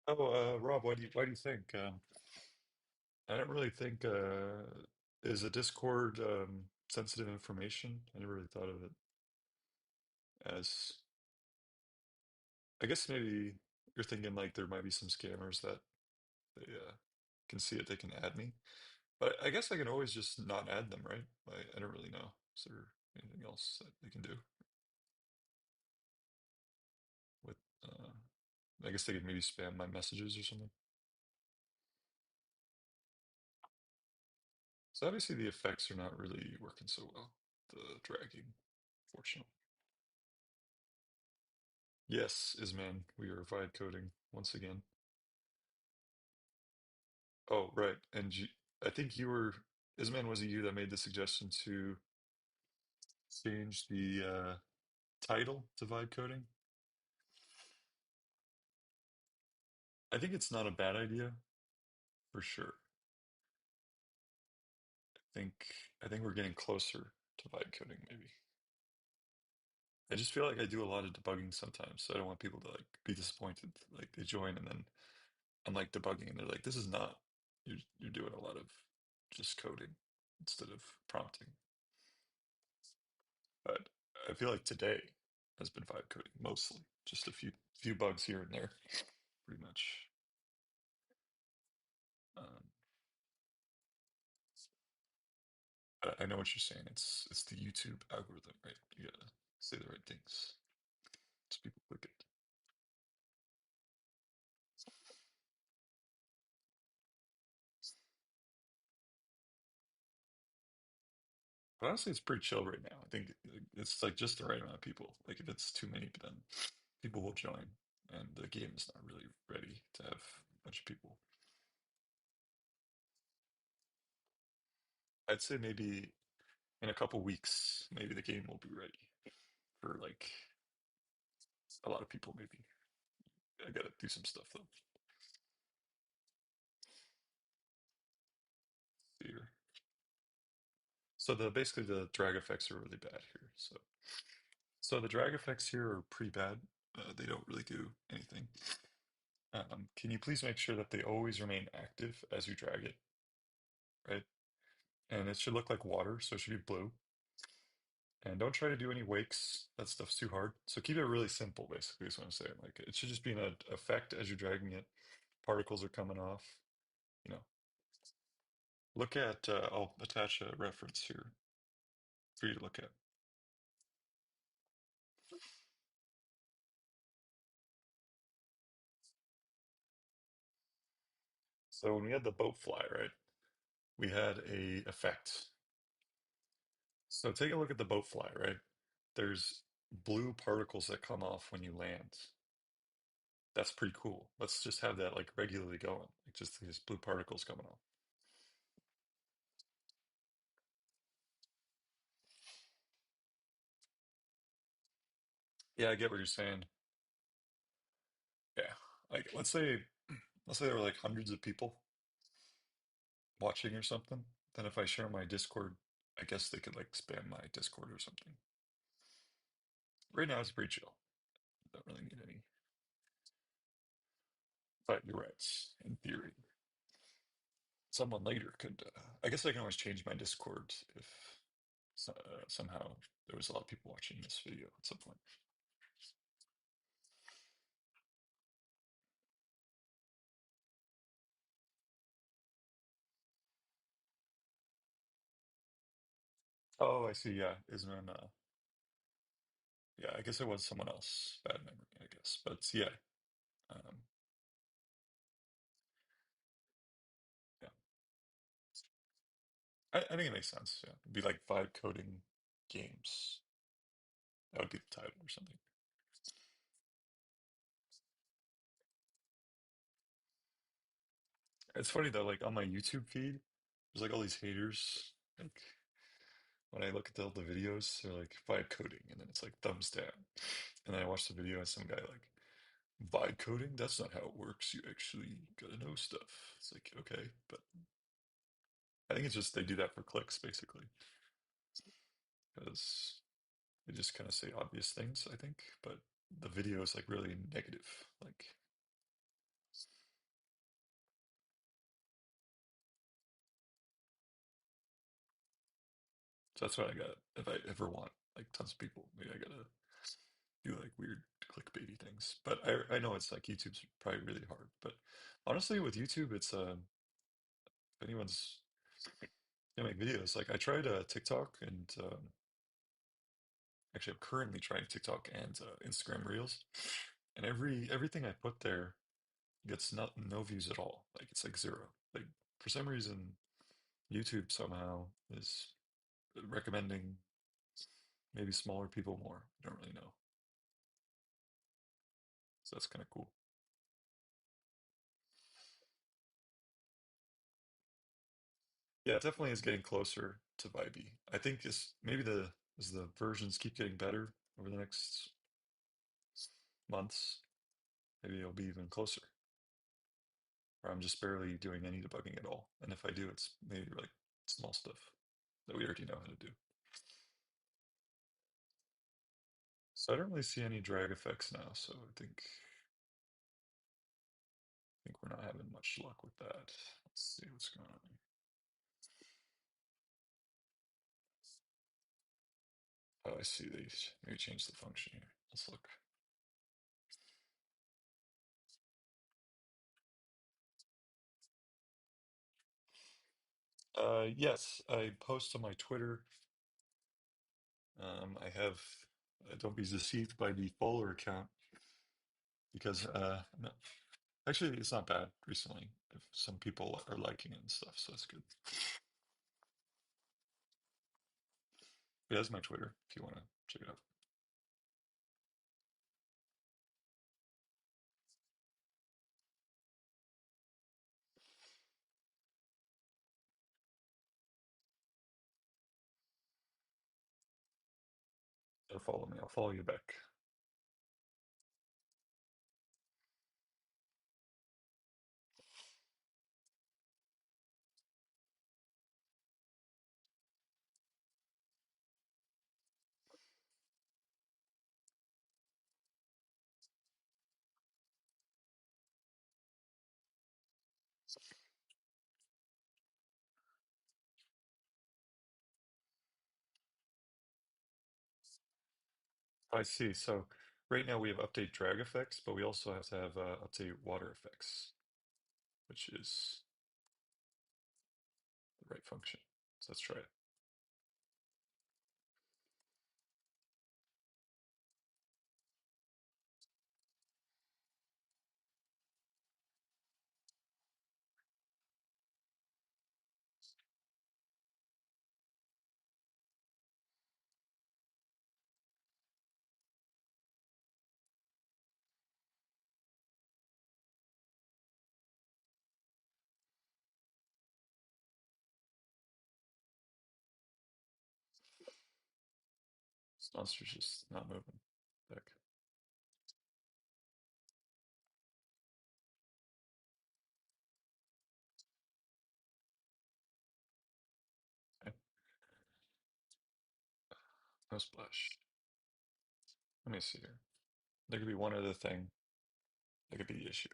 [SPEAKER 1] Oh, Rob, why do you think? I don't really think is a Discord sensitive information. I never really thought of it as. I guess maybe you're thinking like there might be some scammers that they can see it, they can add me. But I guess I can always just not add them, right? I don't really know. Is there anything else that they can do with? I guess they could maybe spam my messages or something. So obviously the effects are not really working so well. The dragging, fortunately. Yes, Isman, we are vibe coding once again. Oh, right. And I think you were, Isman, was it you that made the suggestion to change the title to vibe coding? I think it's not a bad idea for sure. think I think we're getting closer to vibe coding, maybe. I just feel like I do a lot of debugging sometimes, so I don't want people to like be disappointed. Like they join and then I'm like debugging and they're like, this is not you're doing a lot of just coding instead of prompting. But I feel like today has been vibe coding mostly. Just a few bugs here and there, pretty much. Um, but I know what you're saying. It's the YouTube algorithm, right? You gotta say the right things so people click it. But honestly, it's pretty chill right now. I think it's like just the right amount of people. Like if it's too many, then people will join, and the game is not really ready to have a bunch of people. I'd say maybe in a couple weeks, maybe the game will be ready for like a lot of people. Maybe I gotta do some stuff though. Here. So the basically the drag effects are really bad here. So the drag effects here are pretty bad. They don't really do anything. Can you please make sure that they always remain active as you drag it, right? And it should look like water, so it should be blue. And don't try to do any wakes. That stuff's too hard. So keep it really simple, basically, is what I'm saying. Like it should just be an effect as you're dragging it. Particles are coming off. You know, look at. I'll attach a reference here for you to look at. So when we had the boat fly, right, we had a effect. So take a look at the boat fly, right? There's blue particles that come off when you land. That's pretty cool. Let's just have that like regularly going, like just these blue particles coming off. Yeah, I get what you're saying. Yeah, like let's say there were like hundreds of people watching or something. Then if I share my Discord, I guess they could like spam my Discord or something. Right now it's pretty chill. Don't really need any. But you're right. In theory, someone later could. I guess I can always change my Discord if somehow there was a lot of people watching this video at some point. Oh, I see. Yeah, Isman. Yeah, I guess it was someone else. Bad memory, I guess. But yeah, um, yeah. I think it makes sense. Yeah, it'd be like vibe coding games. That would be the title or something. It's funny though, like on my YouTube feed, there's like all these haters. Like when I look at all the videos, they're like vibe coding, and then it's like thumbs down. And then I watch the video and some guy like vibe coding. That's not how it works. You actually gotta know stuff. It's like okay, but I think it's just they do that for clicks basically because they just kind of say obvious things. I think, but the video is like really negative. Like so that's what I got. If I ever want like tons of people, maybe I gotta do like weird clickbaity things. But I know it's like YouTube's probably really hard. But honestly, with YouTube, it's if anyone's gonna make videos, like I tried TikTok and actually I'm currently trying TikTok and Instagram Reels, and everything I put there gets no views at all. Like it's like zero. Like for some reason, YouTube somehow is recommending maybe smaller people more. I don't really know. So that's kind of cool. Yeah, it definitely is getting closer to vibey. I think it's maybe the as the versions keep getting better over the next months, maybe it'll be even closer. Or I'm just barely doing any debugging at all. And if I do, it's maybe like small stuff that we already know how to do. So I don't really see any drag effects now, so I think we're not having much luck with that. Let's see what's going on. Oh, I see. They maybe changed the function here. Let's look. Yes, I post on my Twitter. I have. Don't be deceived by the follower account because no, actually it's not bad recently. If some people are liking it and stuff, so that's good. Yeah, that's my Twitter if you want to check it out. Or follow me. I'll follow you back. I see. So right now we have update drag effects, but we also have to have update water effects, which is the right function. So let's try it. This monster's just not moving. Heck. Okay. No splash. Let me see here. There could be one other thing that could be the issue.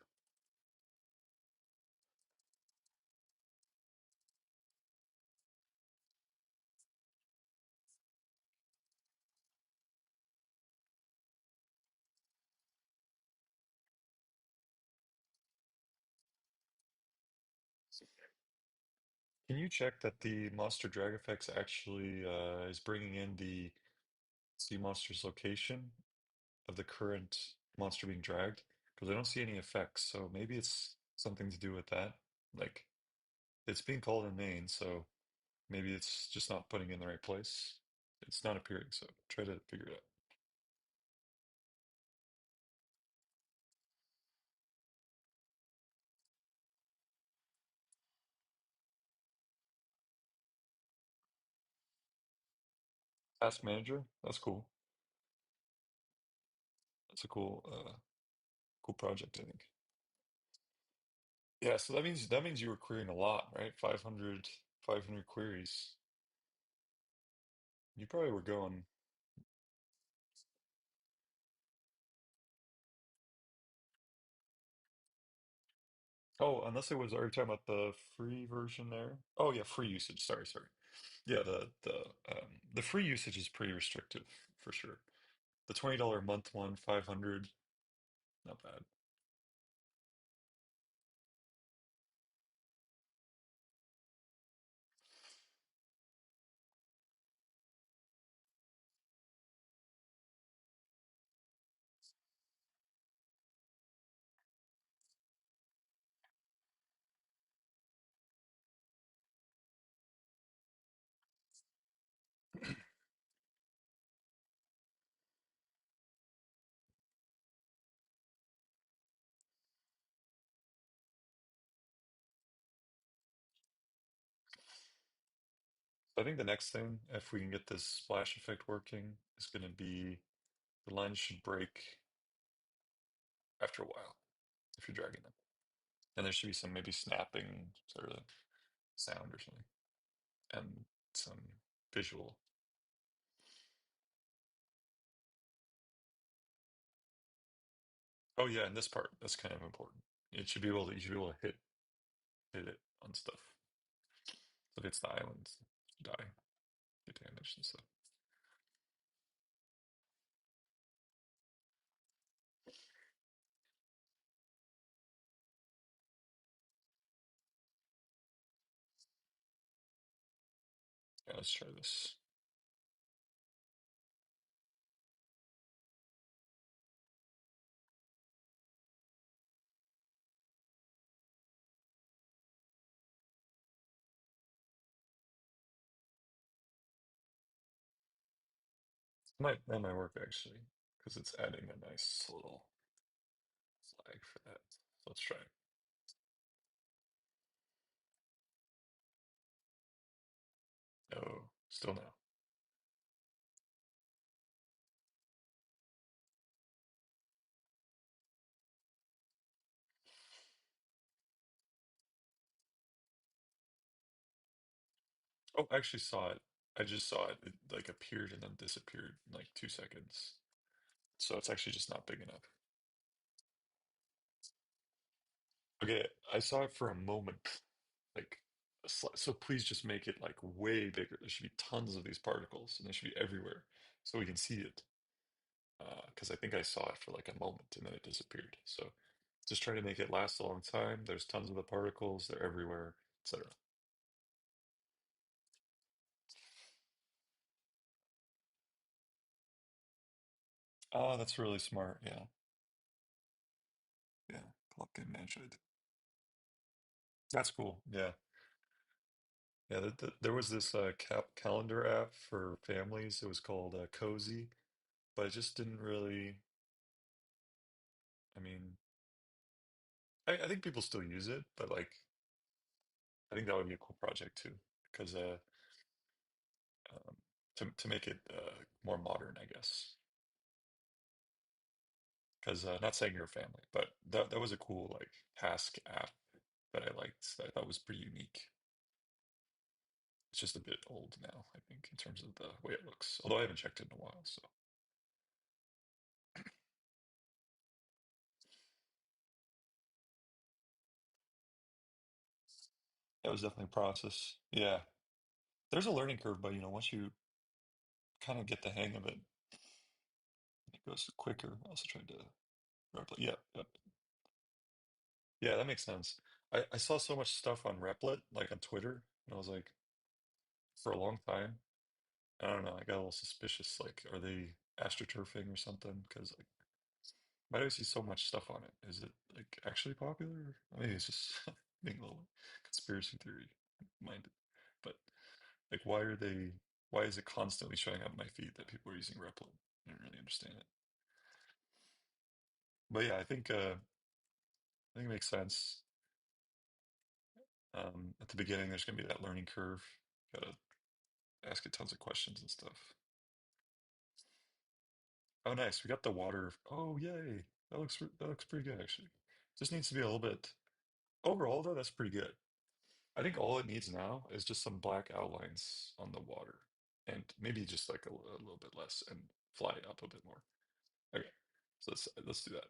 [SPEAKER 1] Can you check that the monster drag effects actually is bringing in the sea monster's location of the current monster being dragged? Because I don't see any effects, so maybe it's something to do with that. Like it's being called in main, so maybe it's just not putting in the right place. It's not appearing, so try to figure it out. Task manager, that's cool. That's a cool project, I think. Yeah, so that means you were querying a lot, right? 500 queries. You probably were going. Oh, unless it was, are you talking about the free version there? Oh yeah, free usage. Sorry. Yeah, the free usage is pretty restrictive for sure. The $20 a month one, 500, not bad. I think the next thing, if we can get this splash effect working, is going to be the lines should break after a while if you're dragging them. And there should be some maybe snapping sort of sound or something, and some visual. Oh yeah, and this part, that's kind of important. It should be able to, you should be able to hit it on stuff. So if it's the islands, die, get damaged and stuff. Yeah, let's try this. That might work actually, because it's adding a nice little flag for that. So let's try it. Oh, still no. Oh, I actually saw it. I just saw it. It like appeared and then disappeared in like 2 seconds. So it's actually just not big enough. Okay, I saw it for a moment. Like, so please just make it like way bigger. There should be tons of these particles and they should be everywhere so we can see it. Because I think I saw it for like a moment and then it disappeared. So just try to make it last a long time. There's tons of the particles, they're everywhere, etc. Oh, that's really smart. Yeah. Yeah. Clock and management. That's cool. Yeah. Yeah. There was this calendar app for families. It was called Cozy, but it just didn't really, I mean, I think people still use it, but like, I think that would be a cool project too, because um, to make it more modern, I guess. Because not saying you're a family, but that was a cool like task app that I liked. That I thought was pretty unique. It's just a bit old now, I think, in terms of the way it looks. Although I haven't checked it in a while, so that was definitely a process. Yeah, there's a learning curve, but once you kind of get the hang of it, it goes quicker. I also tried to replicate. Yeah, yeah, that makes sense. I saw so much stuff on Replit, like on Twitter, and I was like, for a long time, I don't know, I got a little suspicious. Like, are they astroturfing or something? Because like, why do I see so much stuff on it? Is it like actually popular? Maybe it's just being a little conspiracy theory minded. But like, why are they? Why is it constantly showing up in my feed that people are using Replit? I don't really understand it. But yeah, I think it makes sense. At the beginning, there's gonna be that learning curve. Gotta ask it tons of questions and stuff. Oh, nice. We got the water. Oh, yay. That looks pretty good actually. Just needs to be a little bit. Overall, though, that's pretty good. I think all it needs now is just some black outlines on the water, and maybe just like a little bit less, and fly up a bit more. Okay, so let's do that.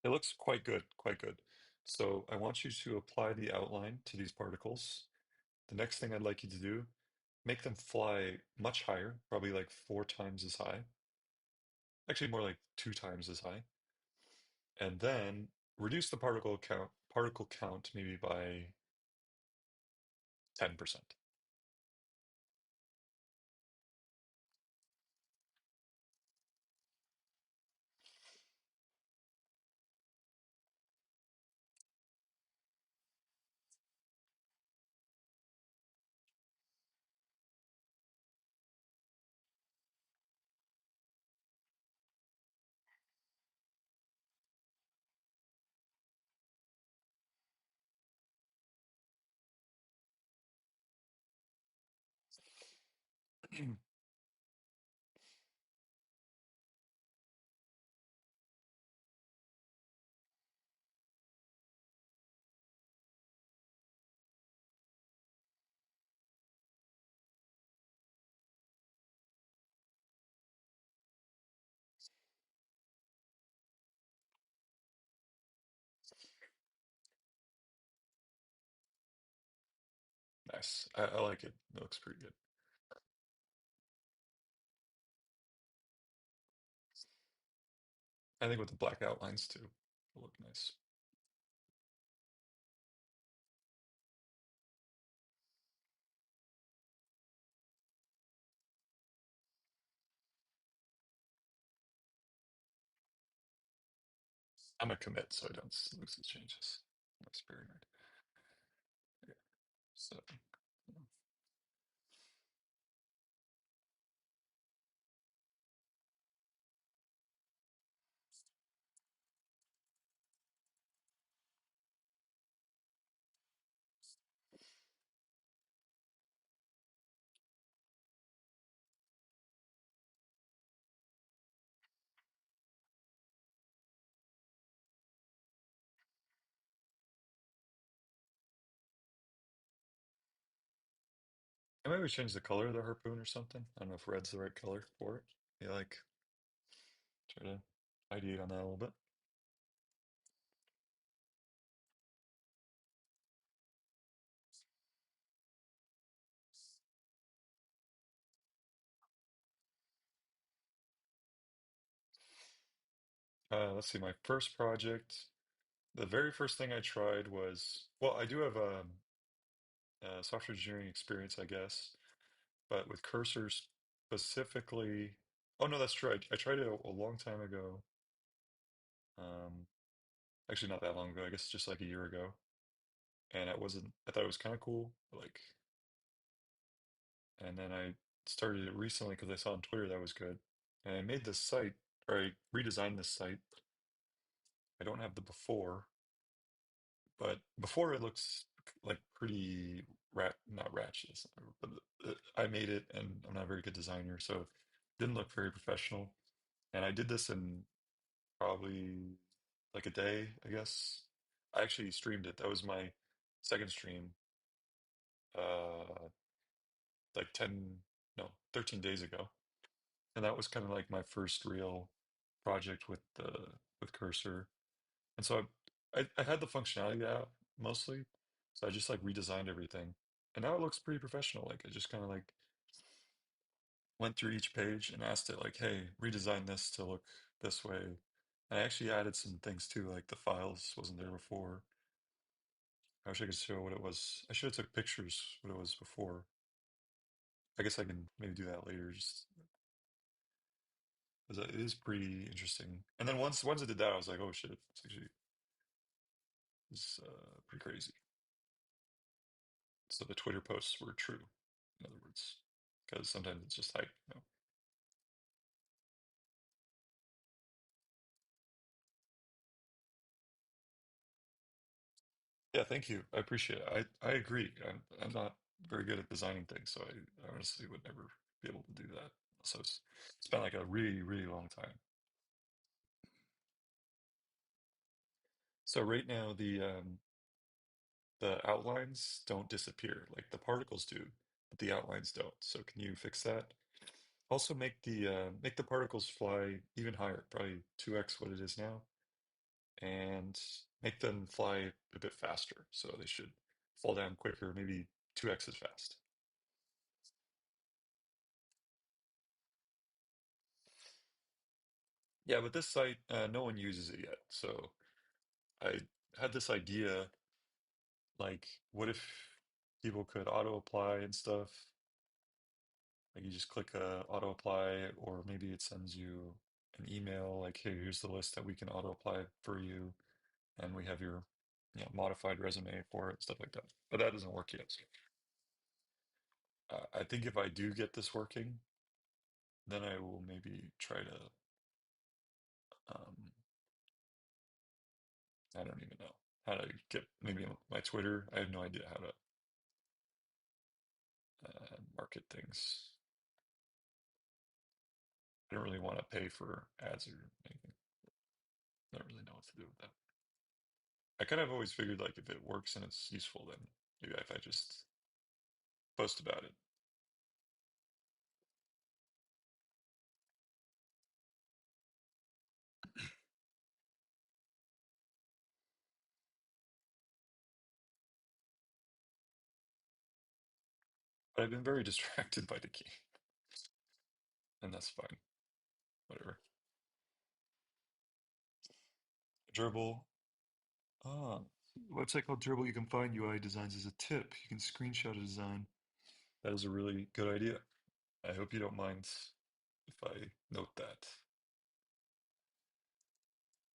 [SPEAKER 1] It looks quite good, quite good. So I want you to apply the outline to these particles. The next thing I'd like you to do, make them fly much higher, probably like 4 times as high. Actually, more like 2 times as high. And then reduce the particle count maybe by 10%. Nice. I like it. It looks pretty good. I think with the black outlines too, it'll look nice. I'm a commit so I don't lose the changes. That's very right. Yeah. So yeah. I maybe change the color of the harpoon or something. I don't know if red's the right color for it. Yeah, like try to ideate on that a little bit. Let's see, my first project, the very first thing I tried was, well, I do have software engineering experience, I guess, but with cursors specifically. Oh no, that's true. I tried it a long time ago. Um, Actually, not that long ago. I guess just like a year ago, and it wasn't. I thought it was kind of cool, like, and then I started it recently because I saw on Twitter that was good, and I made this site, or I redesigned this site. I don't have the before, but before it looks like pretty not ratchet, but I made it, and I'm not a very good designer, so it didn't look very professional. And I did this in probably like a day, I guess. I actually streamed it. That was my second stream, uh, like 10, no, 13 days ago. And that was kind of like my first real project with the with Cursor. And so I had the functionality out mostly. So I just like redesigned everything. And now it looks pretty professional. Like I just kind of like went through each page and asked it like, hey, redesign this to look this way. And I actually added some things too, like the files wasn't there before. I wish I could show what it was. I should have took pictures what it was before. I guess I can maybe do that later. Just 'cause it is pretty interesting. And then once I did that, I was like, oh shit, it's actually pretty crazy. So the Twitter posts were true, in other words, because sometimes it's just hype. Yeah, thank you. I appreciate it. I agree. I'm not very good at designing things, so I honestly would never be able to do that. So it's been like a really, really long time. So right now the outlines don't disappear, like the particles do, but the outlines don't. So can you fix that? Also make the particles fly even higher, probably 2x what it is now, and make them fly a bit faster. So they should fall down quicker, maybe 2x as fast. Yeah, but this site, no one uses it yet. So I had this idea, like, what if people could auto apply and stuff? Like you just click auto apply, or maybe it sends you an email like, hey, here's the list that we can auto apply for you, and we have your modified resume for it, stuff like that. But that doesn't work yet. So, I think if I do get this working, then I will maybe try to. Um, I don't even know how to get maybe my Twitter. I have no idea how to market things. I don't really want to pay for ads or anything. I don't really know what to do with that. I kind of always figured like if it works and it's useful, then maybe if I just post about it. But I've been very distracted by the game, and that's fine. Whatever. Dribble. Ah, website called Dribble. You can find UI designs as a tip. You can screenshot a design. That is a really good idea. I hope you don't mind if I note that,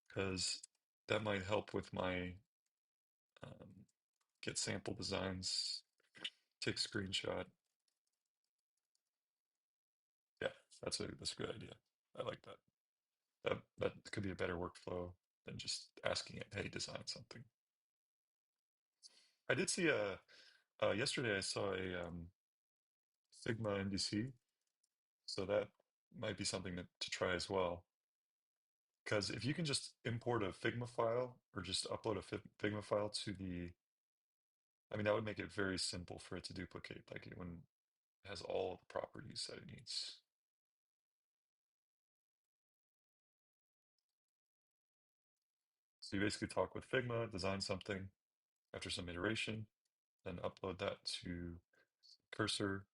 [SPEAKER 1] because that might help with my get sample designs, take screenshot. Yeah, that's a good idea. I like that. That could be a better workflow than just asking it, hey, design something. I did see yesterday I saw a Figma NDC, so that might be something to try as well. Because if you can just import a Figma file or just upload a Figma file to the, I mean, that would make it very simple for it to duplicate. Like it when it has all the properties that it needs. So you basically talk with Figma, design something after some iteration, then upload that to Cursor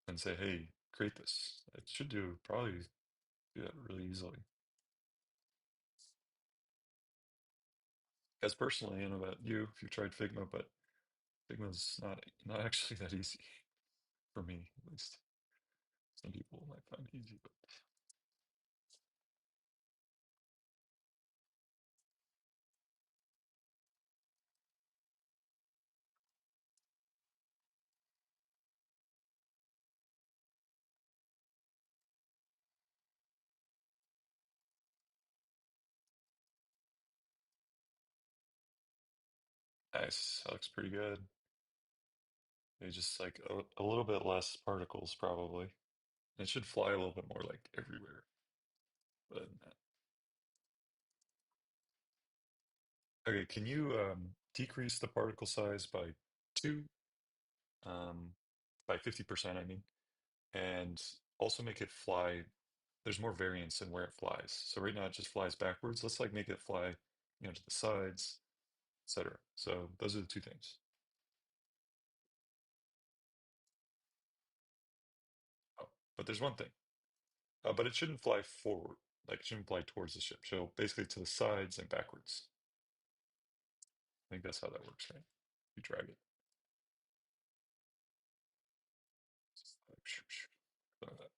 [SPEAKER 1] and say, hey, create this. It should probably do that really easily. As personally, I don't know about you if you've tried Figma, but Figma's not actually that easy for me, at least. Some people might find it easy, but nice. That looks pretty good. Maybe just like a little bit less particles, probably. It should fly a little bit more like everywhere. But okay, can you decrease the particle size by two, um, by 50%, I mean, and also make it fly. There's more variance in where it flies. So right now it just flies backwards. Let's like make it fly, to the sides, etc. So those are the two things. Oh, but there's one thing. But it shouldn't fly forward. Like it shouldn't fly towards the ship. So basically to the sides and backwards. I think that's how that works, right? You drag it. Like, like that.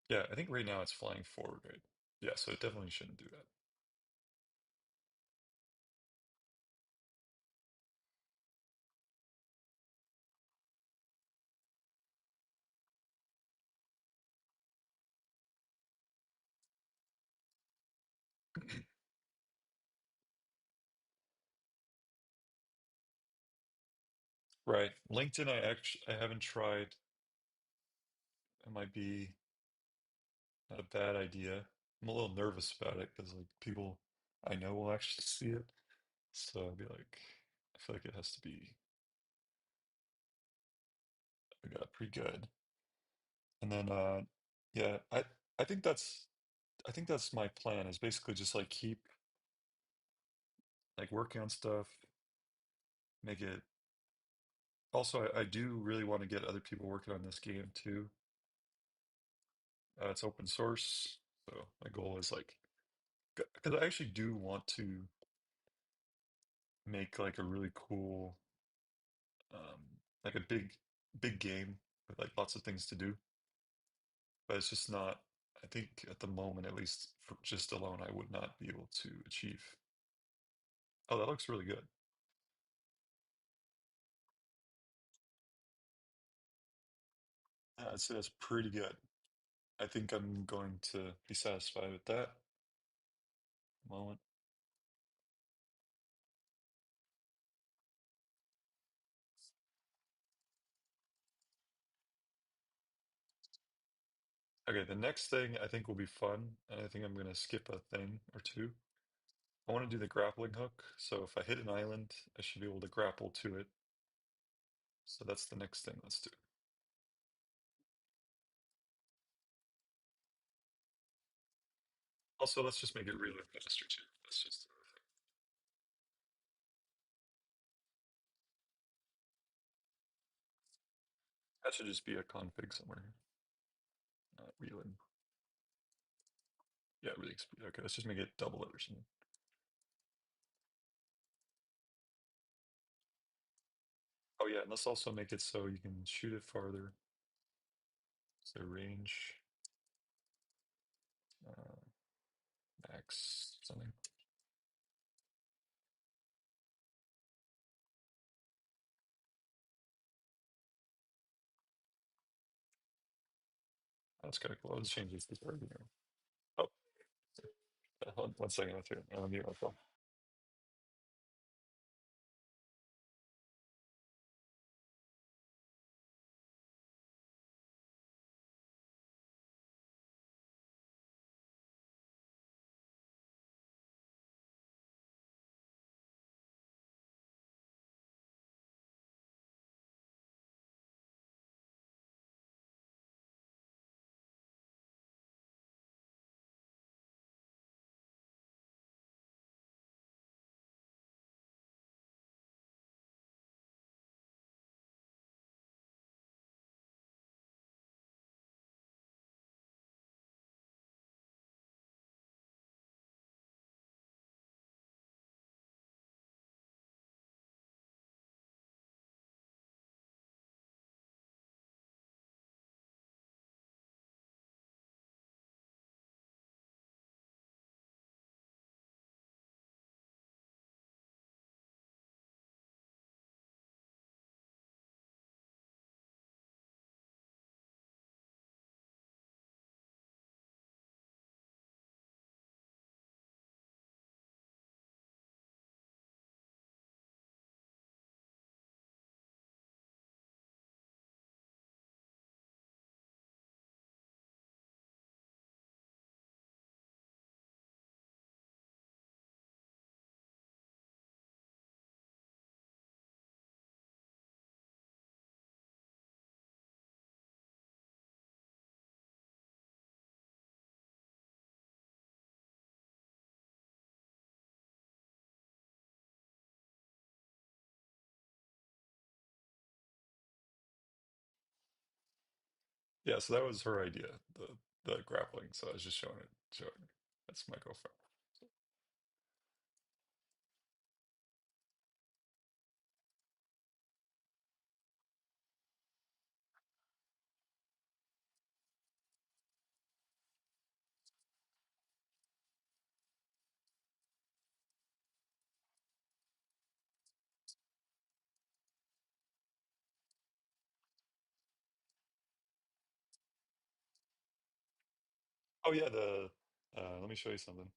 [SPEAKER 1] Yeah, I think right now it's flying forward, right? Yeah, so it definitely shouldn't do that. Right. LinkedIn, I haven't tried. It might be not a bad idea. I'm a little nervous about it because like people I know will actually see it. So I'd be like, I feel like it has to be pretty good. And then yeah, I think that's my plan is basically just like keep like working on stuff, make it also I do really want to get other people working on this game too. It's open source, so my goal is like because I actually do want to make like a really cool um like a big game with like lots of things to do, but it's just not, I think at the moment at least for just alone I would not be able to achieve. Oh, that looks really good. I'd say that's pretty good. I think I'm going to be satisfied with that moment. Okay, the next thing I think will be fun, and I think I'm going to skip a thing or two. I want to do the grappling hook, so if I hit an island, I should be able to grapple to it. So that's the next thing. Let's do. Also, let's just make it reload faster too. That's just that should just be a config somewhere. Reload. Yeah, really speed. Okay, let's just make it double it or something. Oh yeah, and let's also make it so you can shoot it farther. So range uh, max something. That's kind of cool. Let's change this to 30 here. Oh, hold on 1 second. Let's hear. I'll mute myself. Yeah, so that was her idea, the grappling. So I was just showing her. That's my girlfriend. Oh yeah, the let me show you something.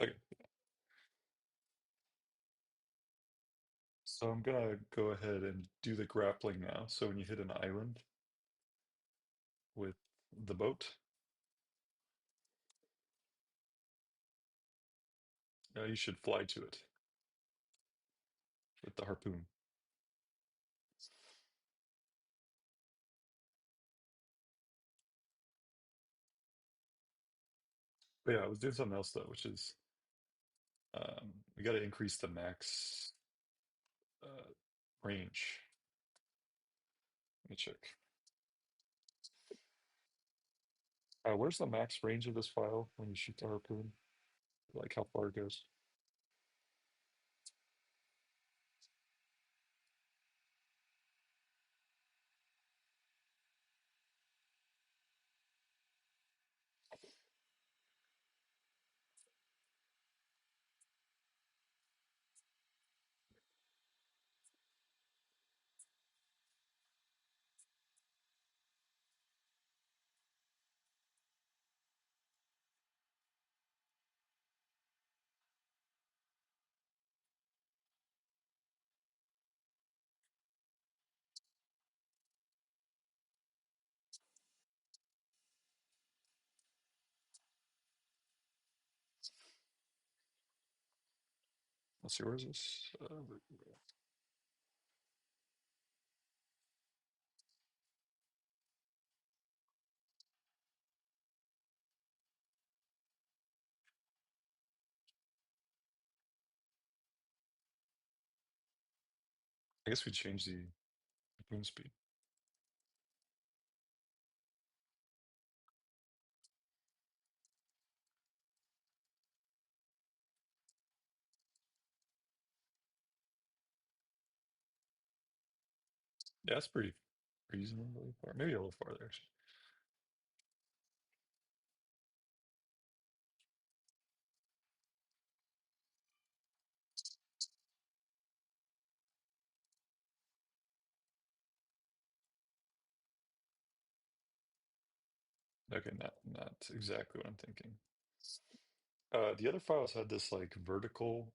[SPEAKER 1] Okay, so I'm gonna go ahead and do the grappling now. So when you hit an island with the boat, you should fly to it with the harpoon. But yeah, I was doing something else though, which is we got to increase the max. range. Let me check. Where's the max range of this file when you shoot the harpoon? Like how far it goes? Let's see, where is this? I guess we change the harpoon speed. Yeah, that's pretty reasonably far. Maybe a little farther, actually. Okay, not exactly what I'm thinking. The other files had this like vertical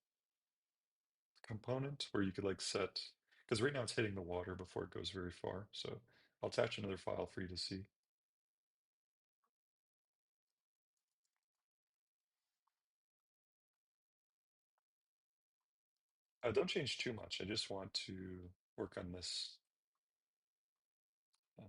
[SPEAKER 1] component where you could like set, because right now it's hitting the water before it goes very far. So I'll attach another file for you to see. Don't change too much. I just want to work on this. Uh,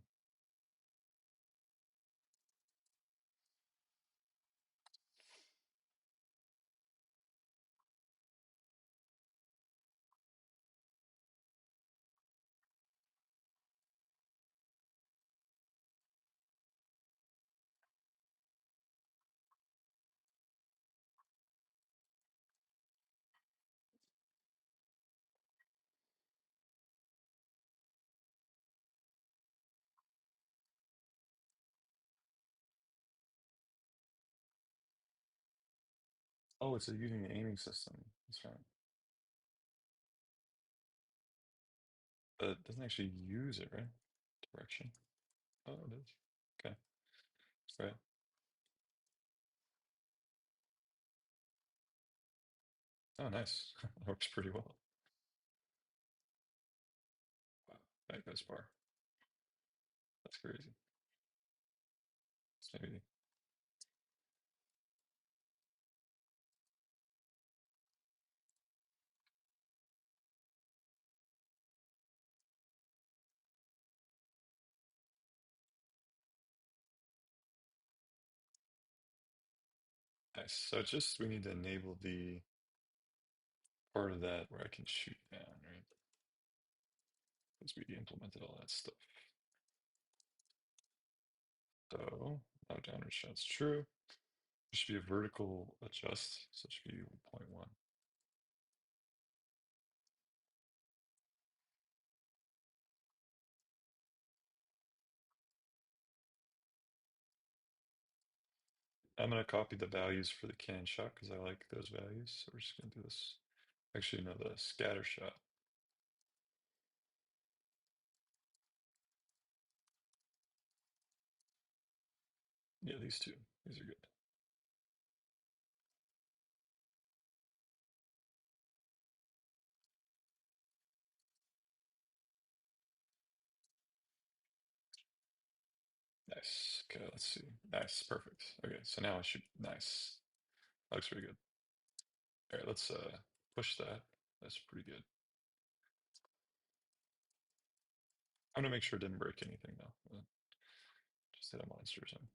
[SPEAKER 1] oh, it's using the aiming system. That's right. But it doesn't actually use it, right? Direction. Oh, it is. Okay. That's right. Oh, nice. That works pretty well. Wow. That goes far. That's crazy. So maybe. Nice. So it's just we need to enable the part of that where I can shoot down, right? Because we implemented all that stuff. So now downward shot's true. There should be a vertical adjust, so it should be 1.1. I'm going to copy the values for the cannon shot because I like those values. So we're just going to do this. Actually, no, the scatter shot. Yeah, these two. These are good. Nice. Okay, let's see. Nice. Perfect. Okay, so now I should. Nice. That looks pretty good. All right, let's push that. That's pretty good. I'm gonna make sure it didn't break anything though. Just hit a monster or something.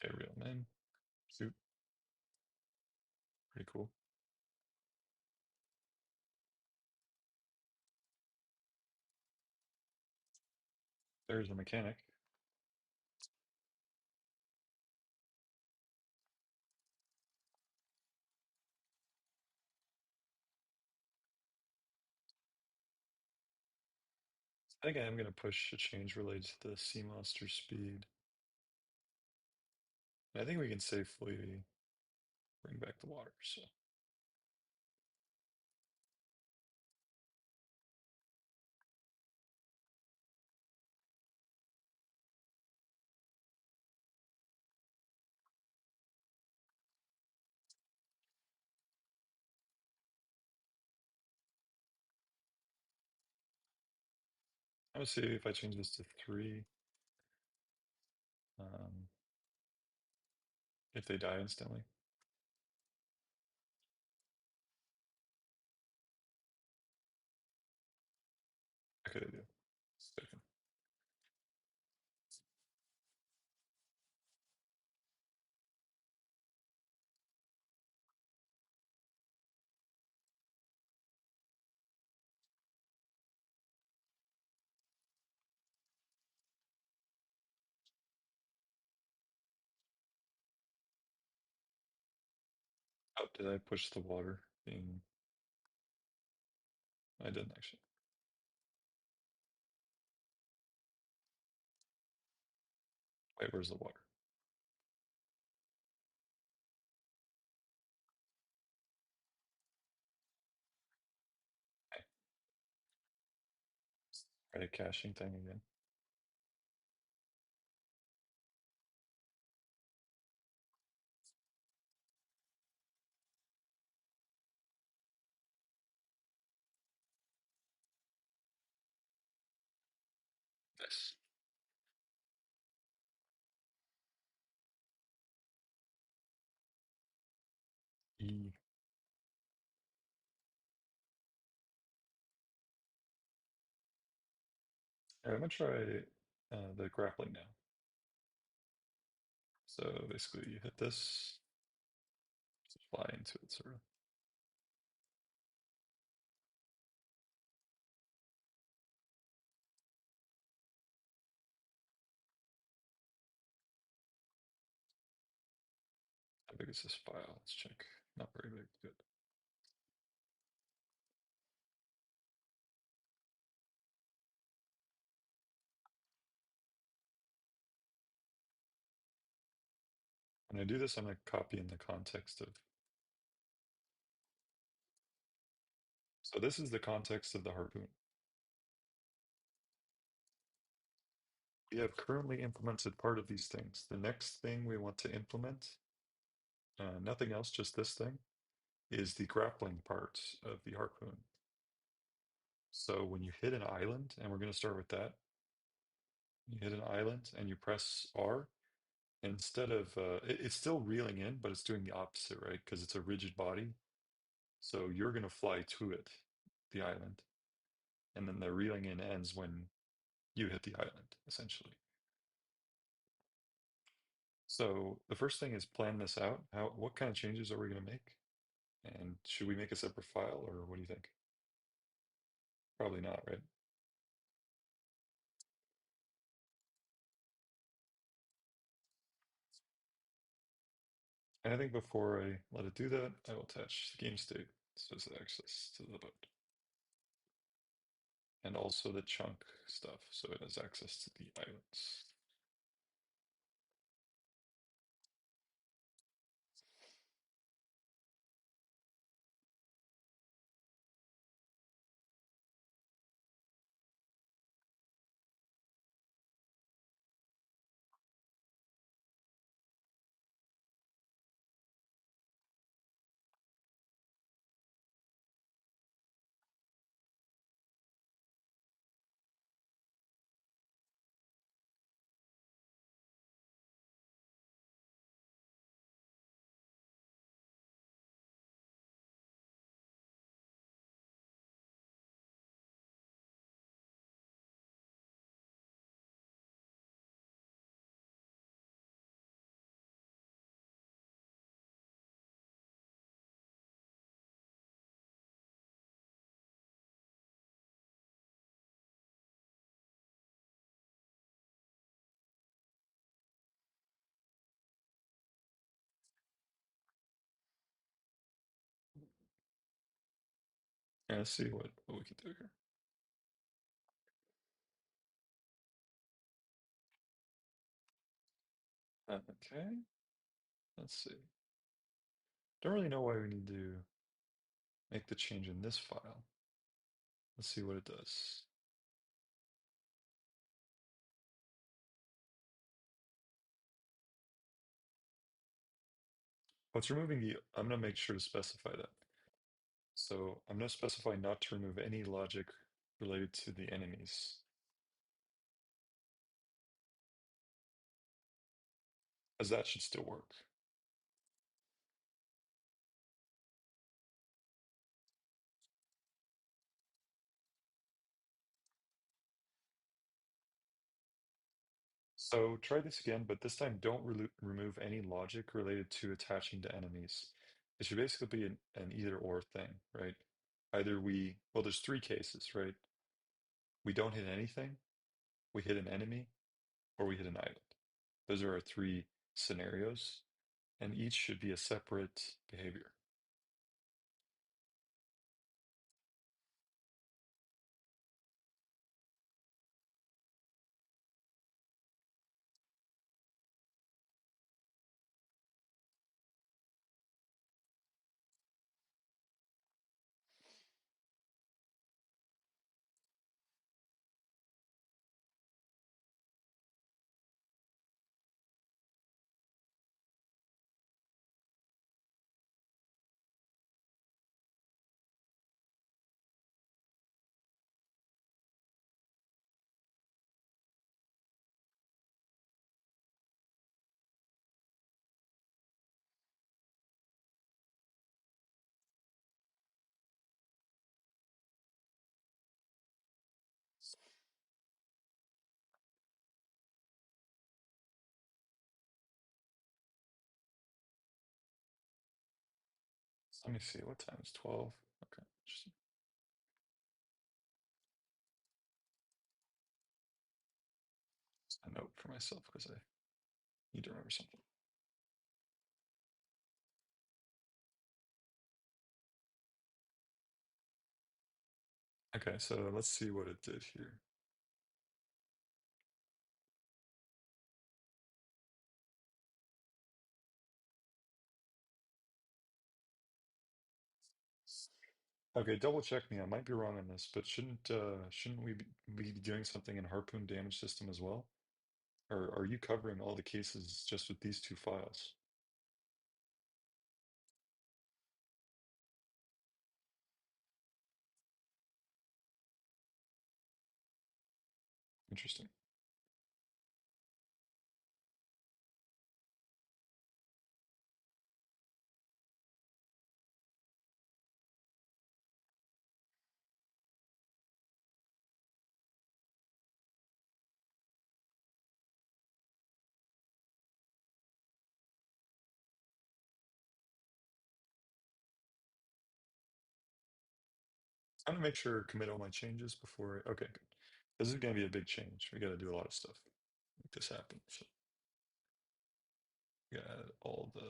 [SPEAKER 1] Okay, real name. Suit. Pretty cool. There's a mechanic. I think I am going to push a change related to the sea monster speed. I think we can safely bring back the water. So I'm going to see if I change this to 3. Um, if they die instantly. Okay, they do. Second. Oh, did I push the water being? I didn't actually. Wait, where's the water? Okay. Try a caching thing again. Yes. E. All right, I'm gonna try the grappling now. So basically, you hit this, just fly into it, sort of. How big is this file? Let's check. Not very big. Good. When I do this, I'm gonna copy in the context of. So this is the context of the harpoon. We have currently implemented part of these things. The next thing we want to implement, nothing else, just this thing, is the grappling part of the harpoon. So when you hit an island, and we're going to start with that, you hit an island and you press R, instead of, it's still reeling in, but it's doing the opposite, right? Because it's a rigid body. So you're going to fly to it, the island. And then the reeling in ends when you hit the island, essentially. So the first thing is plan this out. What kind of changes are we going to make? And should we make a separate file, or what do you think? Probably not, right? And I think before I let it do that, I will attach the game state so it's access to the boat. And also the chunk stuff so it has access to the islands. Yeah, let's see what we can do here. Okay, let's see. Don't really know why we need to make the change in this file. Let's see what it does. Oh, it's removing the, I'm gonna make sure to specify that. So I'm gonna specify not to remove any logic related to the enemies, as that should still work. So try this again, but this time don't remove any logic related to attaching to enemies. It should basically be an either or thing, right? Either we, well, there's three cases, right? We don't hit anything, we hit an enemy, or we hit an island. Those are our three scenarios, and each should be a separate behavior. So let me see, what time is 12? Okay, just a note for myself because I need to remember something. Okay, so let's see what it did here. Okay, double check me. I might be wrong on this, but shouldn't we be doing something in harpoon damage system as well? Or are you covering all the cases just with these two files? Interesting. I'm gonna make sure commit all my changes before. Okay, good. This is gonna be a big change. We gotta do a lot of stuff to make this happen. So we gotta add all the.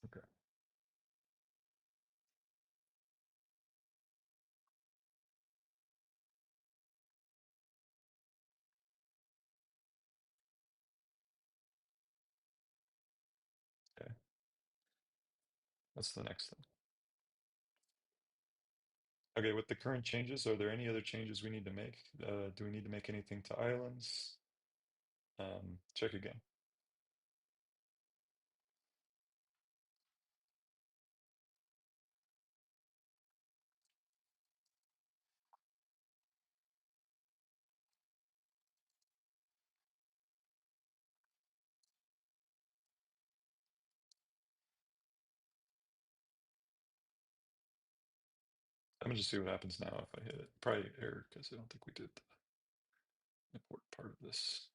[SPEAKER 1] Okay. Okay. What's the next thing? Okay, with the current changes, are there any other changes we need to make? Do we need to make anything to islands? Check again. I'm gonna just see what happens now if I hit it. Probably error because I don't think we did the important part of this.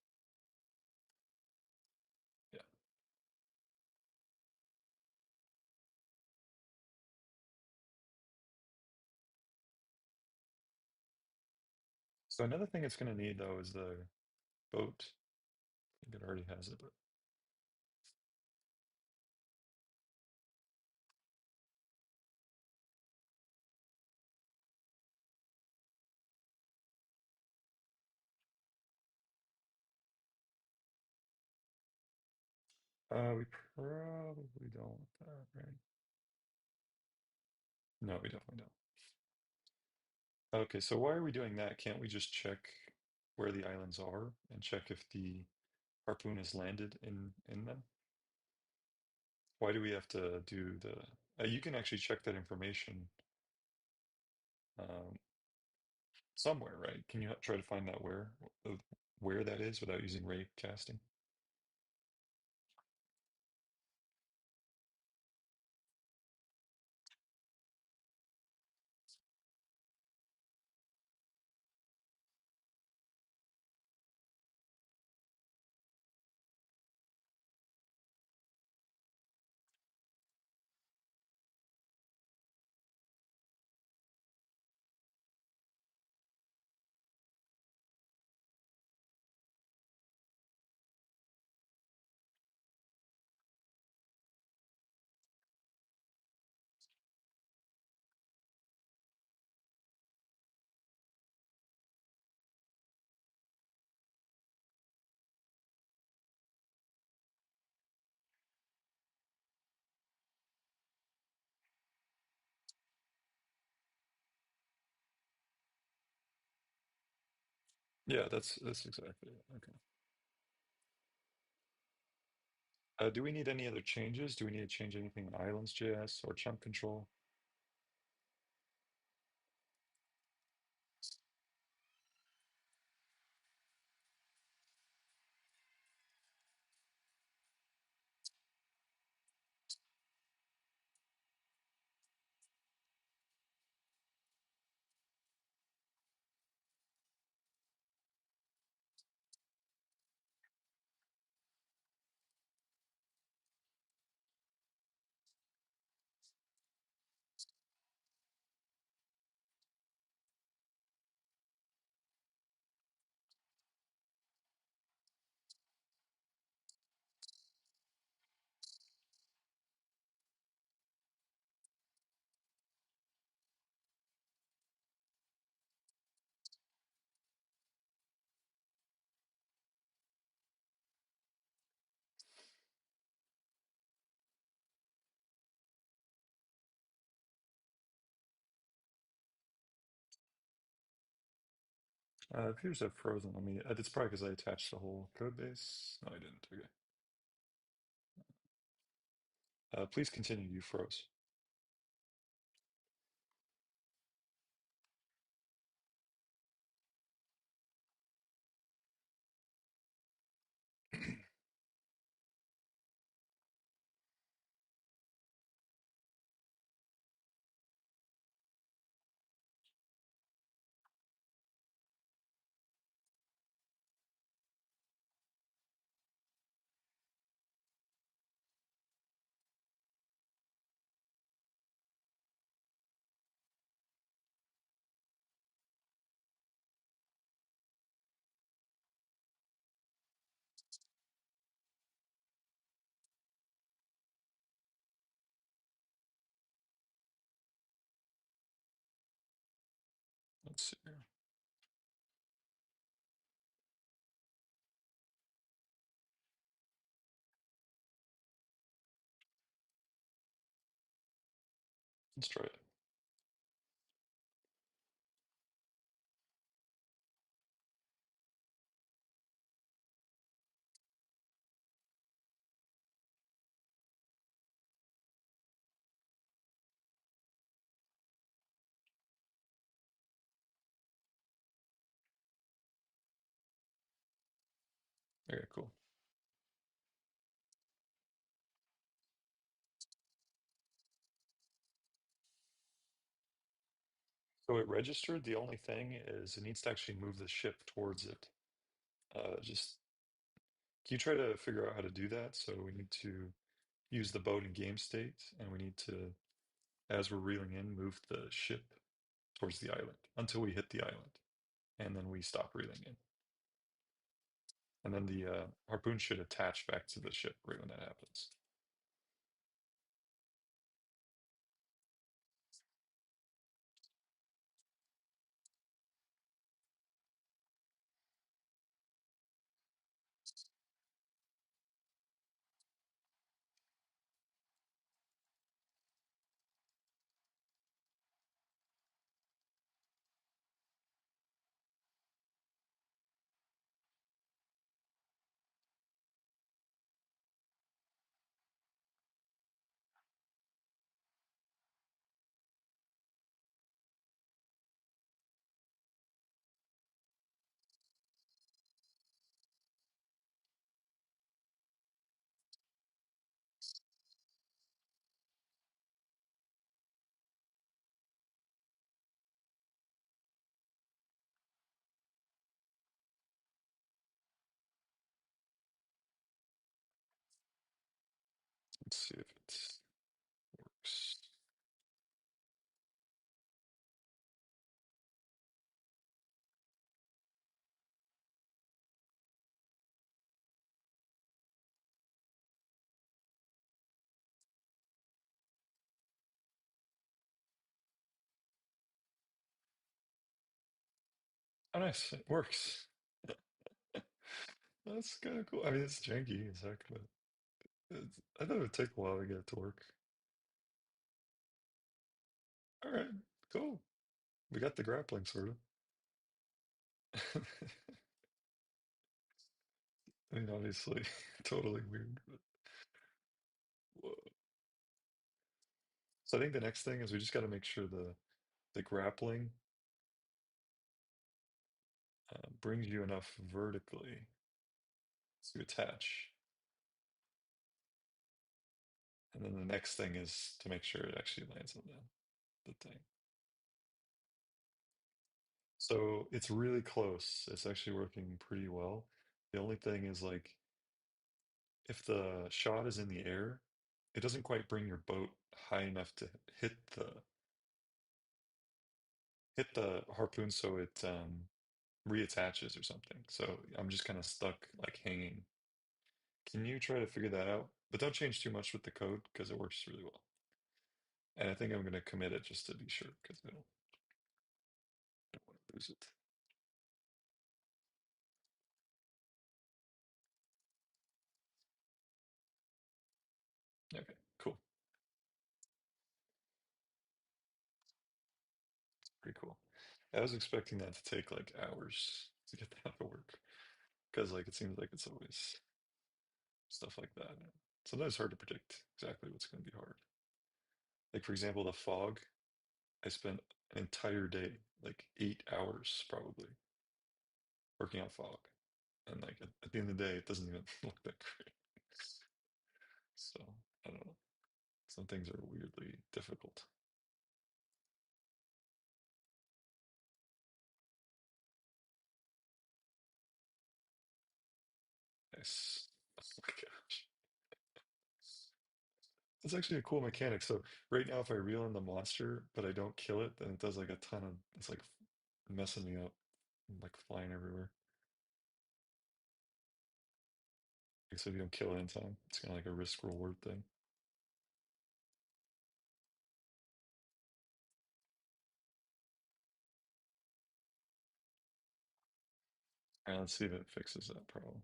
[SPEAKER 1] Yeah. So another thing it's gonna need though is the boat. I think it already has it, but We probably don't want that, right? No, we definitely don't. Okay, so why are we doing that? Can't we just check where the islands are and check if the harpoon has landed in them? Why do we have to do the? You can actually check that information um, somewhere, right? Can you try to find that where that is without using ray casting? Yeah, that's exactly it. Okay. Do we need any other changes? Do we need to change anything in islands.js or chunk control? It appears to have frozen. Let me. It's probably because I attached the whole code base. No, I didn't. Okay. Please continue. You froze. Let's see here. Let's try it. Okay, cool. So it registered. The only thing is it needs to actually move the ship towards it. Just can you try to figure out how to do that? So we need to use the boat in game state, and we need to, as we're reeling in, move the ship towards the island until we hit the island, and then we stop reeling in. And then the harpoon should attach back to the ship right when that happens. see if it works. Oh, nice. It works. That's kind of cool. I mean, it's janky as heck, but I thought it would take a while to get it to work. All right, cool. We got the grappling sort of. I mean, obviously, totally weird, but whoa. So I think the next thing is we just got to make sure the grappling brings you enough vertically to attach. And then the next thing is to make sure it actually lands on the thing. So it's really close. It's actually working pretty well. The only thing is like if the shot is in the air, it doesn't quite bring your boat high enough to hit the harpoon so it reattaches or something. So I'm just kind of stuck like hanging. Can you try to figure that out? But don't change too much with the code because it works really well. And I think I'm going to commit it just to be sure because don't want to lose it. Okay, cool. Pretty cool. I was expecting that to take like hours to get that to work because like it seems like it's always stuff like that. Sometimes it's hard to predict exactly what's going to be hard. Like for example, the fog. I spent an entire day, like 8 hours probably, working on fog, and like at the end of the day, it doesn't even look that great. So I don't know. Some things are weirdly difficult. Nice. Oh my gosh. It's actually a cool mechanic. So right now, if I reel in the monster, but I don't kill it, then it does like a ton of, it's like messing me up, like flying everywhere. Like, so if you don't kill it in time, it's kind of like a risk reward thing. All right, let's see if it fixes that problem.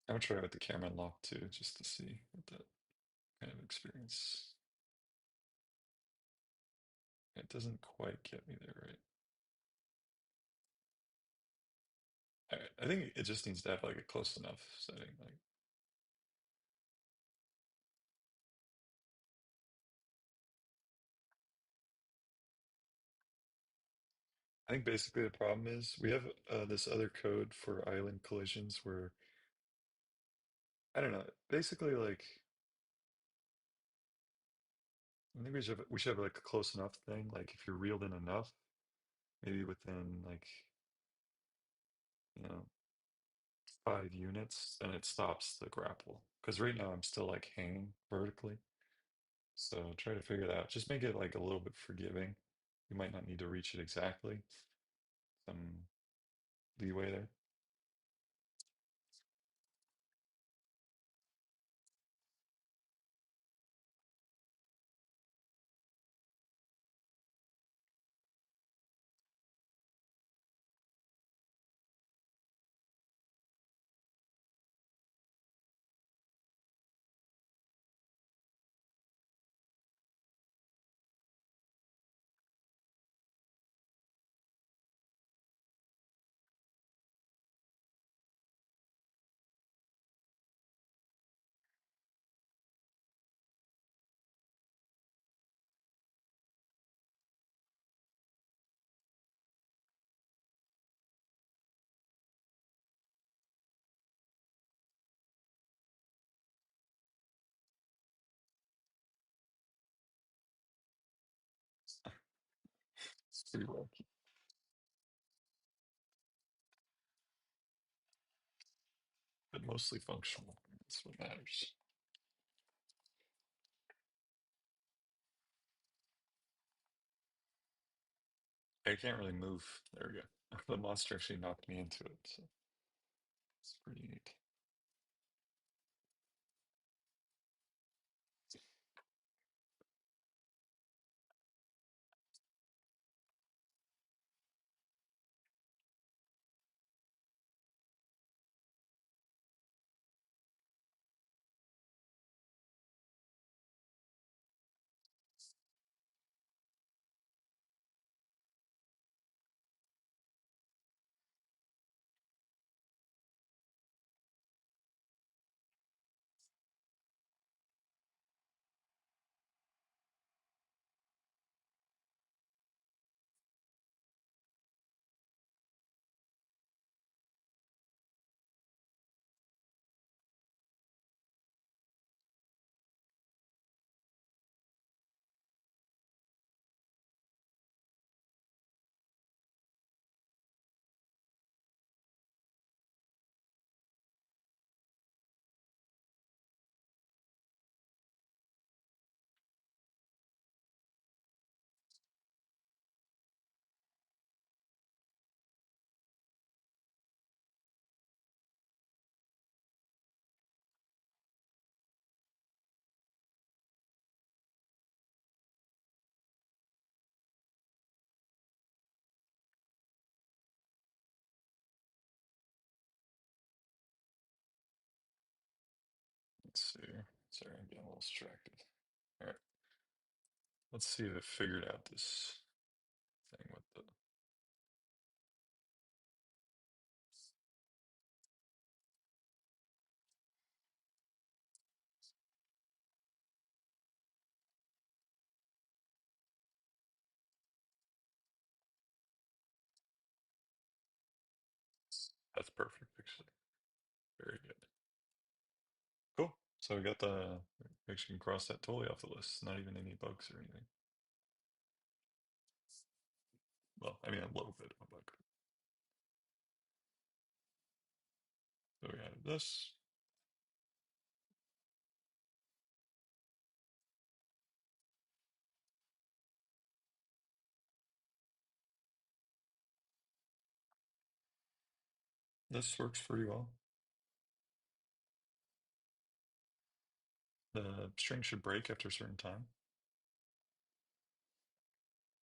[SPEAKER 1] I'm gonna try it with the camera unlocked too, just to see what that kind of experience. It doesn't quite get me there, right? All right, I think it just needs to have like a close enough setting. Like, I think basically the problem is we have this other code for island collisions where I don't know. Basically, like I think we should have like a close enough thing. Like if you're reeled in enough, maybe within like you know 5 units, then it stops the grapple. Because right now I'm still like hanging vertically. So try to figure that out. Just make it like a little bit forgiving. You might not need to reach it exactly. Some leeway there. It's pretty well. but mostly functional. That's what matters. I can't really move. There we go. The monster actually knocked me into it, so it's pretty neat. Let's see. Sorry, I'm getting a little distracted. All right, let's see if I figured out this thing with the. That's perfect, actually. Very good. Cool. So we got the. Actually, can cross that totally off the list. Not even any bugs or anything. Well, I mean, a little bit of a bug. So we added this. This works pretty well. The string should break after a certain time.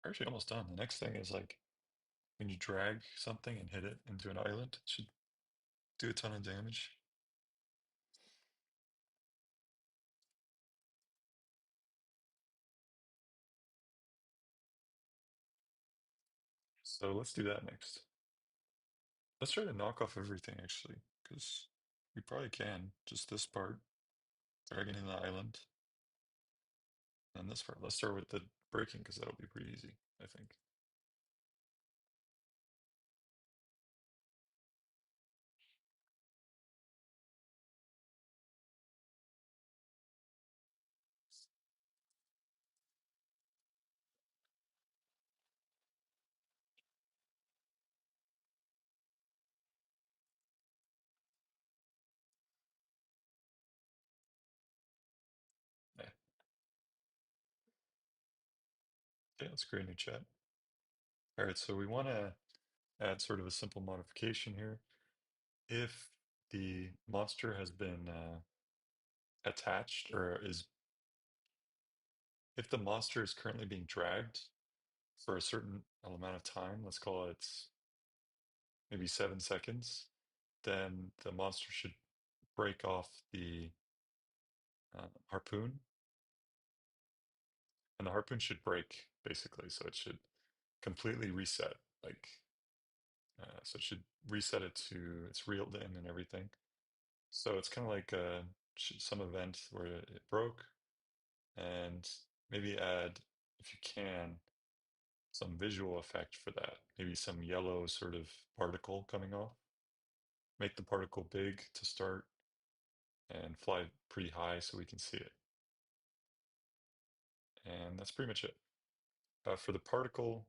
[SPEAKER 1] We're actually almost done. The next thing is like when you drag something and hit it into an island, it should do a ton of damage. So let's do that next. Let's try to knock off everything actually, because we probably can. Just this part, dragging in the island, and this part. Let's start with the breaking because that'll be pretty easy, I think. Yeah. Okay, let's create a new chat. All right, so we want to add sort of a simple modification here. If the monster has been attached or is, if the monster is currently being dragged for a certain amount of time, let's call it maybe 7 seconds, then the monster should break off the harpoon, and the harpoon should break basically, so it should completely reset, like so it should reset it to it's reeled in and everything. So it's kind of like some event where it broke, and maybe add, if you can, some visual effect for that. Maybe some yellow sort of particle coming off. Make the particle big to start and fly pretty high so we can see it. And that's pretty much it. For the particle,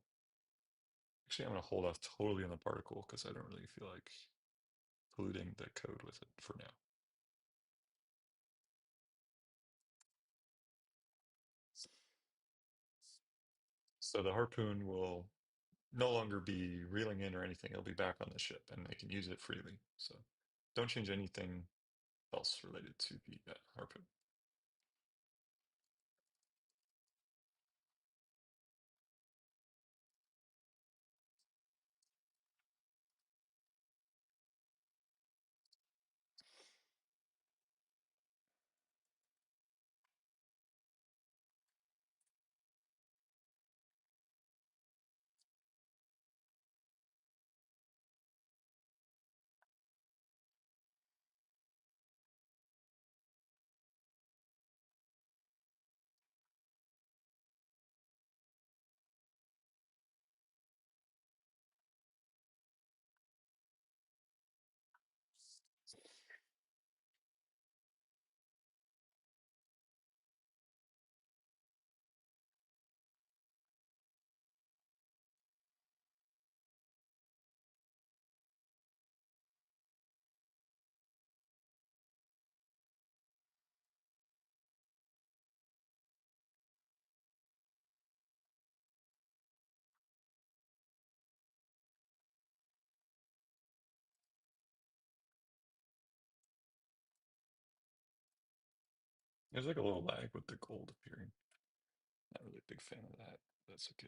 [SPEAKER 1] actually, I'm going to hold off totally on the particle because I don't really feel like including the code with it for now. So the harpoon will no longer be reeling in or anything. It'll be back on the ship and they can use it freely. So don't change anything else related to the harpoon. There's like a little lag with the gold appearing. Not really a big fan of that. That's okay.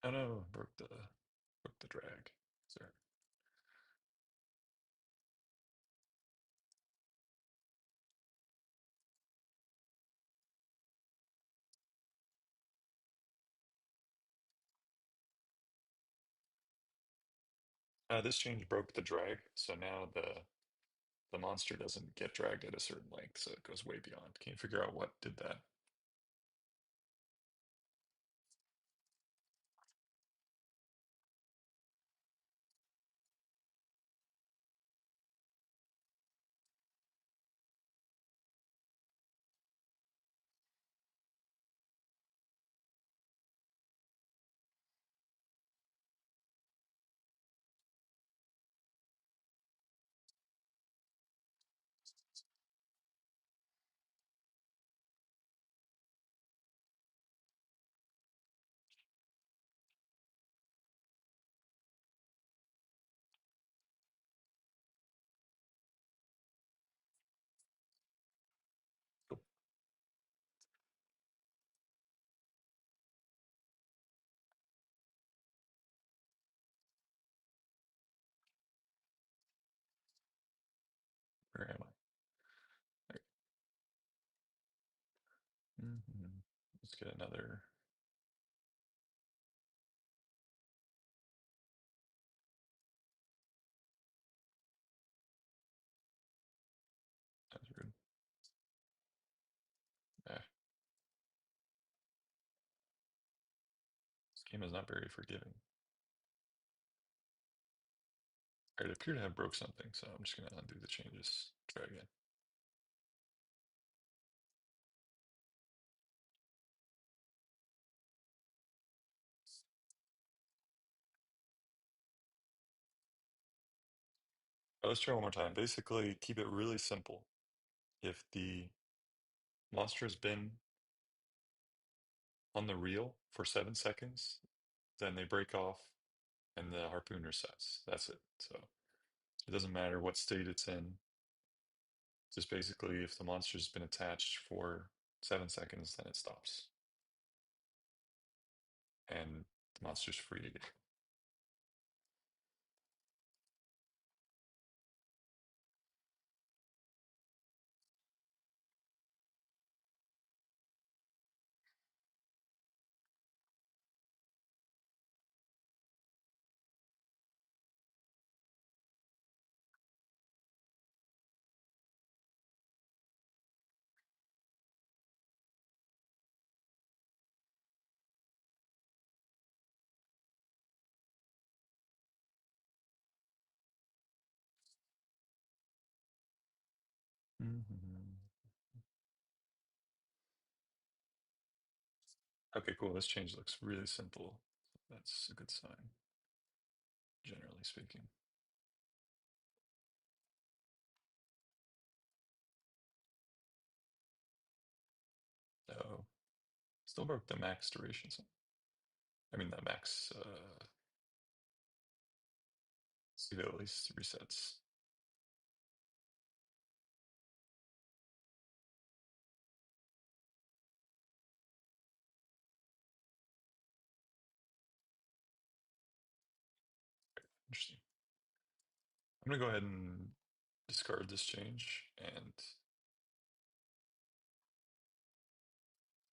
[SPEAKER 1] Oh no, broke the drag. Sorry. This change broke the drag, so now the monster doesn't get dragged at a certain length, so it goes way beyond. Can you figure out what did that? Oh, where am I? There. Let's get another. That's rude. Ah, this game is not very forgiving. Alright, it appeared to have broke something, so I'm just gonna undo the changes. Try again. Let's try one more time. Basically, keep it really simple. If the monster has been on the reel for 7 seconds, then they break off and the harpoon resets. That's it. So it doesn't matter what state it's in. Just basically, if the monster's been attached for 7 seconds, then it stops. And the monster's free to get. Okay, cool. This change looks really simple. That's a good sign, generally speaking. Oh, still broke the max duration. I mean, the max, see that at least resets. Interesting. I'm gonna go ahead and discard this change and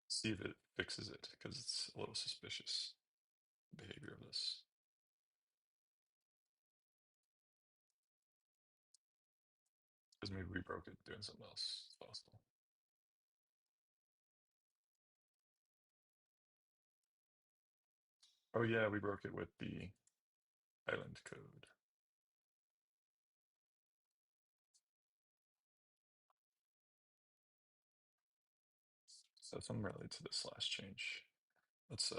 [SPEAKER 1] see if it fixes it, because it's a little suspicious behavior of this. Because maybe we broke it doing something else. It's possible. Oh yeah, we broke it with the island code. So something related to this last change. Let's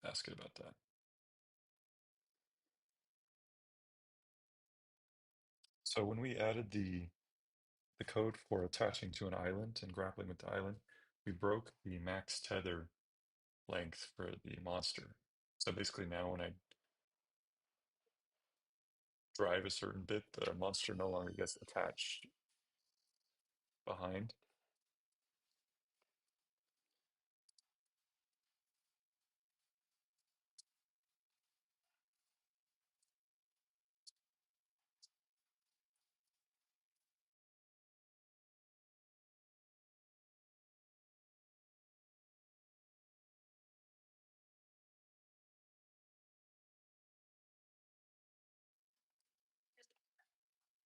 [SPEAKER 1] ask it about that. So when we added the code for attaching to an island and grappling with the island, we broke the max tether length for the monster. So basically now when I drive a certain bit, the monster no longer gets attached behind.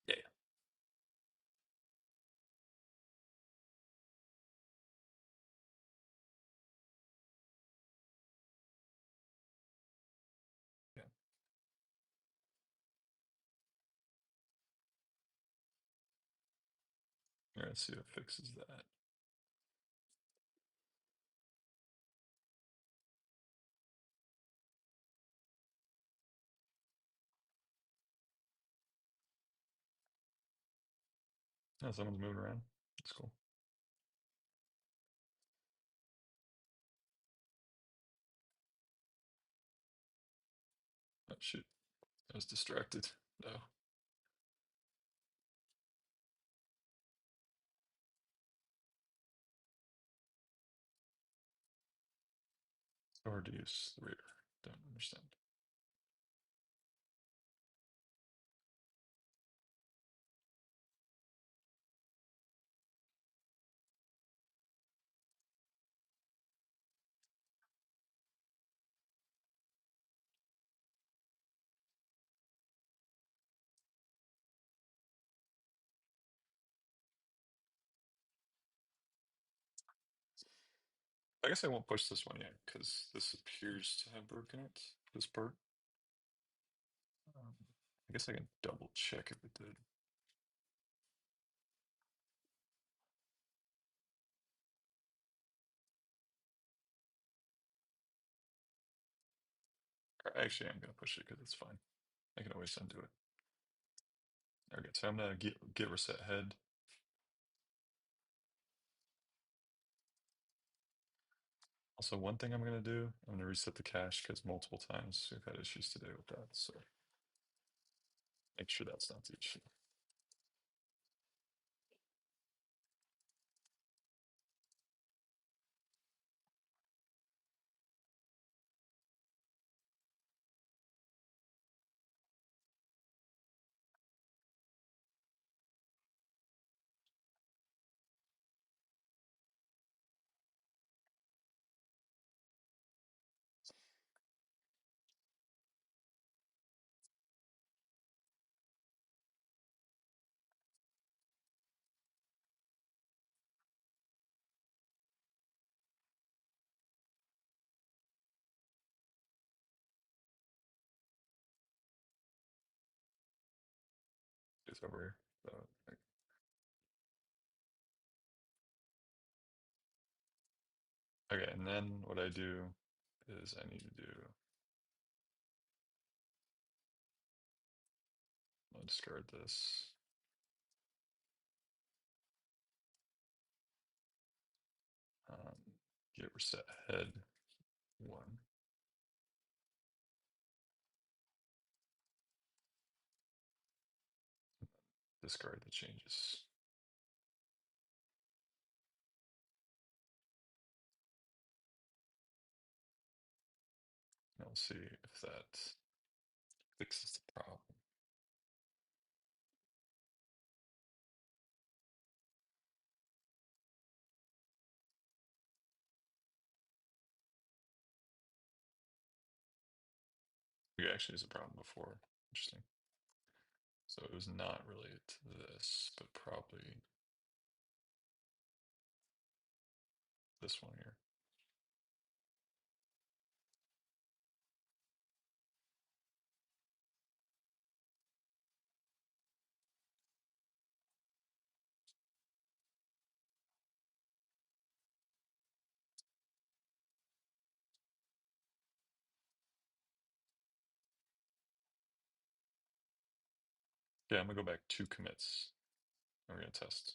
[SPEAKER 1] Yeah, yeah. All right, let's see if it fixes that. Oh, someone's moving around. That's cool. Oh shoot, I was distracted. No. So hard to use the reader. Don't understand. I guess I won't push this one yet because this appears to have broken it. This part. I guess I can double check if it did. Or actually, I'm gonna push it because it's fine. I can always undo it. Okay, so I'm gonna get reset head. Also, one thing I'm gonna do, I'm gonna reset the cache because multiple times we've had issues today with that. So make sure that's not the issue. It's over here. So, Okay, and then what I do is I need to do, I'll discard this. Get reset head 1. Discard the changes. And we'll see if that fixes the problem. Okay, actually is a problem before. Interesting. So it was not related to this, but probably this one here. Yeah, I'm gonna go back 2 commits. And we're gonna test.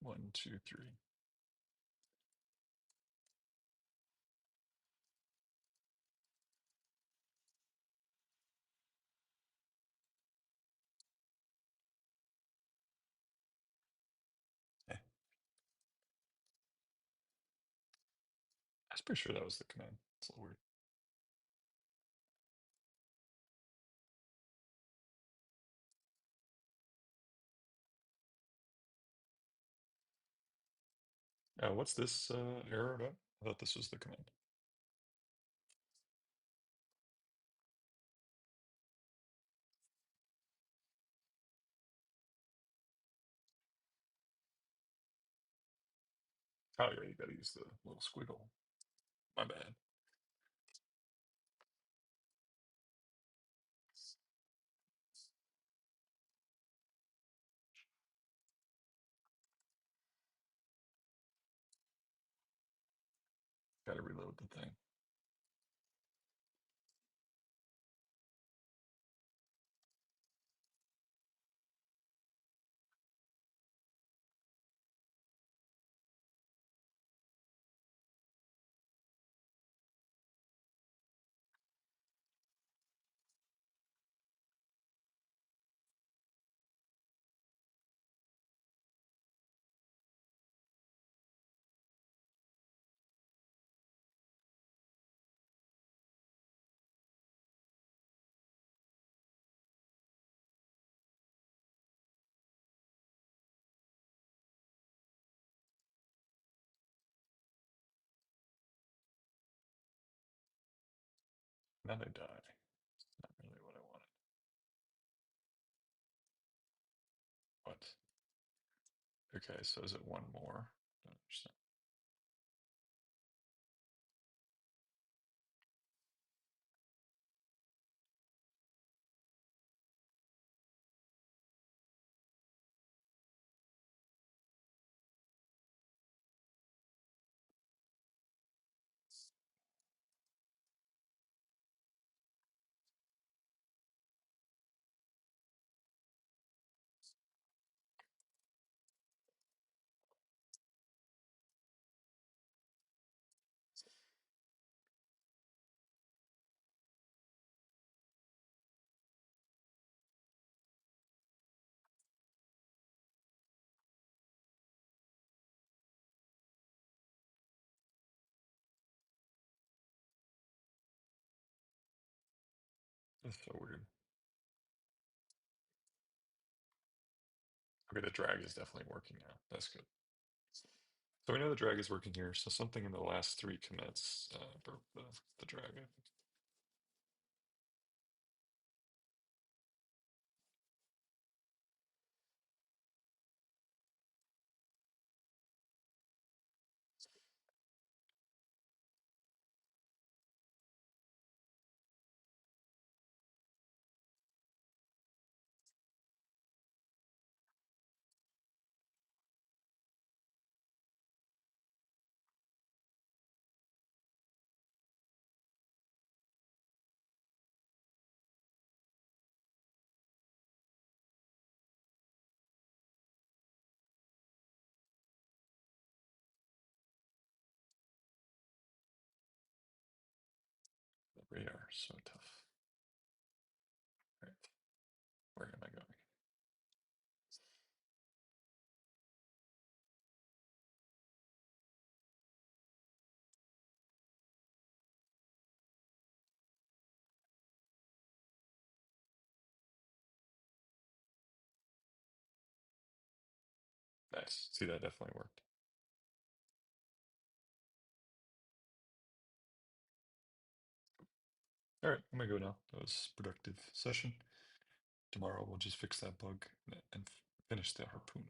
[SPEAKER 1] One, two, three. Eh, I was pretty sure that was the command. It's a little weird. What's this error about? I thought this was the command. Oh yeah, you gotta use the little squiggle. My bad. Gotta reload the thing. Now they die. Not really what I wanted. What? Okay, so is it one more? Don't understand. That's so weird. Okay, the drag is definitely working now. That's good. So we know the drag is working here. So something in the last 3 commits broke the drag, I think. Radar, so tough. All right, where am I going? Nice. See, that definitely worked. All right, I'm gonna go now. That was a productive session. Tomorrow we'll just fix that bug and finish the harpoon.